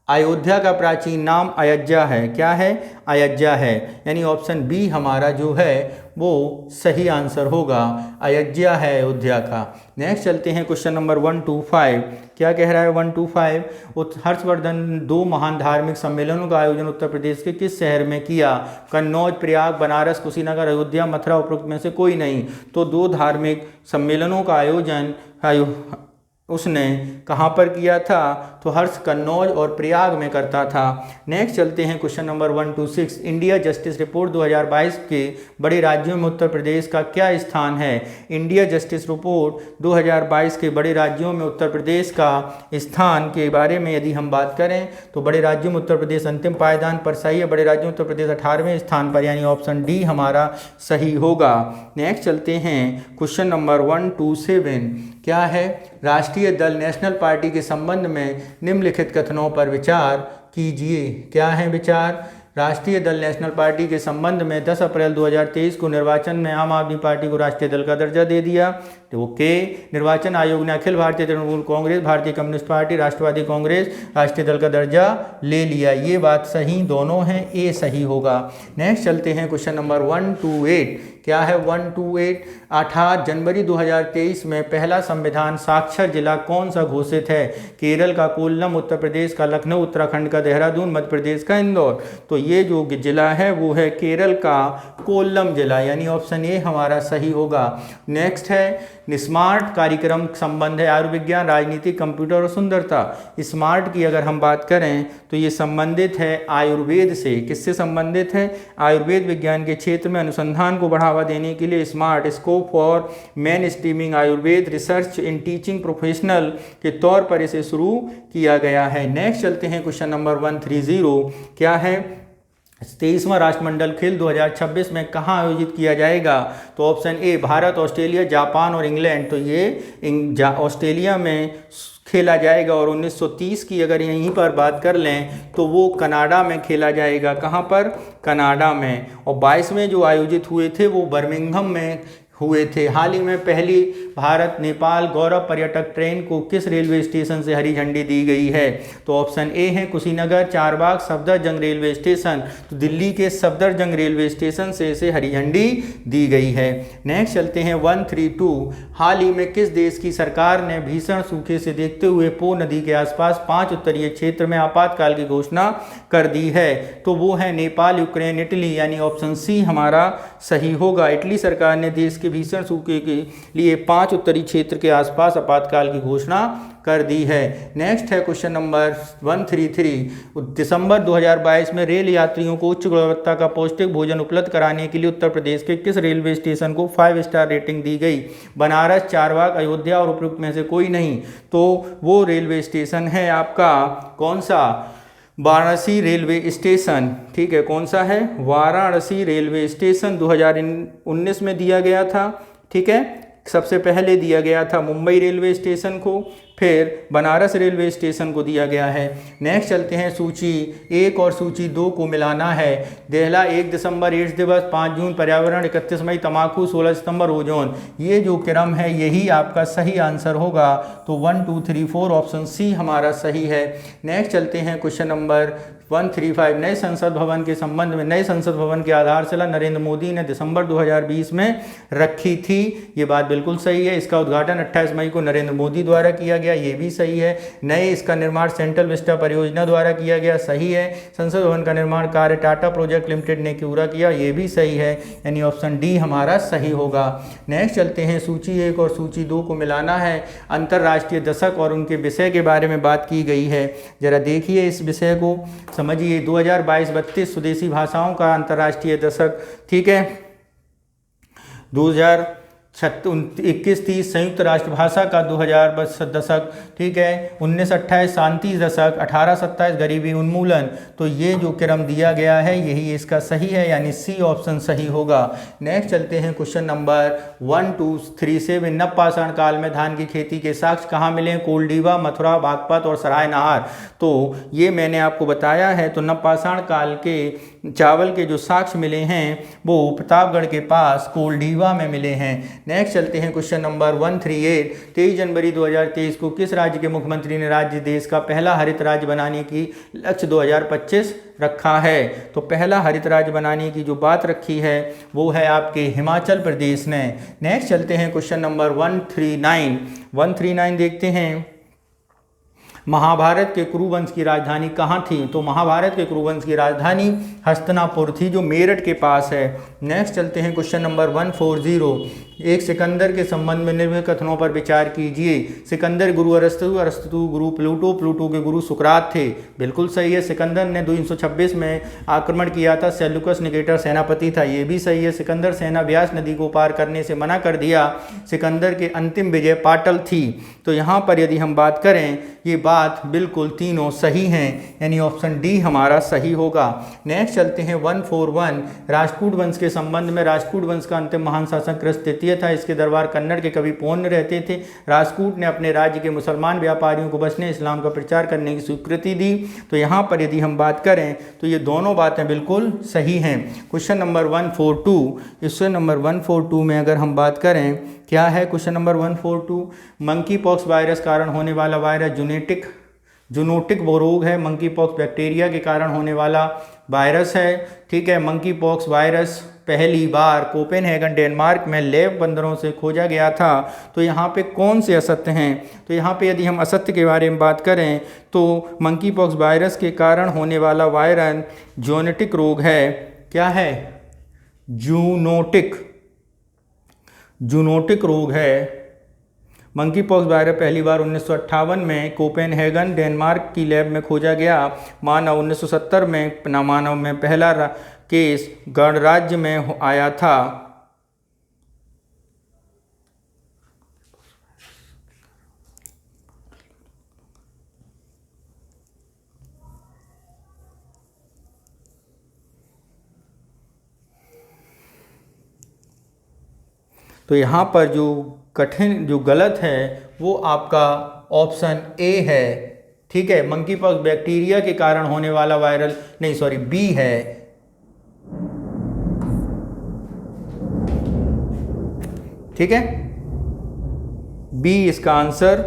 अयोध्या का प्राचीन नाम अयोध्या है। क्या है? अयोध्या है, यानी ऑप्शन बी हमारा जो है वो सही आंसर होगा। अयोध्या है अयोध्या का। नेक्स्ट चलते हैं क्वेश्चन नंबर 125। क्या कह रहा है 125? हर्षवर्धन 2 महान धार्मिक सम्मेलनों का आयोजन उत्तर प्रदेश के किस शहर में किया? कन्नौज, प्रयाग, बनारस, कुशीनगर, अयोध्या, मथुरा, उपरोक्त में से कोई नहीं। तो 2 धार्मिक सम्मेलनों का आयोजन उसने कहाँ पर किया था? तो हर्ष कन्नौज और प्रयाग में करता था। नेक्स्ट चलते हैं question number 126। India justice report 2022 के बड़े राज्यों में उत्तर प्रदेश का क्या स्थान है? इंडिया जस्टिस रिपोर्ट 2022 के बड़े राज्यों में उत्तर प्रदेश का स्थान के बारे में यदि हम बात करें तो बड़े राज्यों में उत्तर प्रदेश अंतिम पायदान पर सही है। बड़े राज्यों में उत्तर प्रदेश 18वें स्थान पर, यानी ऑप्शन डी हमारा सही होगा। नेक्स्ट चलते हैं क्वेश्चन नंबर 127। क्या है? राष्ट्रीय दल नेशनल पार्टी के संबंध में निम्नलिखित कथनों पर विचार कीजिए। क्या है विचार? राष्ट्रीय दल नेशनल पार्टी के संबंध में 10 अप्रैल 2023 को निर्वाचन में आम आदमी पार्टी को राष्ट्रीय दल का दर्जा दे दिया। तो ओके, निर्वाचन आयोग ने अखिल भारतीय तृणमूल कांग्रेस, भारतीय कम्युनिस्ट पार्टी, राष्ट्रवादी कांग्रेस राष्ट्रीय दल का दर्जा ले लिया। ये बात सही दोनों हैं, ए सही होगा। नेक्स्ट चलते हैं क्वेश्चन नंबर 128। क्या है 128? 18 जनवरी 2023 में पहला संविधान साक्षर जिला कौन सा घोषित है? केरल का कोल्लम, उत्तर प्रदेश का लखनऊ, उत्तराखंड का देहरादून, मध्य प्रदेश का इंदौर। तो ये जो जिला है वो है केरल का कोल्लम जिला, यानी ऑप्शन ए हमारा सही होगा। नेक्स्ट है स्मार्ट कार्यक्रम संबंध है आयुर्विज्ञान, राजनीति, कंप्यूटर और सुंदरता। स्मार्ट की अगर हम बात करें तो ये संबंधित है आयुर्वेद से। किससे संबंधित है? आयुर्वेद विज्ञान के क्षेत्र में अनुसंधान को बढ़ावा देने के लिए smart scope for main streaming Ayurveda research in teaching professional के तौर पर इसे शुरू किया गया है। नेक्स्ट चलते हैं क्वेश्चन नंबर 130। क्या है? 23वां राष्ट्रमंडल खेल 2026 में कहाँ आयोजित किया जाएगा? तो option A Bharat, Australia, Japan और इंग्लैंड। तो ये ऑस्ट्रेलिया में खेला जाएगा। और 1930 की अगर यहीं पर बात कर लें तो वो कनाडा में खेला जाएगा। कहाँ पर? कनाडा में। और 22वें जो आयोजित हुए थे वो बर्मिंघम में हुए थे। हाल ही में पहली भारत नेपाल गौरव पर्यटक ट्रेन को किस रेलवे स्टेशन से हरी झंडी दी गई है? तो ऑप्शन ए है कुशीनगर, चारबाग, सफदरजंग रेलवे स्टेशन। तो दिल्ली के सफदरजंग रेलवे स्टेशन से इसे हरी झंडी दी गई है। नेक्स्ट चलते हैं 132। हाल ही में किस देश की सरकार ने भीषण सूखे से देखते हुए पो नदी के आसपास 5 उत्तरीय क्षेत्र में आपातकाल की घोषणा कर दी है? तो वो है नेपाल, यूक्रेन, इटली, यानी ऑप्शन सी हमारा सही होगा। इटली सरकार ने देश के भीषण सूखे के लिए 5 उत्तरी क्षेत्र के आसपास आपातकाल की घोषणा कर दी है। नेक्स्ट है क्वेश्चन नंबर 133। दिसंबर 2022 में रेल यात्रियों को उच्च गुणवत्ता का पौष्टिक भोजन उपलब्ध कराने के लिए उत्तर प्रदेश के किस रेलवे स्टेशन को 5 स्टार रेटिंग दी गई? बनारस, चारबाग, अयोध्या और उपयुक्त में से कोई नहीं। तो वो रेलवे स्टेशन है आपका कौन सा? Varanasi railway station. ठीक है, कौन सा है? वाराणसी रेलवे स्टेशन 2019 में दिया गया था। ठीक है, सबसे पहले दिया गया था मुंबई रेलवे स्टेशन को, फिर बनारस रेलवे स्टेशन को दिया गया है। नेक्स्ट चलते हैं सूची 1 और सूची 2 को मिलाना है। देहला 1 दिसंबर एड्स दिवस, 5 जून पर्यावरण, 31 मई तंबाकू, 16 सितंबर ओजोन। ये जो क्रम है यही आपका सही आंसर होगा। तो 1 2 3 4 ऑप्शन सी हमारा सही है। नेक्स्ट चलते हैं क्वेश्चन नंबर 135। नए संसद भवन के संबंध में, नए संसद भवन की आधारशिला नरेंद्र मोदी ने दिसंबर 2020 में रखी थी। ये बात बिल्कुल सही है। इसका उद्घाटन 28 मई को नरेंद्र मोदी द्वारा किया गया, ये भी सही है। नए इसका निर्माण सेंट्रल विस्टा परियोजना द्वारा किया गया, सही है। संसद भवन का निर्माण कार्य टाटा प्रोजेक्ट लिमिटेड ने पूरा किया, ये भी सही है, यानी ऑप्शन डी हमारा सही होगा। नेक्स्ट चलते हैं सूची 1 और सूची 2 को मिलाना है। अंतर्राष्ट्रीय दशक और उनके विषय के बारे में बात की गई है। जरा देखिए इस विषय को समझिए। 2022-32 स्वदेशी भाषाओं का अंतर्राष्ट्रीय दशक। ठीक है, 2021-30 संयुक्त राष्ट्र भाषा का 2000 दशक। ठीक है, 1928 शांति दशक, 1827 गरीबी उन्मूलन। तो ये जो क्रम दिया गया है यही इसका सही है, यानी सी ऑप्शन सही होगा। नेक्स्ट चलते हैं क्वेश्चन नंबर 1237। नवपाषाण काल में धान की खेती के साक्ष्य कहाँ मिले? कोलडीवा, मथुरा, बागपत और सराय नहार। तो ये मैंने आपको बताया है। तो नवपाषाण काल के चावल के जो साक्ष्य मिले हैं वो प्रतापगढ़ के पास कोलडीवा में मिले हैं। नेक्स्ट चलते हैं क्वेश्चन नंबर 138। 23 जनवरी 2023 को किस राज्य के मुख्यमंत्री ने राज्य देश का पहला हरित राज्य बनाने की लक्ष्य 2025 रखा है? तो पहला हरित राज्य बनाने की जो बात रखी है वो है आपके हिमाचल प्रदेश ने। नेक्स्ट चलते हैं क्वेश्चन नंबर 139 देखते हैं। महाभारत के कुरुवंश की राजधानी कहाँ थी? तो महाभारत के कुरुवंश की राजधानी हस्तिनापुर थी, जो मेरठ के पास है। नेक्स्ट चलते हैं क्वेश्चन नंबर 140। एक सिकंदर के संबंध में निम्न कथनों पर विचार कीजिए। सिकंदर गुरु अरस्तु, अरस्तु गुरु प्लूटो, प्लूटो के गुरु सुकरात थे। बिल्कुल सही है। सिकंदर ने 226 में आक्रमण किया था। सेल्यूकस निकेटर सेनापति था, ये भी सही है। सिकंदर सेना व्यास नदी को पार करने से मना कर दिया। सिकंदर की अंतिम विजय पाटल थी। तो यहाँ पर यदि हम बात करें, ये बात बिल्कुल तीनों सही हैं, यानी ऑप्शन डी हमारा सही होगा। नेक्स्ट चलते हैं 141। राजपूत वंश के संबंध में। राजपूत वंश का अंतिम महान शासक कृष्ण तृतीय था। इसके दरबार कन्नड़ के कवि पौन्य रहते थे। राजपूत ने अपने राज्य के मुसलमान व्यापारियों को बचने, इस्लाम का प्रचार करने की स्वीकृति दी। तो यहाँ पर यदि हम बात करें तो ये दोनों बातें बिल्कुल सही हैं। Question number 142। क्वेश्चन नंबर 142 में अगर हम बात करें, क्या है question number 142? Monkey pox virus कारण होने वाला वायरस जूनोटिक वो रोग है। मंकी पॉक्स बैक्टीरिया के कारण होने वाला वायरस है। ठीक है, मंकी पॉक्स वायरस पहली बार कोपेनहेगन डेनमार्क में लैब बंदरों से खोजा गया था। तो यहाँ पे कौन से असत्य हैं? तो यहाँ पे यदि हम असत्य के बारे में बात करें तो मंकी पॉक्स वायरस के कारण होने वाला वायरस जूनोटिक रोग है। क्या है? जूनोटिक रोग है। मंकी पॉक्स वायरस पहली बार 1958 में कोपेनहेगन डेनमार्क की लैब में खोजा गया। मानव 1970 में मानव में पहला केस गणराज्य में आया था। तो यहाँ पर जो गलत है वो आपका ऑप्शन ए है। ठीक है, मंकी पॉक्स बैक्टीरिया के कारण होने वाला वायरल नहीं, सॉरी, बी है। ठीक है, बी इसका आंसर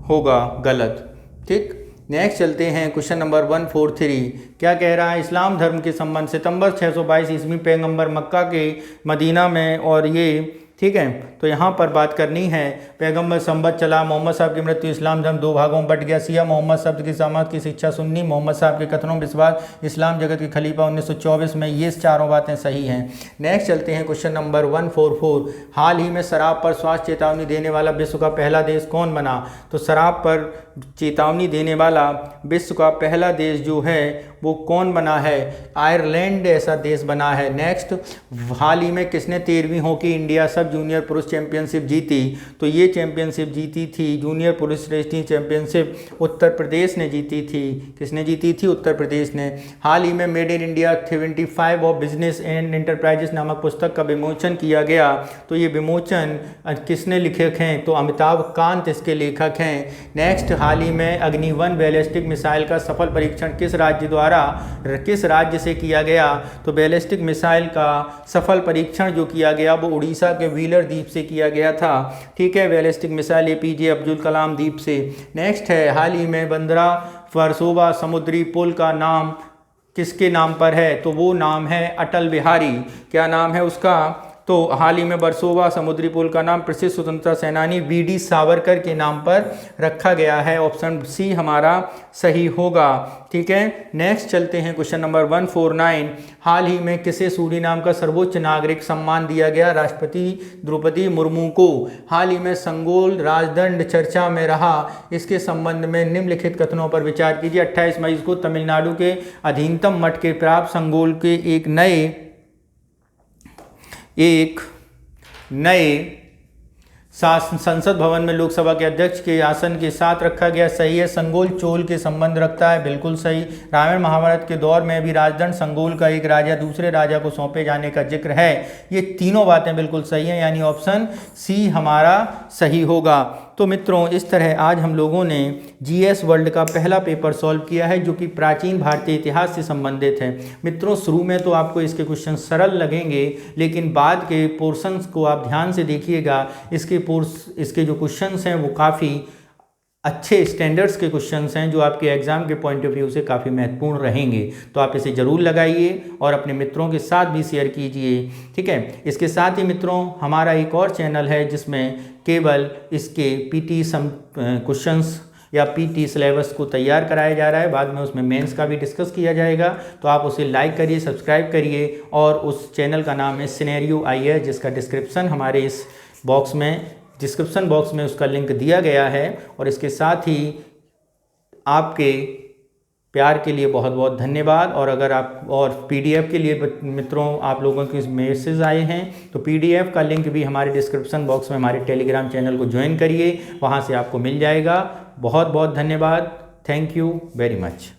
होगा गलत। ठीक, नेक्स्ट चलते हैं क्वेश्चन नंबर 143। क्या कह रहा है? इस्लाम धर्म के संबंध सितंबर 622 ईस्वी पैगंबर मक्का के मदीना में, और ये ठीक है, तो यहाँ पर बात करनी है। पैगंबर संबत चला, मोहम्मद साहब की मृत्यु, इस्लाम धर्म दो भागों में बट गया, सिया मोहम्मद शब्द की समाज की शिक्षा सुन्नी, मोहम्मद साहब के कथनों विश्वास, इस्लाम जगत के खलीफा 1924 में, ये चारों बातें सही हैं। नेक्स्ट चलते हैं क्वेश्चन नंबर 144। हाल ही में शराब पर स्वास्थ्य चेतावनी देने वाला विश्व का पहला देश कौन बना? तो शराब पर चेतावनी देने वाला विश्व का पहला देश जो है वो कौन बना है? आयरलैंड ऐसा देश बना है। नेक्स्ट, हाल ही में किसने 13वीं हॉकी इंडिया सब जूनियर पुरुष चैंपियनशिप जीती? तो ये चैंपियनशिप जीती थी, जूनियर पुरुष रेसलिंग चैंपियनशिप उत्तर प्रदेश ने जीती थी। किसने जीती थी? उत्तर प्रदेश ने। हाल ही में made in India 75 of business and enterprises नामक पुस्तक का विमोचन किया गया। तो ये विमोचन किसने लेखक हैं? तो अमिताभ कांत इसके लेखक हैं। नेक्स्ट, हाल ही में अग्नि-1 बैलिस्टिक मिसाइल का सफल परीक्षण किस राज्य से किया गया? तो बैलिस्टिक मिसाइल का सफल परीक्षण जो किया गया वो उड़ीसा के व्हीलर द्वीप से किया गया था। ठीक है, ballistic missile APJ Abdul Kalam द्वीप से। नेक्स्ट है, हाल ही में बंदरा वर्सोवा समुद्री पुल का नाम किसके नाम पर है? तो वो नाम है अटल बिहारी। क्या नाम है उसका? तो हाल ही में वर्सोवा समुद्री पुल का नाम प्रसिद्ध स्वतंत्रता सेनानी वी.डी. सावरकर के नाम पर रखा गया है। ऑप्शन सी हमारा सही होगा। ठीक है, नेक्स्ट चलते हैं क्वेश्चन नंबर 149। हाल ही में किसे सूरीनाम का सर्वोच्च नागरिक सम्मान दिया गया? राष्ट्रपति द्रौपदी मुर्मू को। हाल ही में संगोल राजदंड चर्चा में रहा, इसके संबंध में निम्नलिखित कथनों पर विचार कीजिए। 28 मई को तमिलनाडु के अधीनतम मठ के प्राप्त संगोल के एक नए संसद भवन में लोकसभा के अध्यक्ष के आसन के साथ रखा गया। सही है। संगोल चोल के संबंध रखता है, बिल्कुल सही। रामायण महाभारत के दौर में भी राजदंड संगोल का एक राजा दूसरे राजा को सौंपे जाने का जिक्र है। ये तीनों बातें बिल्कुल सही हैं, यानी ऑप्शन सी हमारा सही होगा। तो मित्रों, इस तरह आज हम लोगों ने जीएस वर्ल्ड का पहला पेपर सॉल्व किया है जो कि प्राचीन भारतीय इतिहास से संबंधित है। मित्रों, शुरू में तो आपको इसके क्वेश्चन सरल लगेंगे, लेकिन बाद के पोर्शंस को आप ध्यान से देखिएगा। इसके जो क्वेश्चंस हैं वो काफ़ी अच्छे स्टैंडर्ड्स के क्वेश्चंस हैं जो आपके एग्जाम के पॉइंट ऑफ व्यू से काफ़ी महत्वपूर्ण रहेंगे। तो आप इसे ज़रूर लगाइए और अपने मित्रों के साथ भी शेयर कीजिए। ठीक है, इसके साथ ही मित्रों, हमारा एक और चैनल है जिसमें केवल इसके पीटी क्वेश्चंस या पीटी सिलेबस को तैयार कराया जा रहा है। बाद में उसमें मेंस का भी डिस्कस किया जाएगा। तो आप उसे लाइक करिए, सब्सक्राइब करिए, और उस चैनल का नाम है सिनेरियो IAS, जिसका डिस्क्रिप्शन हमारे इस बॉक्स में, डिस्क्रिप्शन बॉक्स में उसका लिंक दिया गया है। और इसके साथ ही आपके प्यार के लिए बहुत बहुत धन्यवाद। और अगर आप और पीडीएफ के लिए मित्रों आप लोगों के मैसेज आए हैं तो पीडीएफ का लिंक भी हमारे डिस्क्रिप्शन बॉक्स में हमारे टेलीग्राम चैनल को ज्वाइन करिए, वहाँ से आपको मिल जाएगा। बहुत बहुत धन्यवाद। Thank you very much.